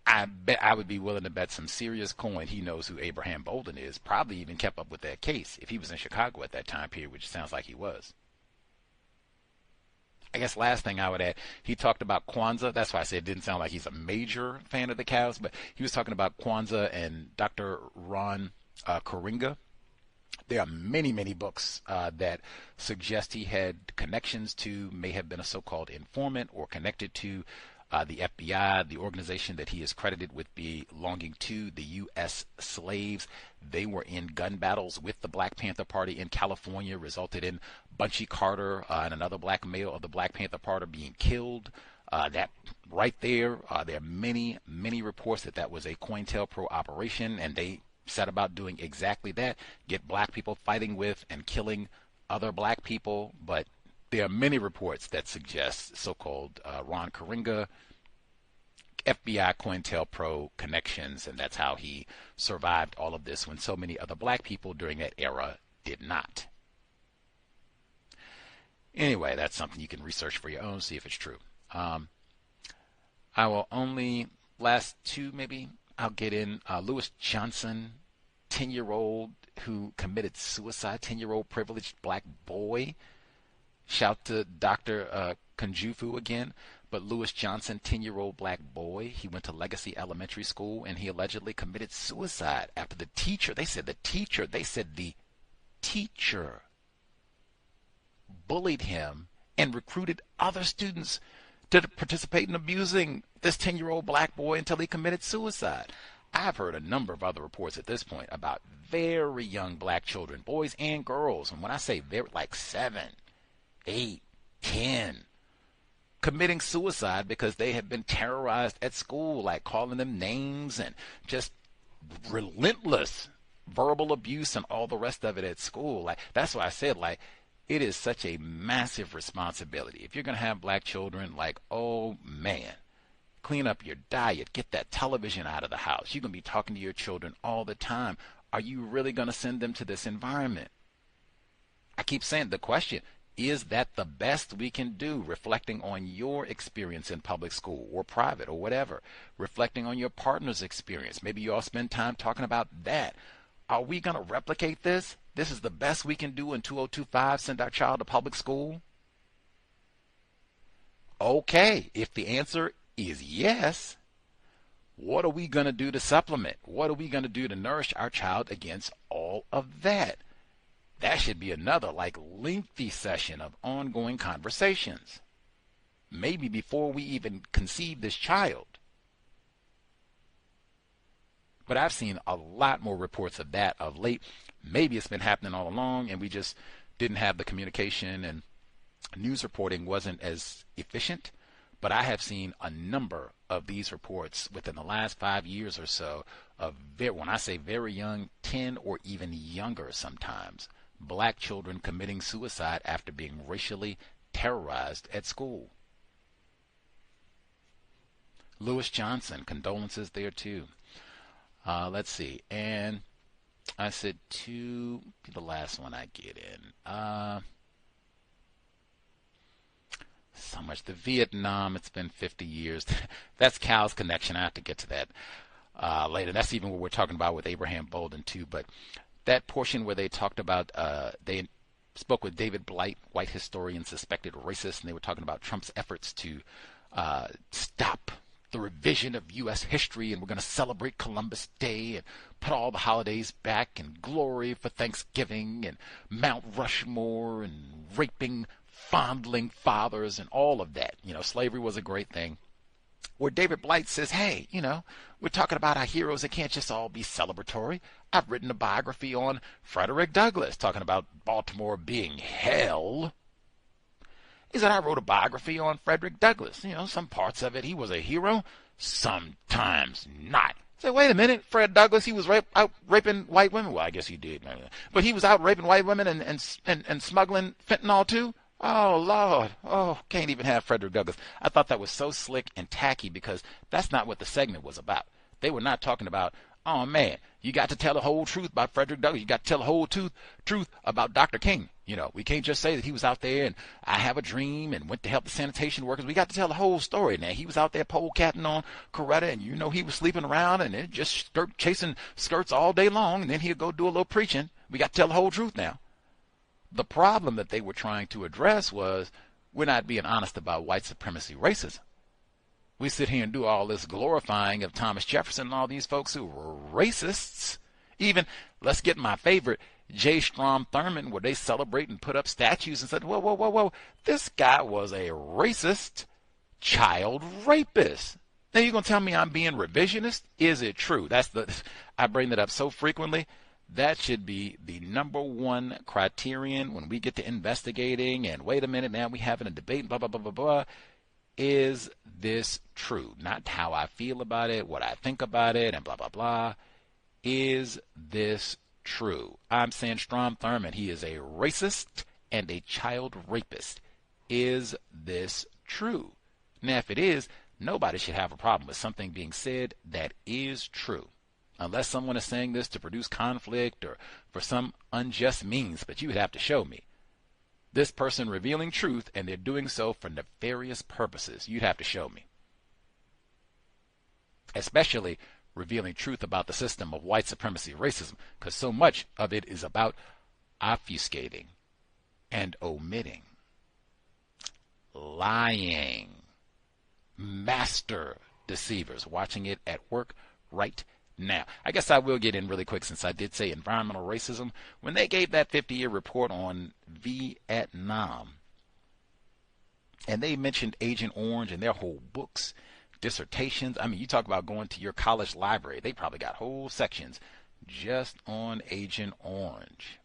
I bet I would be willing to bet some serious coin he knows who Abraham Bolden is. Probably even kept up with that case if he was in Chicago at that time period, which sounds like he was. I guess last thing I would add, he talked about Kwanzaa. That's why I said it didn't sound like he's a major fan of the cows, but he was talking about Kwanzaa and Dr. Ron Karenga. There are many, many books that suggest he had connections to, may have been a so-called informant or connected to the FBI, the organization that he is credited with belonging to, the U.S. slaves. They were in gun battles with the Black Panther Party in California, resulted in Bunchy Carter and another black male of the Black Panther Party being killed. That right there, there are many, many reports that was a COINTELPRO operation, and they set about doing exactly that, get black people fighting with and killing other black people. But there are many reports that suggest so-called Ron Karenga, FBI COINTELPRO connections, and that's how he survived all of this when so many other black people during that era did not. Anyway, that's something you can research for your own, see if it's true. I will only, last two maybe, I'll get in. Lewis Johnson, 10-year-old who committed suicide, 10-year-old privileged black boy. Shout to Dr. Kunjufu again. But Lewis Johnson, 10-year-old black boy, he went to Legacy Elementary School, and he allegedly committed suicide after the teacher bullied him and recruited other students to participate in abusing this 10-year-old black boy until he committed suicide. I've heard a number of other reports at this point about very young black children, boys and girls, and when I say they're like 7, 8, 10, committing suicide because they have been terrorized at school, like calling them names and just relentless verbal abuse and all the rest of it at school. Like, that's why I said, like, it is such a massive responsibility. If you're going to have black children, like, oh man, clean up your diet, get that television out of the house. You're going to be talking to your children all the time. Are you really going to send them to this environment? I keep saying the question, is that the best we can do? Reflecting on your experience in public school or private or whatever. Reflecting on your partner's experience. Maybe you all spend time talking about that. Are we going to replicate this? This is the best we can do in 2025, send our child to public school? Okay, if the answer is yes, What are we going to do to supplement? What are we going to do to nourish our child against all of that? That should be another lengthy session of ongoing conversations. Maybe before we even conceive this child. But I've seen a lot more reports of that of late. Maybe it's been happening all along and we just didn't have the communication and news reporting wasn't as efficient. But I have seen a number of these reports within the last 5 years or so of, when I say very young, 10 or even younger sometimes, black children committing suicide after being racially terrorized at school. Lewis Johnson, condolences there too. Let's see. And I said to the last one I get in. So much. The Vietnam, it's been 50 years. That's Cal's connection. I have to get to that later. That's even what we're talking about with Abraham Bolden too. But that portion where they talked about, they spoke with David Blight, white historian, suspected racist, and they were talking about Trump's efforts to stop the revision of U.S. history, and we're going to celebrate Columbus Day and put all the holidays back and glory for Thanksgiving and Mount Rushmore and raping, fondling fathers and all of that. Slavery was a great thing. Where David Blight says, hey, we're talking about our heroes. It can't just all be celebratory. I've written a biography on Frederick Douglass, talking about Baltimore being hell. He said, I wrote a biography on Frederick Douglass. Some parts of it, he was a hero, sometimes not. I said, wait a minute, Fred Douglass, he was out raping white women? Well, I guess he did. But he was out raping white women and smuggling fentanyl too? Oh, Lord. Oh, can't even have Frederick Douglass. I thought that was so slick and tacky because that's not what the segment was about. They were not talking about, oh, man, you got to tell the whole truth about Frederick Douglass. You got to tell the whole truth about Dr. King. We can't just say that he was out there and I have a dream and went to help the sanitation workers. We got to tell the whole story. Now, he was out there polecatting on Coretta, and he was sleeping around and then just chasing skirts all day long, and then he'd go do a little preaching. We got to tell the whole truth now. The problem that they were trying to address was we're not being honest about white supremacy racism. We sit here and do all this glorifying of Thomas Jefferson and all these folks who were racists. Even, let's get my favorite, J. Strom Thurmond, where they celebrate and put up statues and said, whoa, whoa, whoa, whoa, this guy was a racist child rapist. Now you're going to tell me I'm being revisionist? Is it true? I bring that up so frequently. That should be the number one criterion when we get to investigating and wait a minute, now we having a debate, blah, blah, blah, blah, blah. Is this true? Not how I feel about it, what I think about it, and blah, blah, blah. Is this true? I'm saying Strom Thurmond, he is a racist and a child rapist. Is this true? Now, if it is, nobody should have a problem with something being said that is true. Unless someone is saying this to produce conflict or for some unjust means, but you would have to show me. This person revealing truth and they're doing so for nefarious purposes. You'd have to show me. Especially revealing truth about the system of white supremacy racism, because so much of it is about obfuscating and omitting, lying, master deceivers, watching it at work right now. I guess I will get in really quick since I did say environmental racism. When they gave that 50-year report on Vietnam, and they mentioned Agent Orange and their whole books, dissertations. I mean, you talk about going to your college library. They probably got whole sections just on Agent Orange.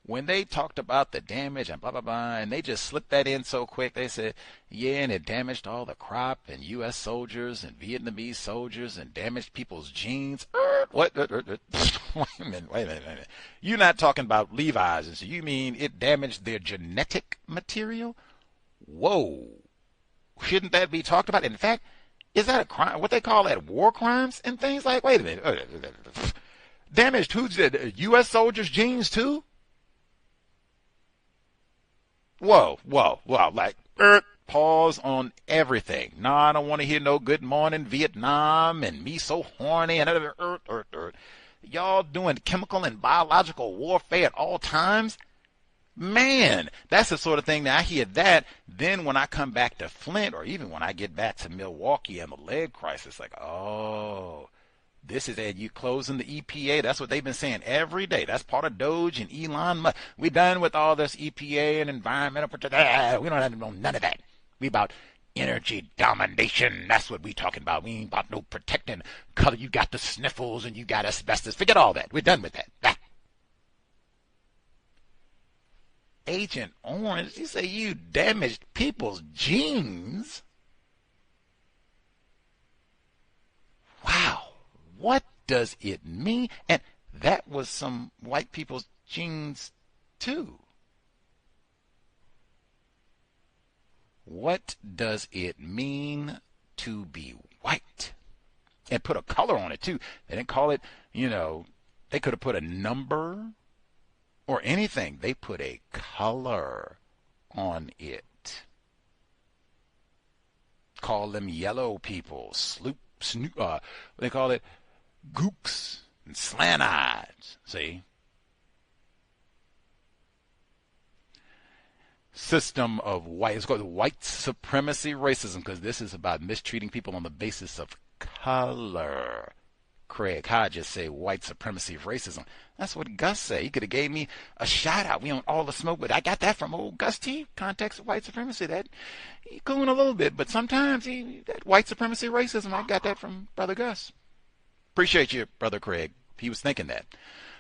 When they talked about the damage and blah, blah, blah, and they just slipped that in so quick, they said, yeah, and it damaged all the crop and U.S. soldiers and Vietnamese soldiers and damaged people's genes. What? Wait a minute. You're not talking about Levi's, and so you mean it damaged their genetic material? Whoa. Shouldn't that be talked about? In fact, is that a crime? What they call that, war crimes and things like? Wait a minute. Damaged who's U.S. soldiers' genes too? Whoa. Like, pause on everything. No, I don't want to hear no good morning Vietnam and me so horny and Y'all doing chemical and biological warfare at all times? Man, that's the sort of thing that I hear that. Then when I come back to Flint, or even when I get back to Milwaukee and the lead crisis, like, oh, this is you closing the EPA. That's what they've been saying every day. That's part of Doge and Elon Musk. We done with all this EPA and environmental protection. We don't have to know none of that. We about energy domination. That's what we talking about. We ain't about no protecting color. You got the sniffles and you got asbestos. Forget all that. We're done with that. Agent Orange, you say you damaged people's genes? Wow. What does it mean? And that was some white people's genes too. What does it mean to be white? And put a color on it too. They didn't call it, they could have put a number or anything. They put a color on it. Call them yellow people, they call it gooks and slant eyes. See? System of white, it's called white supremacy racism, because this is about mistreating people on the basis of color. Craig Hodge just say white supremacy racism. That's what Gus said. He could have gave me a shout out. We on all the smoke, but I got that from old Gus T. Context of White Supremacy. That he cooling a little bit, but sometimes that white supremacy racism. I got that from Brother Gus. Appreciate you, Brother Craig. He was thinking that.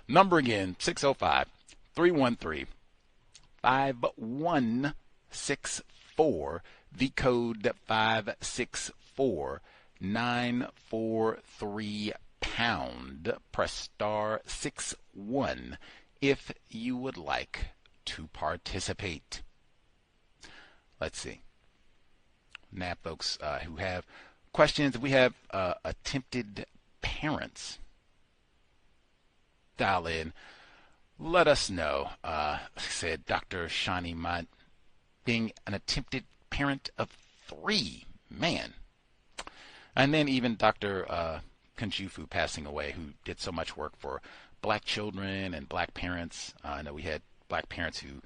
Number again, 605-313-5164. The code 564-943 pound. Press star 61 if you would like to participate. Let's see. Now, folks who have questions, we have attempted parents. Dial in. Let us know, said Dr. Shani Mott, being an attempted parent of 3. Man. And then even Dr. Kunjufu passing away, who did so much work for black children and black parents. I know we had black parents who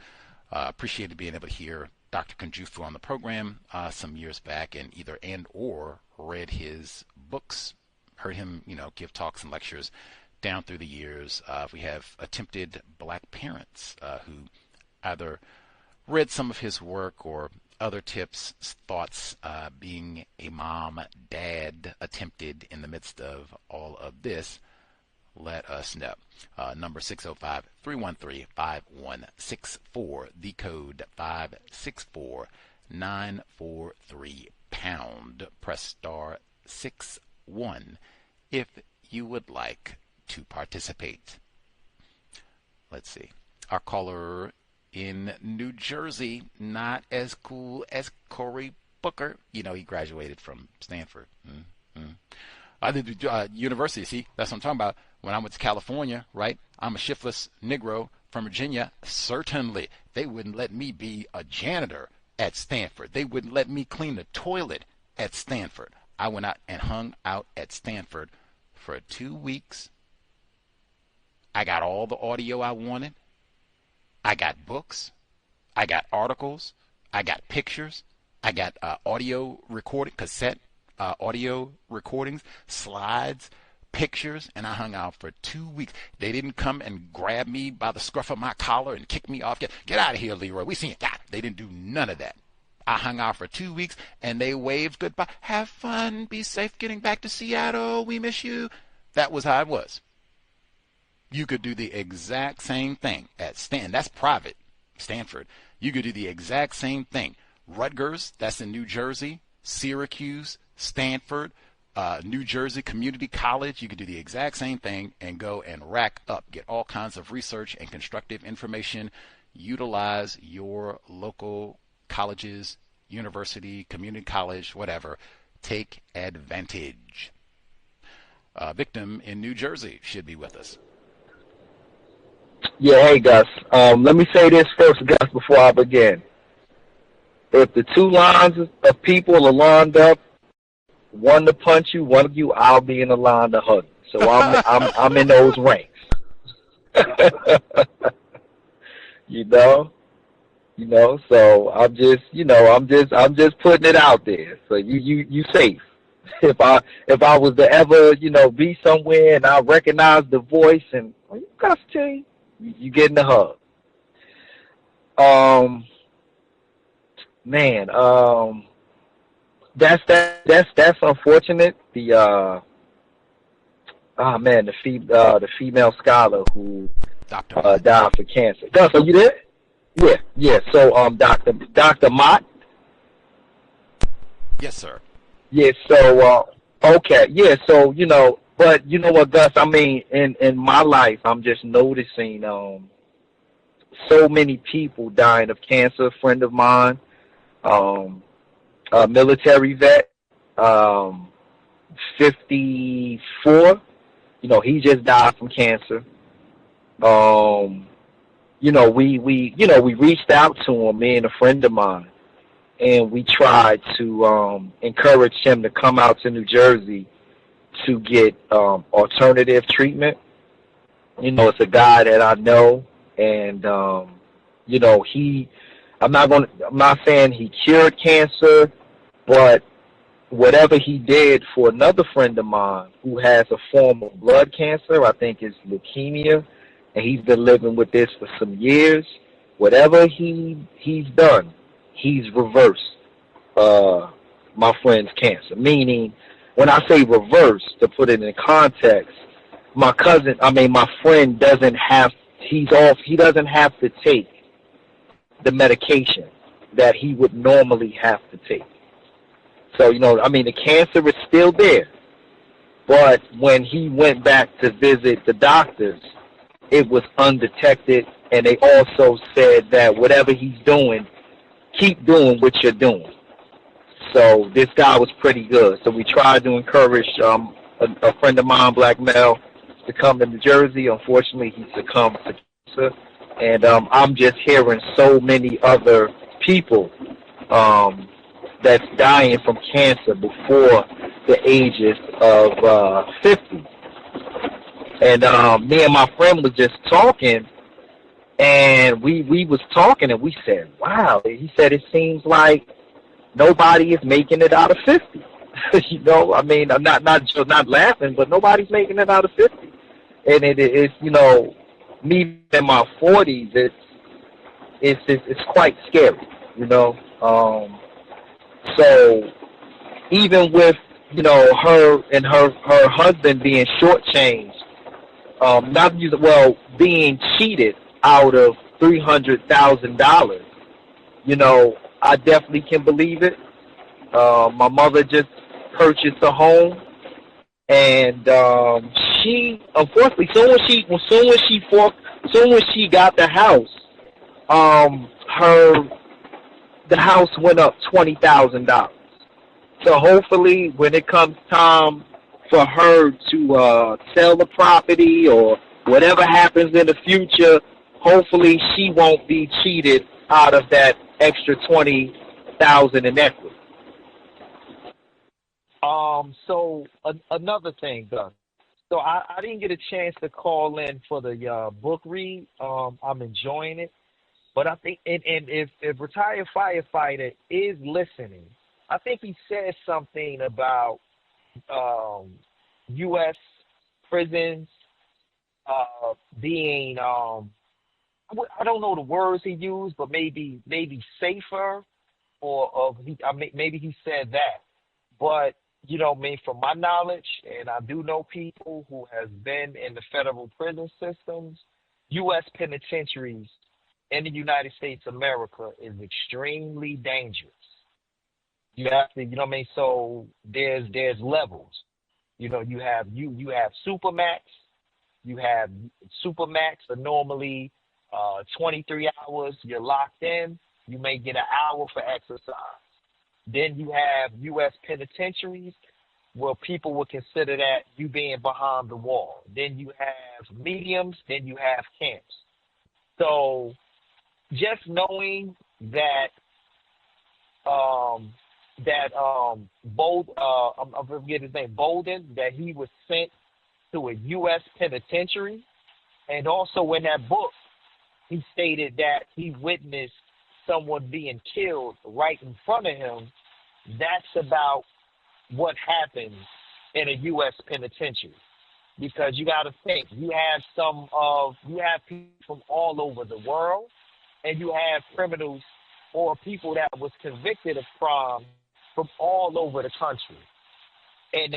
appreciated being able to hear Dr. Kunjufu on the program some years back, and or read his books, heard him, give talks and lectures down through the years. We have attempted black parents who either read some of his work or other tips, thoughts, being a mom, dad, attempted in the midst of all of this. Let us know. Number 605-313-5164. The code 564-943 pound. Press star 61 if you would like to participate. Let's see. Our caller in New Jersey, not as cool as Cory Booker. He graduated from Stanford. I did university. See, that's what I'm talking about. When I went to California, right? I'm a shiftless Negro from Virginia. Certainly, they wouldn't let me be a janitor at Stanford. They wouldn't let me clean the toilet at Stanford. I went out and hung out at Stanford for 2 weeks. I got all the audio I wanted. I got books. I got articles. I got pictures. I got audio recording, cassette audio recordings, slides, pictures, and I hung out for 2 weeks. They didn't come and grab me by the scruff of my collar and kick me off. Get out of here, Leroy. We seen you. They didn't do none of that. I hung out for 2 weeks, and they waved goodbye. Have fun. Be safe getting back to Seattle. We miss you. That was how it was. You could do the exact same thing at Stanford. That's private, Stanford. You could do the exact same thing. Rutgers, that's in New Jersey. Syracuse, Stanford, New Jersey Community College. You could do the exact same thing and go and rack up, get all kinds of research and constructive information. Utilize your local colleges, university, community college, whatever. Take advantage. Victim in New Jersey should be with us. Yeah, hey, Gus. Let me say this first, Gus, before I begin. If the 2 lines of people are lined up, one to punch you, one of you, I'll be in the line to hug you. So I'm in those ranks. You know, so I'm just, I'm just putting it out there. So you safe. If I was to ever, be somewhere and I recognize the voice and Gus T, you getting the hug. Man, that's unfortunate. The the female scholar who died for cancer. Gus, are you there? Yeah. So Dr. Mott. Yes, sir. Yeah. So okay. Yeah. So but you know what, Gus? I mean, in my life, I'm just noticing so many people dying of cancer. A friend of mine, a military vet, 54. He just died from cancer. We reached out to him, me and a friend of mine, and we tried to encourage him to come out to New Jersey to get alternative treatment. It's a guy that I know, and I'm not saying he cured cancer, but whatever he did for another friend of mine who has a form of blood cancer, I think it's leukemia, and he's been living with this for some years. Whatever he's done, he's reversed my friend's cancer. Meaning, when I say reverse, to put it in context, my friend doesn't have, he doesn't have to take the medication that he would normally have to take. So, the cancer is still there. But when he went back to visit the doctors, it was undetected, and they also said that whatever he's doing, keep doing what you're doing. So this guy was pretty good. So we tried to encourage a friend of mine, black male, to come to New Jersey. Unfortunately, he succumbed to cancer. And I'm just hearing so many other people that's dying from cancer before the ages of 50. And me and my friend was just talking, and we was talking, and we said, wow. He said, it seems like nobody is making it out of 50. I'm not laughing, but nobody's making it out of 50. And it's me in my 40s, it's quite scary, So even with, her and her husband being shortchanged, being cheated out of $300,000, I definitely can believe it. My mother just purchased a home, and she, unfortunately, soon as she got the house, the house went up $20,000. So hopefully, when it comes time for her to sell the property or whatever happens in the future, hopefully she won't be cheated out of that extra $20,000 in equity. So another thing, Gus. So I didn't get a chance to call in for the book read. I'm enjoying it, but I think, and if retired firefighter is listening, I think he said something about U.S. prisons being I don't know the words he used, but maybe safer, or maybe he said that. But from my knowledge, and I do know people who has been in the federal prison systems, U.S. penitentiaries in the United States of America is extremely dangerous. You have to, So there's levels. You have Supermax. You have Supermax are normally 23 hours. You're locked in. You may get an hour for exercise. Then you have U.S. penitentiaries, where people would consider that you being behind the wall. Then you have mediums. Then you have camps. So just knowing that I forget his name, Bolden, that he was sent to a U.S. penitentiary, and also in that book, he stated that he witnessed someone being killed right in front of him, that's about what happens in a U.S. penitentiary. Because you got to think, you have people from all over the world, and you have criminals or people that was convicted of crime from all over the country in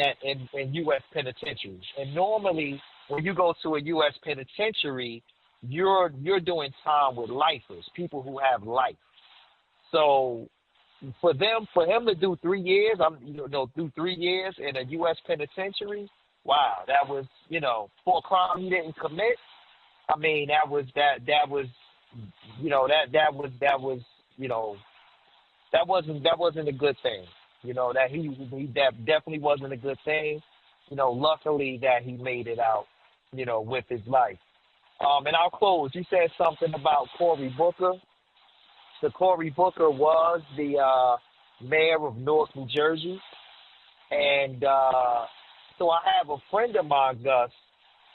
U.S. penitentiaries. And normally, when you go to a U.S. penitentiary, you're doing time with lifers, people who have life. So for him to do 3 years, do 3 years in a U.S. penitentiary, wow, that was, for a crime he didn't commit. I mean, that wasn't a good thing. That definitely wasn't a good thing. Luckily that he made it out, with his life. And I'll close. You said something about Cory Booker. So Cory Booker was the mayor of Newark, New Jersey. And so I have a friend of mine, Gus,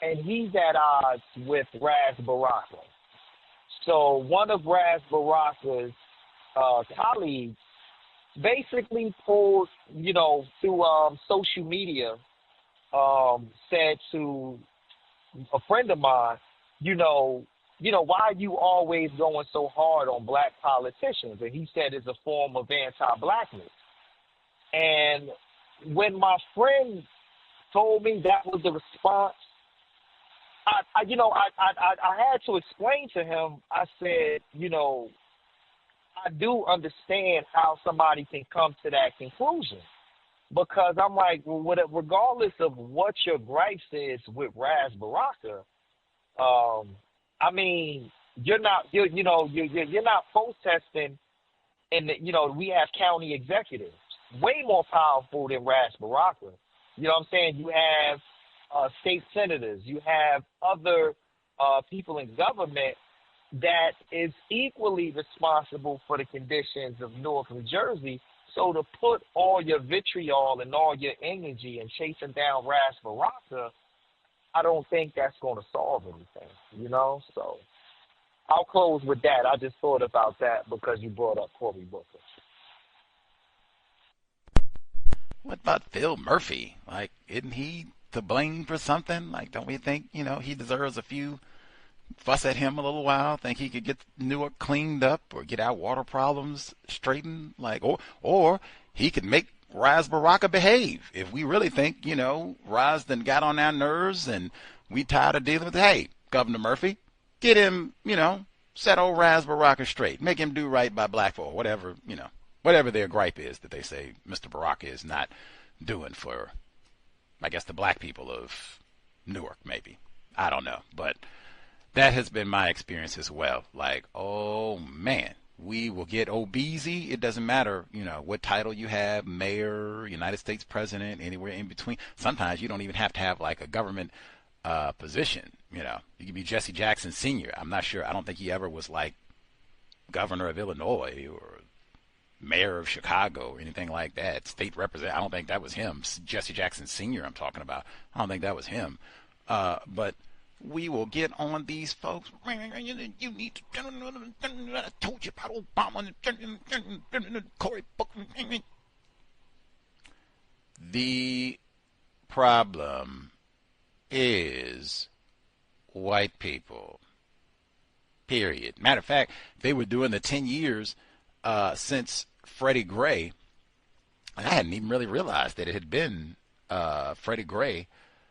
and he's at odds with Ras Baraka. So one of Ras Baraka's colleagues basically pulled, through social media, said to a friend of mine, why are you always going so hard on black politicians? And he said it's a form of anti-blackness. And when my friend told me that was the response, I had to explain to him. I said, I do understand how somebody can come to that conclusion, because I'm like, well, regardless of what your gripes is with Ras Baraka, I mean, you're not protesting, and we have county executives way more powerful than Ras Baraka. You know what I'm saying? You have state senators, you have other people in government that is equally responsible for the conditions of Newark, New Jersey. So to put all your vitriol and all your energy in chasing down Ras Baraka, I don't think that's going to solve anything, So I'll close with that. I just thought about that because you brought up Cory Booker. What about Phil Murphy? Like, isn't he to blame for something? Like, don't we think, he deserves a few fuss at him a little while? Think he could get Newark cleaned up or get our water problems straightened? Like, or he could make Ras Baraka behave. If we really think, Ras done got on our nerves and we tired of dealing with it, hey, Governor Murphy, get him, set old Ras Baraka straight. Make him do right by black folk, whatever their gripe is that they say Mr. Baraka is not doing for, I guess, the black people of Newark, maybe. I don't know. But that has been my experience as well. Like, oh, man, we will get obese. It doesn't matter, what title you have, mayor, United States president, anywhere in between. Sometimes you don't even have to have, like, a government position. You could be Jesse Jackson Sr. I'm not sure. I don't think he ever was, like, governor of Illinois or mayor of Chicago or anything like that. State representative. I don't think that was him. Jesse Jackson Sr. I'm talking about. I don't think that was him. But we will get on these folks. You need to. I told you about Obama and Cory Booker. The problem is white people. Period. Matter of fact, they were doing the 10 years since Freddie Gray. I hadn't even really realized that it had been Freddie Gray.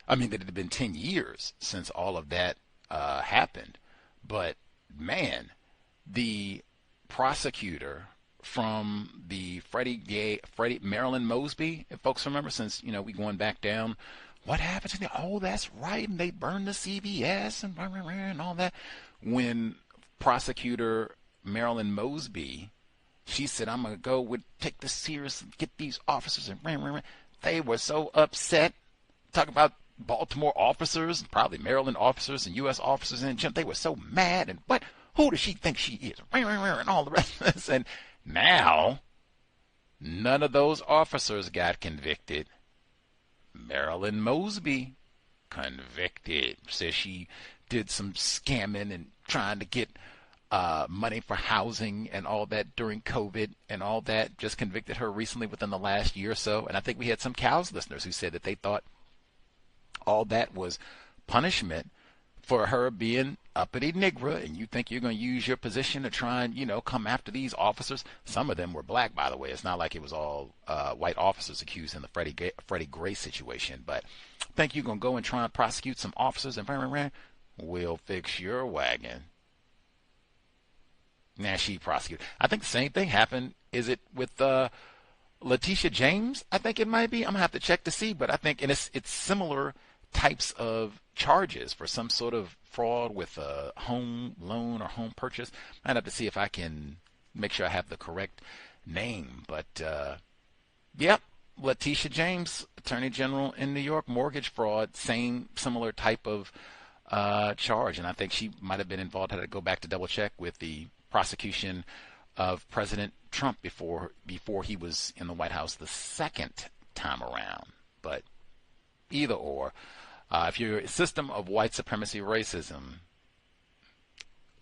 I mean, that it had been 10 years since all of that happened. But, man, the prosecutor from the Marilyn Mosby, if folks remember, since, we going back down, what happened to them? Oh, that's right, and they burned the CVS and all that. When prosecutor Marilyn Mosby, she said, I'm going to take this serious and get these officers. And they were so upset. Talk about Baltimore officers, probably Maryland officers and U.S. officers in gym. They were so mad. And who does she think she is? And all the rest of this. And now, none of those officers got convicted. Marilyn Mosby convicted. Says she did some scamming and trying to get money for housing and all that during COVID and all that. Just convicted her recently within the last year or so. And I think we had some C.O.W.S listeners who said that they thought all that was punishment for her being uppity Negra, and you think you're going to use your position to try and, come after these officers. Some of them were black, by the way. It's not like it was all white officers accused in the Freddie Gray situation. But think you're going to go and try and prosecute some officers and we'll fix your wagon. Now she prosecuted. I think the same thing happened. Is it with Letitia James? I think it might be. I'm going to have to check to see. But I think it's similar types of charges for some sort of fraud with a home loan or home purchase. I'd have to see if I can make sure I have the correct name. But, yep, Letitia James, Attorney General in New York, mortgage fraud, similar type of charge. And I think she might have been involved. I had to go back to double check with the prosecution of President Trump before he was in the White House the second time around. But either or, if you're a system of white supremacy racism,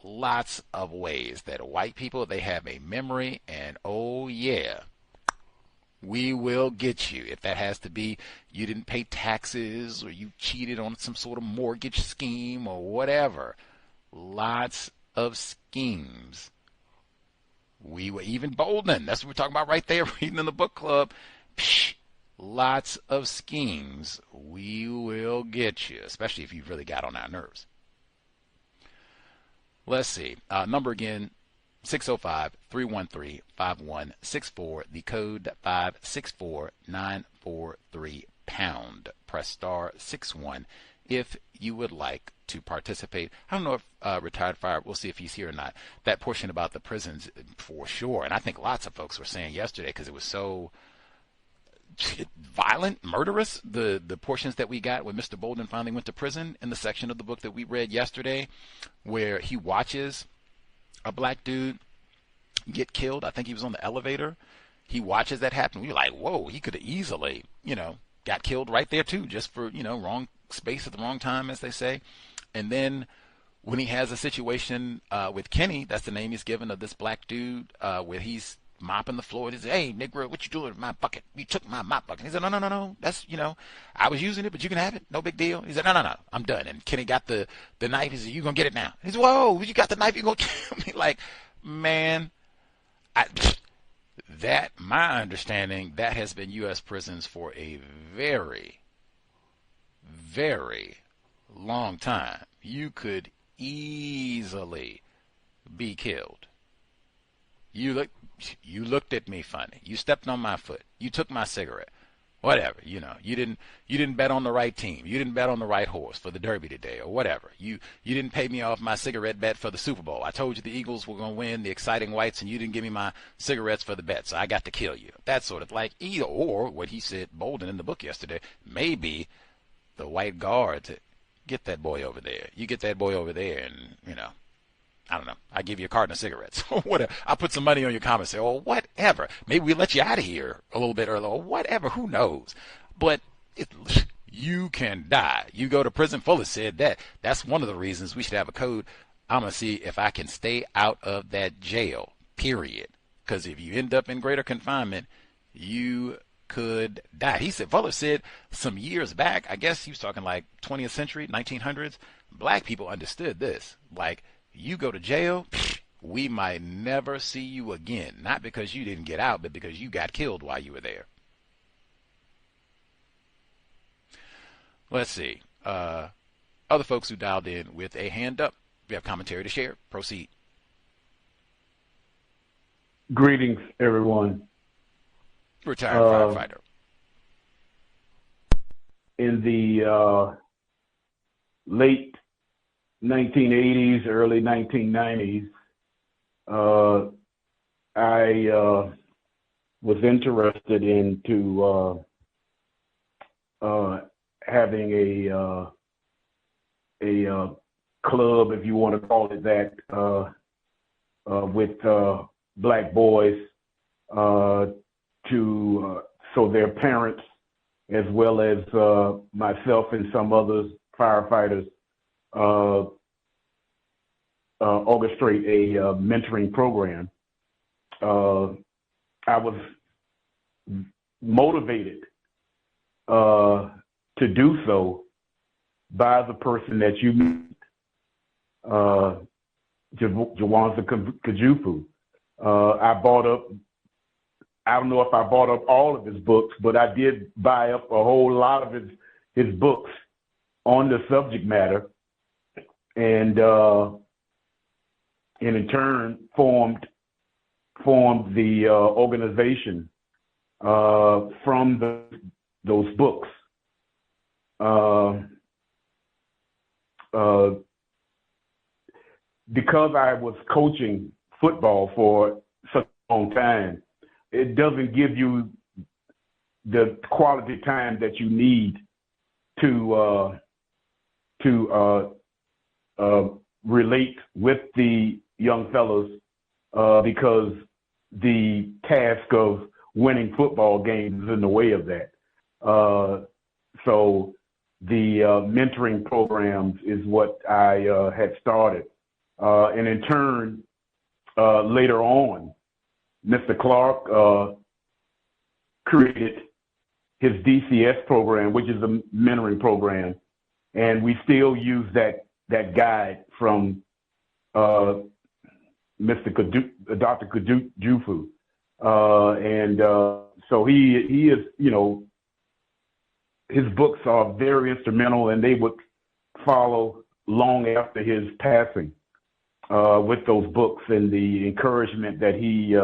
lots of ways that white people, they have a memory, and oh yeah, we will get you. If that has to be you didn't pay taxes or you cheated on some sort of mortgage scheme or whatever, lots of schemes. We were even Bolden. That's what we're talking about right there, reading in the book club. Psh, lots of schemes. We will get you, especially if you've really got on our nerves. Let's see. Number again, 605-313-5164. The code 564-943#. Press star 61 if you would like to participate. I don't know if retired fire, we'll see if he's here or not. That portion about the prisons, for sure. And I think lots of folks were saying yesterday, because it was so violent, murderous, the portions that we got when Mr. Bolden finally went to prison, in the section of the book that we read yesterday where he watches a black dude get killed. I think he was on the elevator. He watches that happen. We're like, whoa, he could have easily, got killed right there too, just for, wrong space at the wrong time, as they say. And then when he has a situation with Kenny, that's the name he's given of this black dude, where he's mopping the floor. He says, hey, Negro, what you doing with my bucket? You took my mop bucket. He said, no. That's, I was using it, but you can have it. No big deal. He said, no. I'm done. And Kenny got the knife. He said, you going to get it now. He said, whoa, you got the knife. You going to kill me? Like, man, my understanding, that has been U.S. prisons for a very, very long time. You could easily be killed. You looked at me funny. You stepped on my foot. You took my cigarette. Whatever, you didn't bet on the right team. You didn't bet on the right horse for the Derby today, or whatever. You didn't pay me off my cigarette bet for the Super Bowl. I told you the Eagles were going to win, the exciting whites, and you didn't give me my cigarettes for the bet, so I got to kill you. That sort of, like, either or, what he said, Bolden, in the book yesterday, maybe the white guard to get that boy over there. You get that boy over there, and, I don't know, I give you a carton of cigarettes. Whatever. I'll put some money on your comment, say, oh, whatever. Maybe we let you out of here a little bit early, or whatever. Who knows? But you can die. You go to prison. Fuller said that. That's one of the reasons we should have a code. I'm going to see if I can stay out of that jail, period. Because if you end up in greater confinement, you could die. He said, Fuller said some years back, I guess he was talking like 20th century, 1900s, black people understood this. Like, you go to jail, we might never see you again. Not because you didn't get out, but because you got killed while you were there. Let's see. Other folks who dialed in with a hand up. We have commentary to share. Proceed. Greetings, everyone. Retired firefighter. In the late 1980s, early 1990s, I was interested into having a club, if you want to call it that, with black boys, so their parents, as well as myself and some other firefighters, orchestrate a mentoring program. I was motivated to do so by the person that you meet, Jawanza Kunjufu. I don't know if I bought up all of his books, but I did buy up a whole lot of his books on the subject matter, and in turn formed the organization from those books. Because I was coaching football for such a long time, it doesn't give you the quality time that you need to relate with the young fellows, because the task of winning football games is in the way of that. So the mentoring programs is what I had started. And in turn, later on, Mr. Clark created his DCS program, which is a mentoring program. And we still use that guide from Dr. Kunjufu. So he is, his books are very instrumental, and they would follow long after his passing with those books and the encouragement that he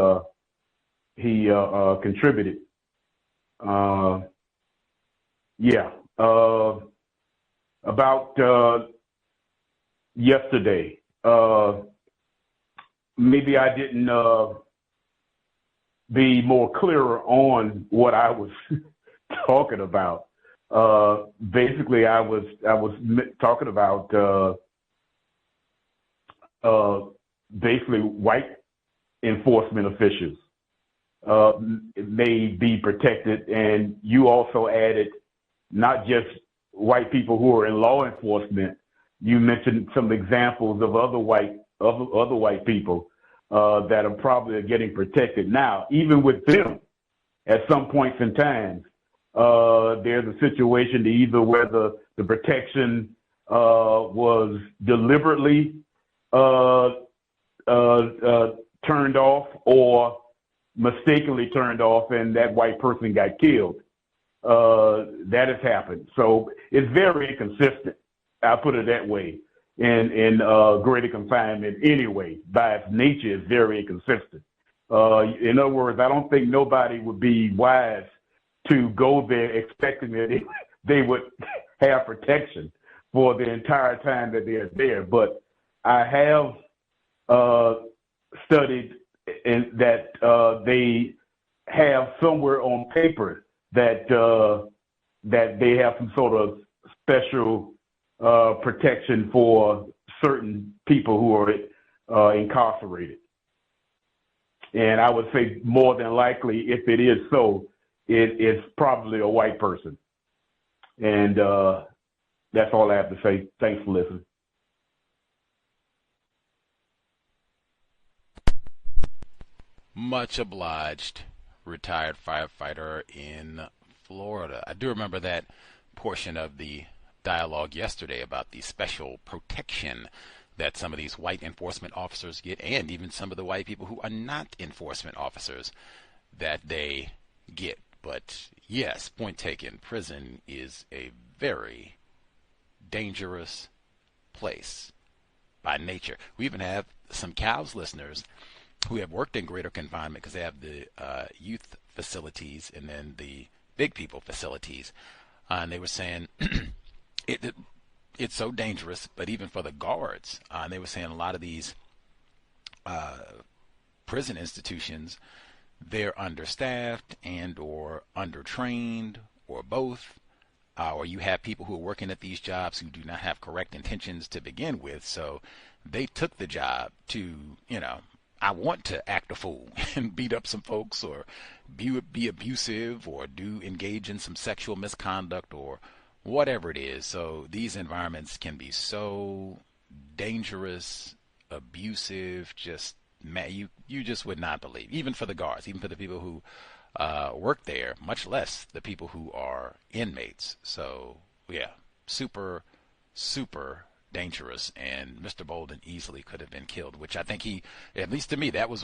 contributed. About yesterday, maybe I didn't be more clearer on what I was talking about. Basically, I was talking about basically white enforcement officials may be protected, and you also added not just white people who are in law enforcement. You mentioned some examples of other white people that are probably getting protected now. Even with them, at some points in time, there's a situation to either whether the protection was deliberately turned off or mistakenly turned off, and that white person got killed. That has happened. So it's very inconsistent. I'll put it that way. In greater confinement anyway, by its nature, is very inconsistent. In other words, I don't think nobody would be wise to go there expecting that they would have protection for the entire time that they're there. But I have studied that they have somewhere on paper that they have some sort of special protection for certain people who are incarcerated. And I would say more than likely, if it is so, it's probably a white person. And that's all I have to say. Thanks for listening. Much obliged, retired firefighter in Florida. I do remember that portion of the dialogue yesterday about the special protection that some of these white enforcement officers get, and even some of the white people who are not enforcement officers that they get. But yes, point taken, prison is a very dangerous place by nature. We even have some C.O.W.S listeners who have worked in greater confinement because they have the youth facilities and then the big people facilities. And they were saying it's so dangerous, but even for the guards, they were saying a lot of these prison institutions, they're understaffed and or undertrained or both, or you have people who are working at these jobs who do not have correct intentions to begin with. So they took the job to, I want to act a fool and beat up some folks or be abusive or engage in some sexual misconduct or whatever it is. So these environments can be so dangerous abusive, just you just would not believe, even for the guards, even for the people who work there, much less the people who are inmates. So yeah, super dangerous, and Mr. Bolden easily could have been killed, which I think he, at least to me, that was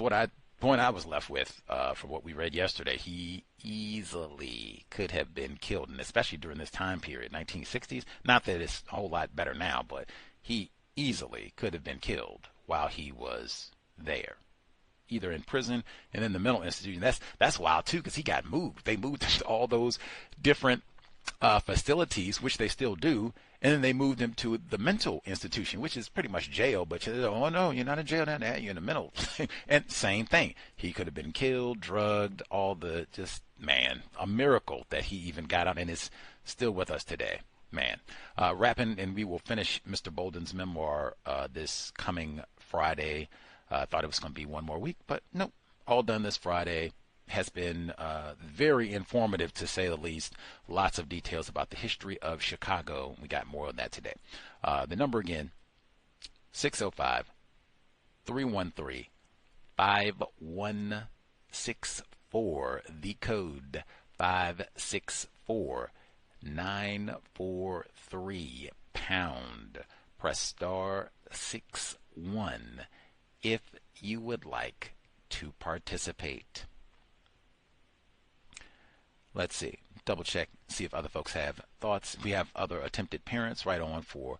point I was left with from what we read yesterday. He easily could have been killed, and especially during this time period, 1960s. Not that it's a whole lot better now, but he easily could have been killed while he was there, either in prison and in the mental institution. That's wild too, because he got moved. They moved to all those different facilities, which they still do, and then they moved him to the mental institution, which is pretty much jail. But oh no, you're not in jail now, you're in the mental. And same thing, he could have been killed, drugged, all the, just, man, a miracle that he even got out and is still with us today, man. Wrapping, and we will finish Mr. Bolden's memoir this coming Friday. I thought it was going to be one more week, but nope, all done this Friday. Has been very informative, to say the least. Lots of details about the history of Chicago. We got more on that today. The number again, 605-313-5164. The code 564-943 pound. Press star 61 if you would like to participate. Let's see, double check, see if other folks have thoughts. We have other attempted parents, right on, for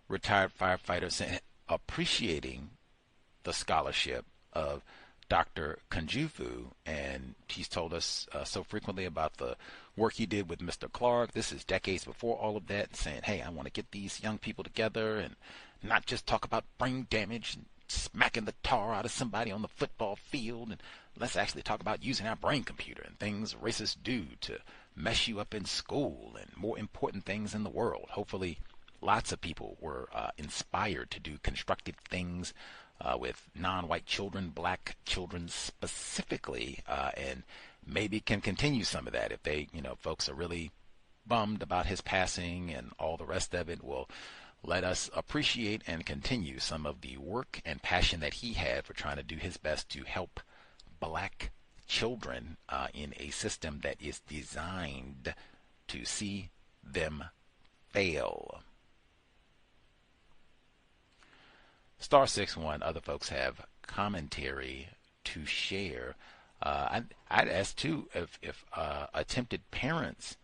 retired firefighters, appreciating the scholarship of Dr. Kunjufu, and he's told us so frequently about the work he did with Mr. Clark. This is decades before all of that, saying, hey, I want to get these young people together and not just talk about brain damage and smacking the tar out of somebody on the football field, and let's actually talk about using our brain computer and things racists do to mess you up in school and more important things in the world. Hopefully lots of people were inspired to do constructive things with non-white children, black children specifically, and maybe can continue some of that if they, folks are really bummed about his passing and all the rest of it. Well, let us appreciate and continue some of the work and passion that he had for trying to do his best to help black children in a system that is designed to see them fail. Star 61, other folks have commentary to share. I'd ask too if attempted parents,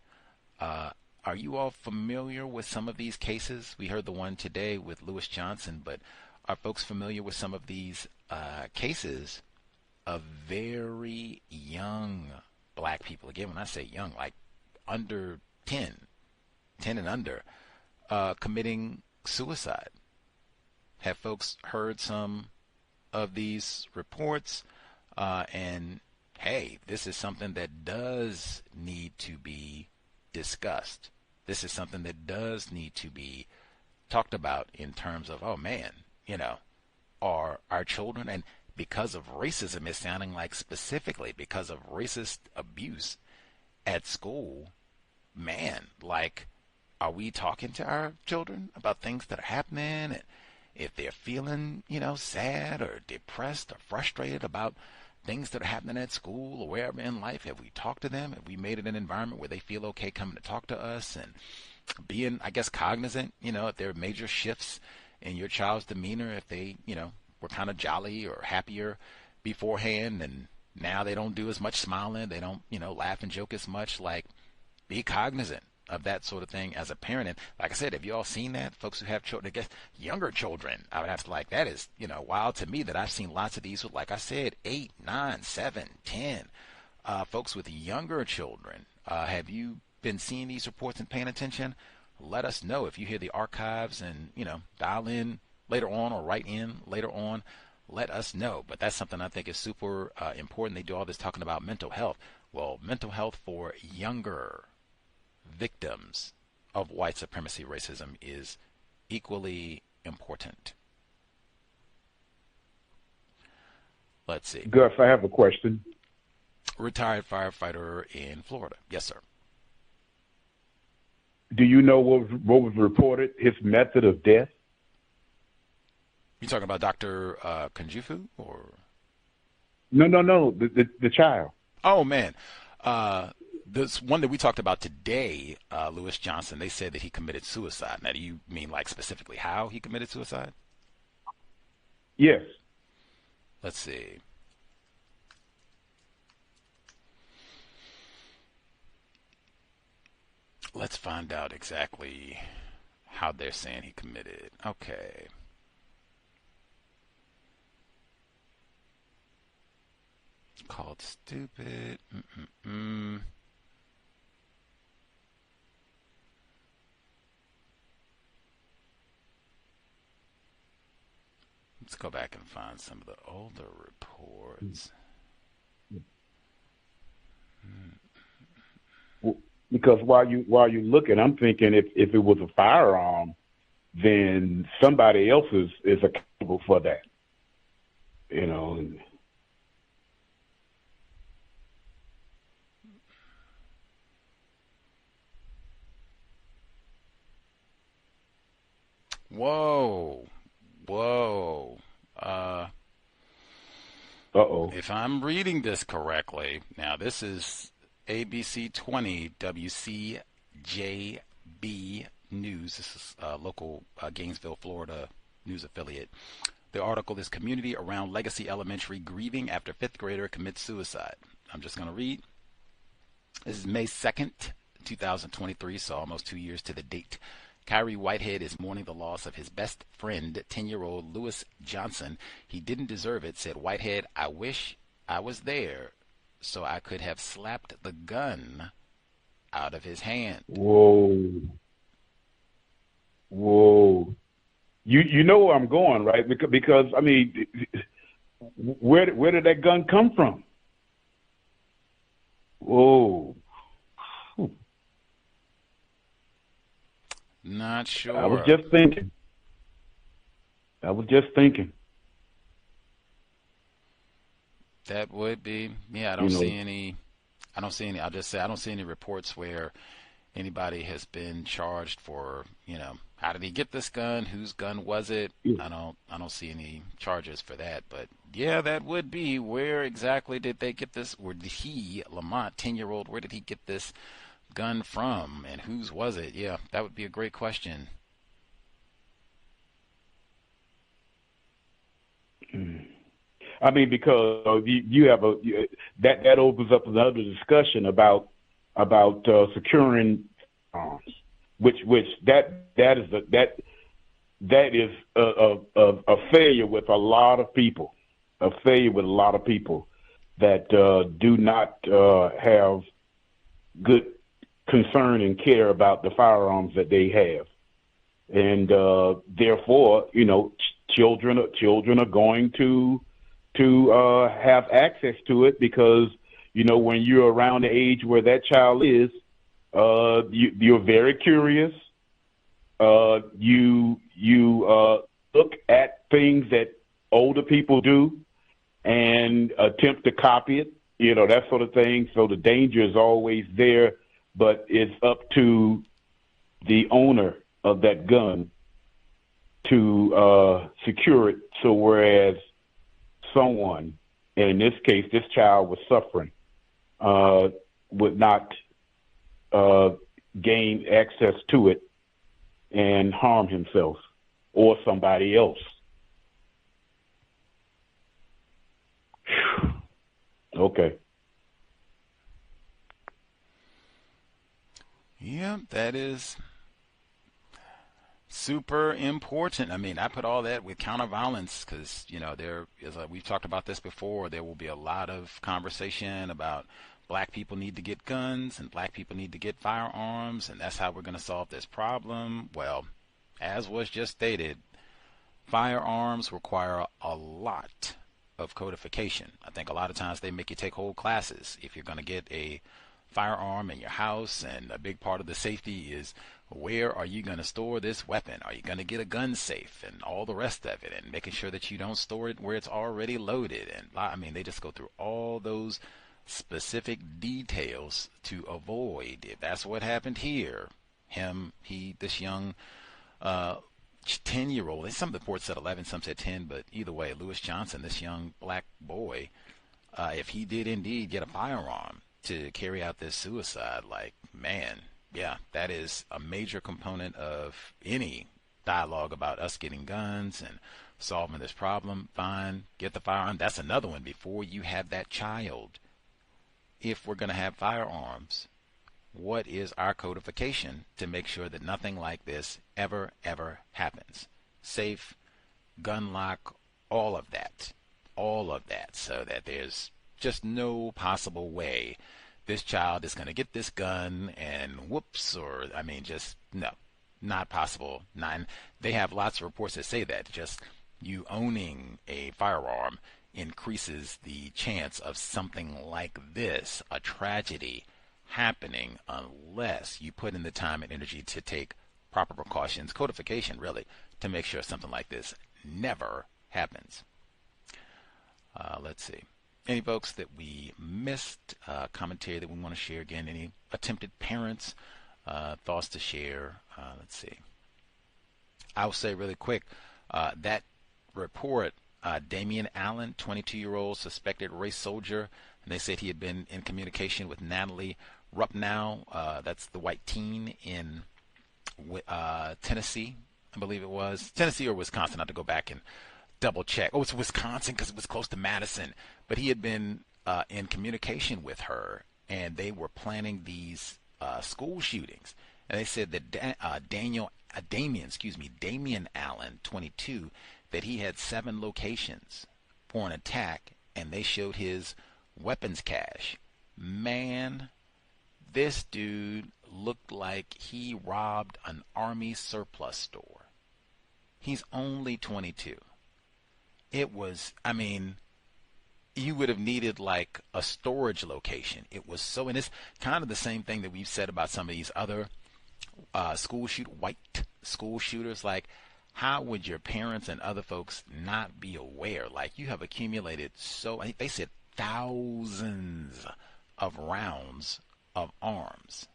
are you all familiar with some of these cases? We heard the one today with Lewis Johnson, but are folks familiar with some of these cases of very young black people? Again, when I say young, like under 10 and under, committing suicide. Have folks heard some of these reports? And hey, this is something that does need to be discussed. This is something that does need to be talked about in terms of, oh man, are our children, and because of racism, it's sounding like specifically because of racist abuse at school, man, like, are we talking to our children about things that are happening? And if they're feeling, sad or depressed or frustrated about things that are happening at school or wherever in life, have we talked to them? Have we made it an environment where they feel okay coming to talk to us and being, I guess, cognizant, if there are major shifts in your child's demeanor, if they, were kind of jolly or happier beforehand and now they don't do as much smiling, they don't, laugh and joke as much, like, be cognizant of that sort of thing as a parent. And like I said, have you all seen that? Folks who have children, I guess younger children, I would have to, like, that is, wild to me that I've seen lots of these with, like I said, 8, 9, 7, 10, folks with younger children. Have you been seeing these reports and paying attention? Let us know if you hear the archives and, dial in later on or write in later on. Let us know. But that's something I think is super important. They do all this talking about mental health. Well, mental health for younger victims of white supremacy racism is equally important. Let's see. Gus, I have a question. Retired firefighter in Florida. Yes, sir. Do you know what was reported, his method of death? You talking about Dr. Kunjufu or? No, the child. Oh man, this one that we talked about today, Lewis Johnson. They said that he committed suicide. Now, do you mean like specifically how he committed suicide? Yes. Let's see. Let's find out exactly how they're saying he committed. Okay. Called stupid. Let's go back and find some of the older reports. Because while you're looking, I'm thinking if it was a firearm, then somebody else is accountable for that. You know. Whoa. If I'm reading this correctly, now this is ABC 20 WCJB News. This is local Gainesville, Florida news affiliate. The article is Community Around Legacy Elementary Grieving After Fifth Grader Commits Suicide. I'm just going to read. This is May 2nd, 2023, so almost 2 years to the date. Kyrie Whitehead is mourning the loss of his best friend, 10-year-old Lewis Johnson. He didn't deserve it, said Whitehead. I wish I was there so I could have slapped the gun out of his hand. Whoa. You know where I'm going, right? Because I mean, where did that gun come from? Whoa. Not sure. I was just thinking. That would be, yeah. I don't see any. I'll just say I don't see any reports where anybody has been charged for, how did he get this gun? Whose gun was it? I don't see any charges for that. But yeah, that would be, where exactly did they get this? Or did he, Lamont, 10-year-old, where did he get this gun from, and whose was it? Yeah, that would be a great question. I mean, because you have that opens up another discussion about securing arms, which that is a failure with a lot of people, that do not have good concern and care about the firearms that they have, and therefore, children are going to have access to it, because when you're around the age where that child is, you're very curious. You look at things that older people do and attempt to copy it, that sort of thing. So the danger is always there, but it's up to the owner of that gun to secure it. So whereas someone, and in this case, this child was suffering, would not gain access to it and harm himself or somebody else. Okay. Yeah, that is super important. I mean, I put all that with counter-violence because, there is we've talked about this before. There will be a lot of conversation about black people need to get guns and black people need to get firearms, and that's how we're going to solve this problem. Well, as was just stated, firearms require a lot of codification. I think a lot of times they make you take whole classes if you're going to get a firearm in your house, and a big part of the safety is, where are you going to store this weapon? Are you going to get a gun safe and all the rest of it, and making sure that you don't store it where it's already loaded. And I mean, they just go through all those specific details to avoid, if that's what happened here, this young 10-year-old. Some of the reports said 11, some said 10, but either way, Lewis Johnson, this young black boy, if he did indeed get a firearm to carry out this suicide, like, man, yeah, that is a major component of any dialogue about us getting guns and solving this problem. Fine, get the firearm. That's another one. Before you have that child, if we're going to have firearms, what is our codification to make sure that nothing like this ever happens? Safe, gun lock, all of that, so that there's just no possible way this child is going to get this gun and whoops, or, I mean, just no, not possible. They have lots of reports that say that just you owning a firearm increases the chance of something like this, a tragedy, happening, unless you put in the time and energy to take proper precautions, codification really, to make sure something like this never happens. Let's see. Any folks that we missed, commentary that we want to share again, any attempted parents, thoughts to share? Let's see. I'll say really quick, that report, Damian Allen, 22-year-old suspected race soldier, and they said he had been in communication with Natalie Rupnow, that's the white teen in Tennessee, I believe it was. Tennessee or Wisconsin, I have to go back and double check. Oh, it's Wisconsin because it was close to Madison. But he had been in communication with her, and they were planning these school shootings. And they said that Damian Allen, 22, that he had 7 locations for an attack, and they showed his weapons cache. Man, this dude looked like he robbed an army surplus store. He's only 22. It was, I mean, you would have needed like a storage location. It was so, and it's kind of the same thing that we've said about some of these other white school shooters. Like, how would your parents and other folks not be aware? Like, you have accumulated I think they said thousands of rounds of arms.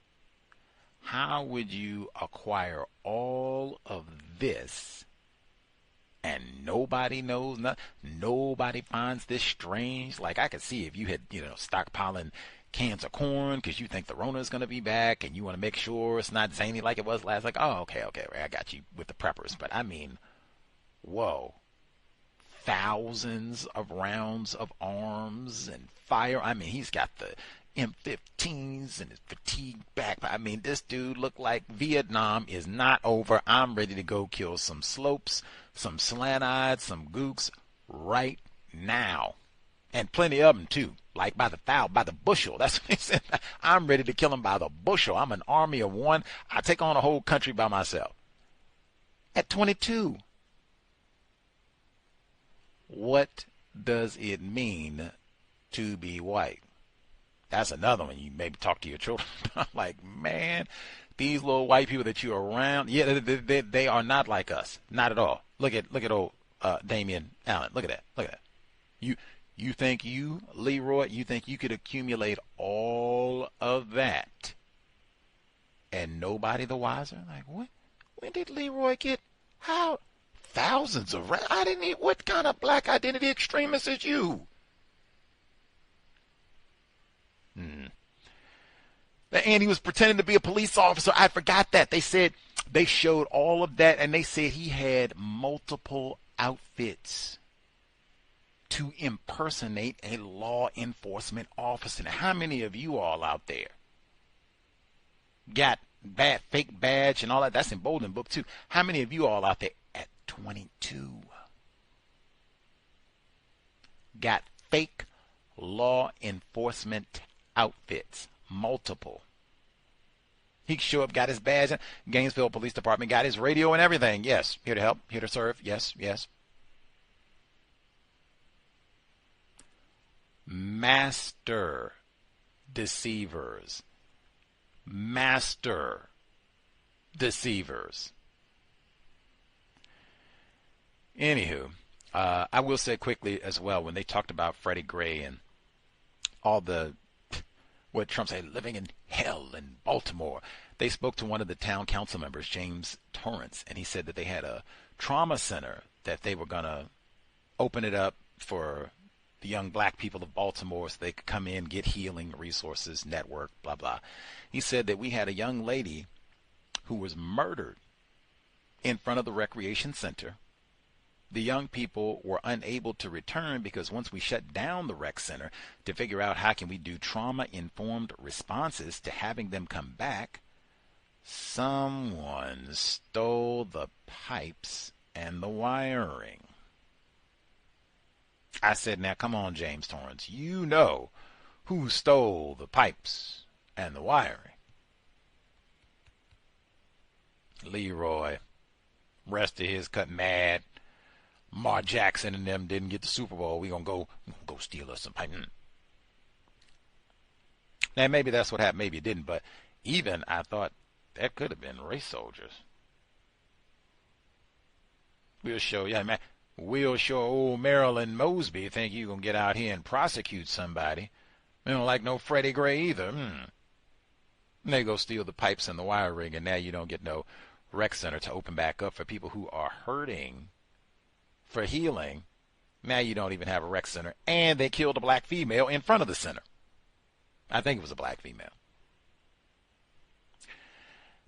How would you acquire all of this and nobody knows nothing? Nobody finds this strange? Like, I could see if you had, stockpiling cans of corn because you think the Rona is going to be back and you want to make sure it's not zany like it was last. Like, oh, okay, I got you with the preppers. But I mean, whoa, thousands of rounds of arms and fire. I mean, he's got the M15s and his fatigue back. I mean, this dude looked like Vietnam is not over. I'm ready to go kill some slopes, some slant-eyed, some gooks right now. And plenty of them, too. Like by the bushel. That's what he said. I'm ready to kill him by the bushel. I'm an army of one. I take on a whole country by myself. At 22. What does it mean to be white? That's another one. You maybe talk to your children. Like, man, these little white people that you're around, yeah, they are not like us. Not at all. Look at old Damian Allen. Look at that. You think Leroy, you think you could accumulate all of that and nobody the wiser? Like, what? When did Leroy get how? Thousands of what kind of black identity extremist is you? And he was pretending to be a police officer. I forgot that. They said they showed all of that, and they said he had multiple outfits to impersonate a law enforcement officer. Now, how many of you all out there got bad fake badge and all that? That's in Bolden book too. How many of you all out there at 22 got fake law enforcement outfits? Multiple. He show up, got his badge, Gainesville Police Department, got his radio and everything. Yes, here to help, here to serve. Yes. Master deceivers. Anywho, I will say quickly as well, when they talked about Freddie Gray and all what Trump said, living in hell in Baltimore, They spoke to one of the town council members, James Torrance, and he said that they had a trauma center that they were going to open it up for the young black people of Baltimore so they could come in, get healing resources, network, blah, blah. He said that we had a young lady who was murdered in front of the recreation center. The young people were unable to return because once we shut down the rec center to figure out how can we do trauma-informed responses to having them come back, someone stole the pipes and the wiring. I said, now come on, James Torrance, you know who stole the pipes and the wiring. Leroy, rest of his cut mad. Mar Jackson and them didn't get the Super Bowl. We gonna go steal us some pipe. Now maybe that's what happened. Maybe it didn't. But even I thought that could have been race soldiers. We'll show you, man. We'll show old Marilyn Mosby think you gonna get out here and prosecute somebody. We don't like no Freddie Gray either. And they go steal the pipes and the wiring, and now you don't get no rec center to open back up for people who are hurting for healing. Now you don't even have a rec center, and they killed a black female in front of the center. I think it was a black female.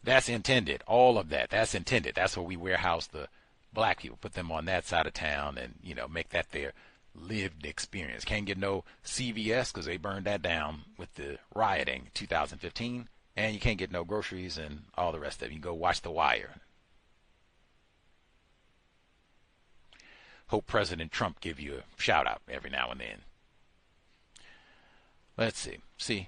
That's intended. All of that. That's intended. That's where we warehouse the black people, put them on that side of town, and make that their lived experience. Can't get no CVS because they burned that down with the rioting 2015, and you can't get no groceries and all the rest of it. You can go watch The Wire. Hope President Trump give you a shout out every now and then. Let's see.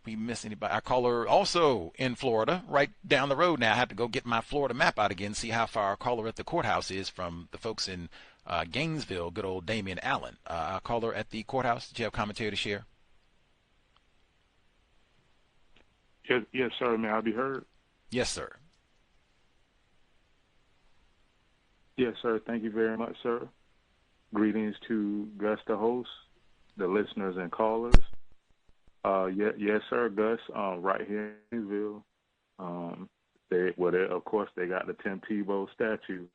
We miss anybody? Our caller also in Florida, right down the road now. I have to go get my Florida map out again, see how far our caller at the courthouse is from the folks in Gainesville, good old Damian Allen. Our caller at the courthouse, do you have commentary to share? Yes, sir. May I be heard? Yes, sir. Yes, sir. Thank you very much, sir. Greetings to Gus, the host, the listeners and callers. Yes, sir, Gus. Right here in Gainesville. Of course, they got the Tim Tebow statue.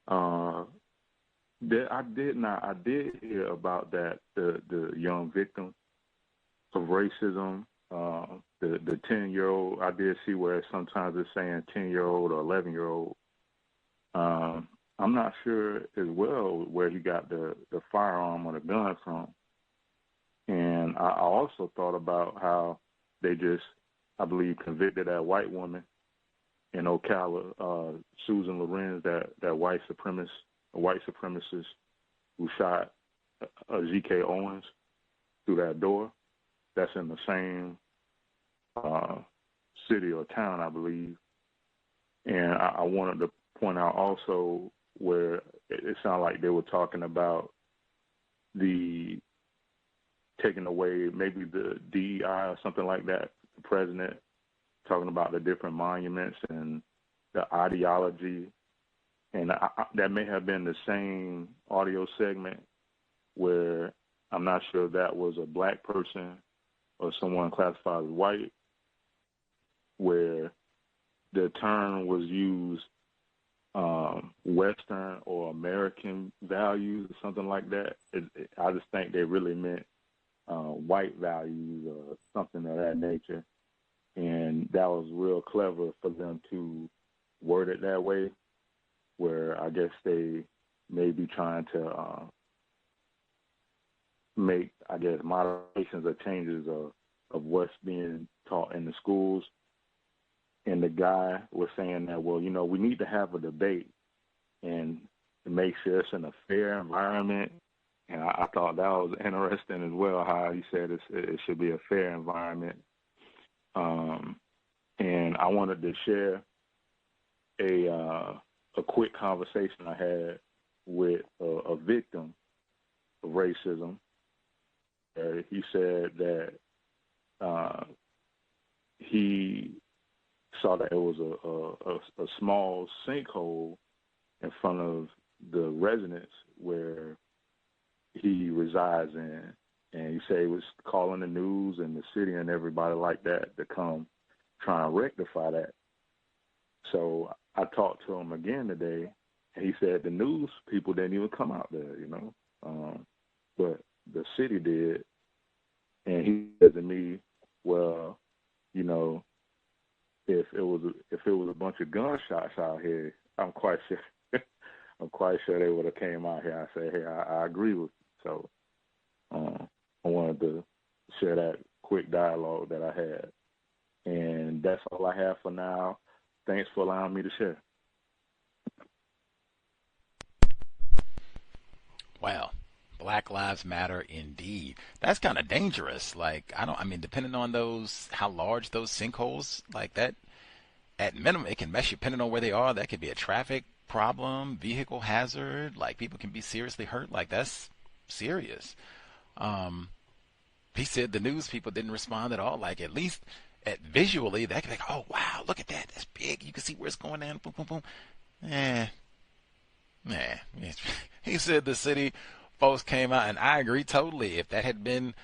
I did hear about that. The young victim of racism. The 10-year-old. I did see where sometimes it's saying 10-year-old or 11-year-old. I'm not sure as well where he got the firearm or the gun from. And I also thought about how they just, I believe, convicted that white woman in Ocala, Susan Lorenz, that white supremacist who shot G.K. Owens through that door. That's in the same city or town, I believe. And I wanted to point out also where it sounded like they were talking about the taking away maybe the DEI or something like that, the president talking about the different monuments and the ideology. And that may have been the same audio segment where I'm not sure if that was a black person or someone classified as white, where the term was used Western or American values or something like that. I just think they really meant white values or something of that nature. And that was real clever for them to word it that way, where I guess they may be trying to make, I guess, moderations or changes of what's being taught in the schools. And the guy was saying that, well, we need to have a debate and to make sure it's in a fair environment. And I thought that was interesting as well, how he said it should be a fair environment. And I wanted to share a quick conversation I had with a victim of racism. He said that he saw that it was a small sinkhole in front of the residence where he resides in. And he said he was calling the news and the city and everybody like that to come try and rectify that. So I talked to him again today, and he said the news people didn't even come out there, but the city did. And he said to me, well, if it was a bunch of gunshots out here, I'm quite sure they would have came out here. I said, hey, I agree with you. So I wanted to share that quick dialogue that I had. And that's all I have for now. Thanks for allowing me to share. Wow. Black Lives Matter indeed. That's kind of dangerous. Like, depending on how large those sinkholes, like that, at minimum, it can mess you depending on where they are. That could be a traffic problem, vehicle hazard. Like, people can be seriously hurt. Like, that's serious. He said the news people didn't respond at all. Like, at least visually, they could be like, oh, wow, look at that. That's big. You can see where it's going down. Boom, boom, boom. He said the city folks came out, and I agree totally. If that had been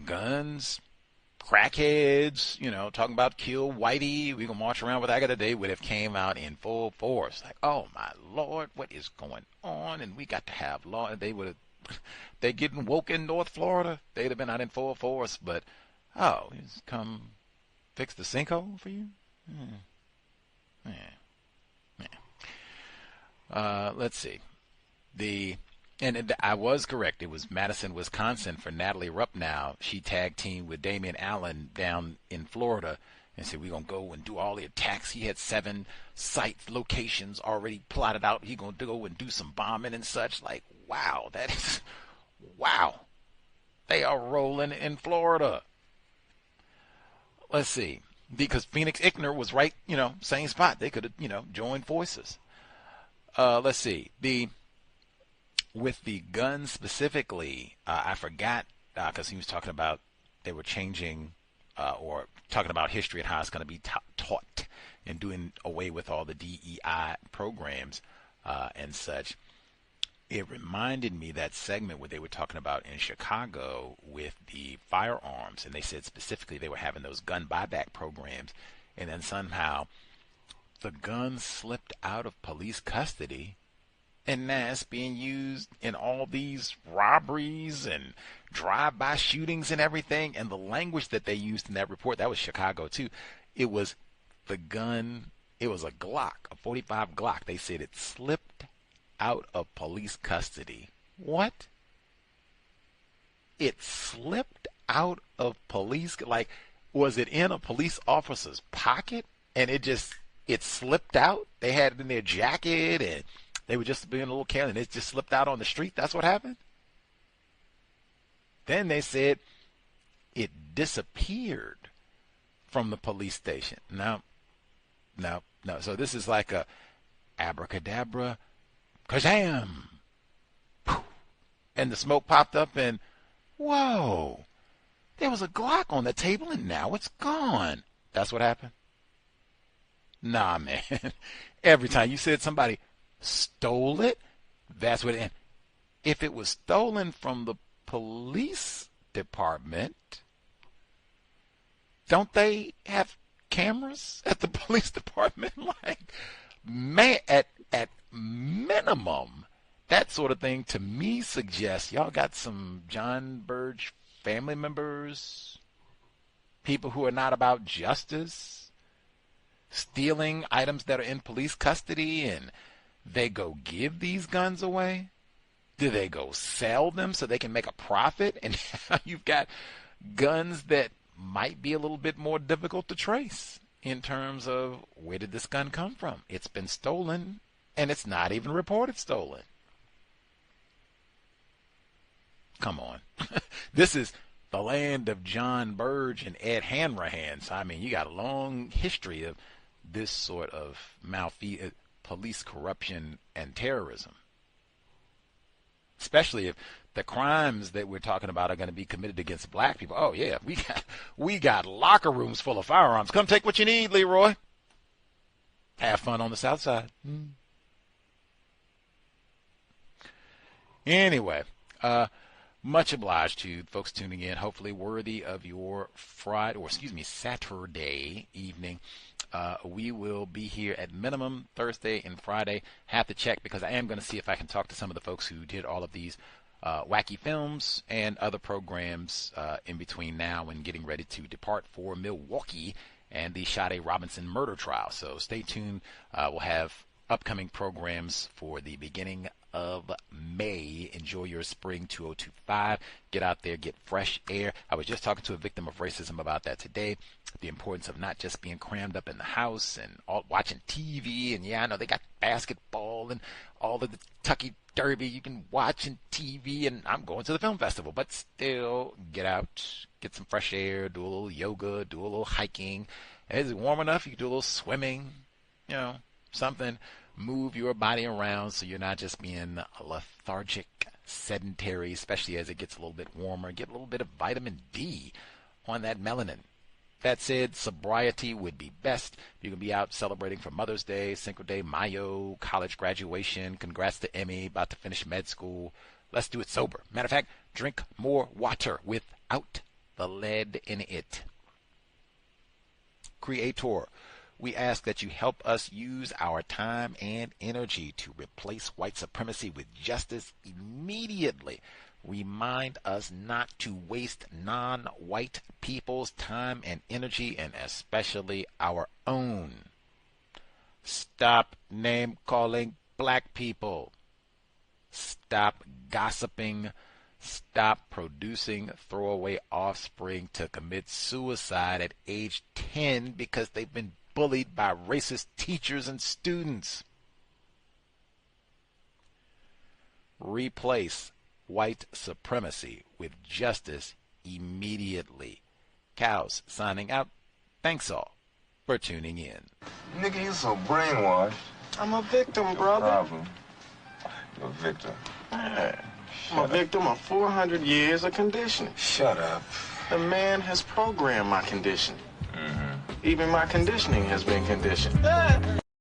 guns, crackheads, talking about kill whitey, we gonna march around with Aga today, would have came out in full force. Like, oh my Lord, what is going on? And we got to have law. And they getting woke in North Florida. They'd have been out in full force. But he's come fix the sinkhole for you. Let's see. I was correct. It was Madison, Wisconsin for Natalie Rupnow. She tag teamed with Damian Allen down in Florida and said, we're going to go and do all the attacks. He had 7 site locations already plotted out. He's going to go and do some bombing and such. Like, wow, wow. They are rolling in Florida. Let's see. Because Phoenix Ickner was right, same spot. They could have, joined forces. Let's see. With the guns specifically, I forgot because he was talking about they were changing or talking about history and how it's going to be taught and doing away with all the DEI programs and such. It reminded me that segment where they were talking about in Chicago with the firearms, and they said specifically they were having those gun buyback programs, and then somehow the guns slipped out of police custody. And now it's being used in all these robberies and drive-by shootings and everything. And the language that they used in that report, that was Chicago too. It was the gun. It was a Glock, a .45 Glock. They said it slipped out of police custody. What? It slipped out of police? Like, was it in a police officer's pocket? And it slipped out? They had it in their jacket and they were just being a little careless, and it just slipped out on the street. That's what happened. Then they said it disappeared from the police station. No. So this is like a abracadabra, kazam, and the smoke popped up, and whoa, there was a Glock on the table, and now it's gone. That's what happened. Nah, man. Every time you said somebody stole it, that's what it. If it was stolen from the police department, don't they have cameras at the police department? Like, man, at minimum, that sort of thing to me suggests y'all got some John Burge family members, people who are not about justice, stealing items that are in police custody, and they go give these guns away? Do they go sell them so they can make a profit? And you've got guns that might be a little bit more difficult to trace in terms of where did this gun come from? It's been stolen, and it's not even reported stolen. Come on. This is the land of John Burge and Ed Hanrahan. So, I mean, you got a long history of this sort of police corruption and terrorism. Especially if the crimes that we're talking about are going to be committed against black people. Oh, yeah, we got locker rooms full of firearms. Come take what you need, Leroy. Have fun on the south side. Anyway, Much obliged to folks tuning in. Hopefully worthy of your Saturday evening. We will be here at minimum Thursday and Friday. Have to check because I am going to see if I can talk to some of the folks who did all of these wacky films and other programs in between now and getting ready to depart for Milwaukee and the Sade Robinson murder trial. So stay tuned. We'll have upcoming programs for the beginning of May. Enjoy your spring 2025. Get out there, get fresh air. I was just talking to a victim of racism about that today. The importance of not just being crammed up in the house and watching TV. And yeah, I know they got basketball and all of the Kentucky Derby you can watch on TV. And I'm going to the film festival, but still get out, get some fresh air, do a little yoga, do a little hiking. Is it warm enough? You can do a little swimming, something. Move your body around so you're not just being lethargic, sedentary, especially as it gets a little bit warmer. Get a little bit of vitamin D on that melanin. That said, sobriety would be best. You can be out celebrating for Mother's Day, Cinco de Mayo, college graduation. Congrats to Emmy, about to finish med school. Let's do it sober. Matter of fact, drink more water without the lead in it. Creator, we ask that you help us use our time and energy to replace white supremacy with justice immediately. Remind us not to waste non-white people's time and energy, and especially our own. Stop name-calling black people. Stop gossiping. Stop producing throwaway offspring to commit suicide at age 10 because they've been bullied by racist teachers and students. Replace white supremacy with justice immediately. Cows signing out. Thanks all for tuning in. Nigga, you so brainwashed. I'm a victim, brother. Problem. You're a victim. I'm a victim of 400 years of conditioning. Shut up. The man has programmed my conditioning. Even my conditioning has been conditioned.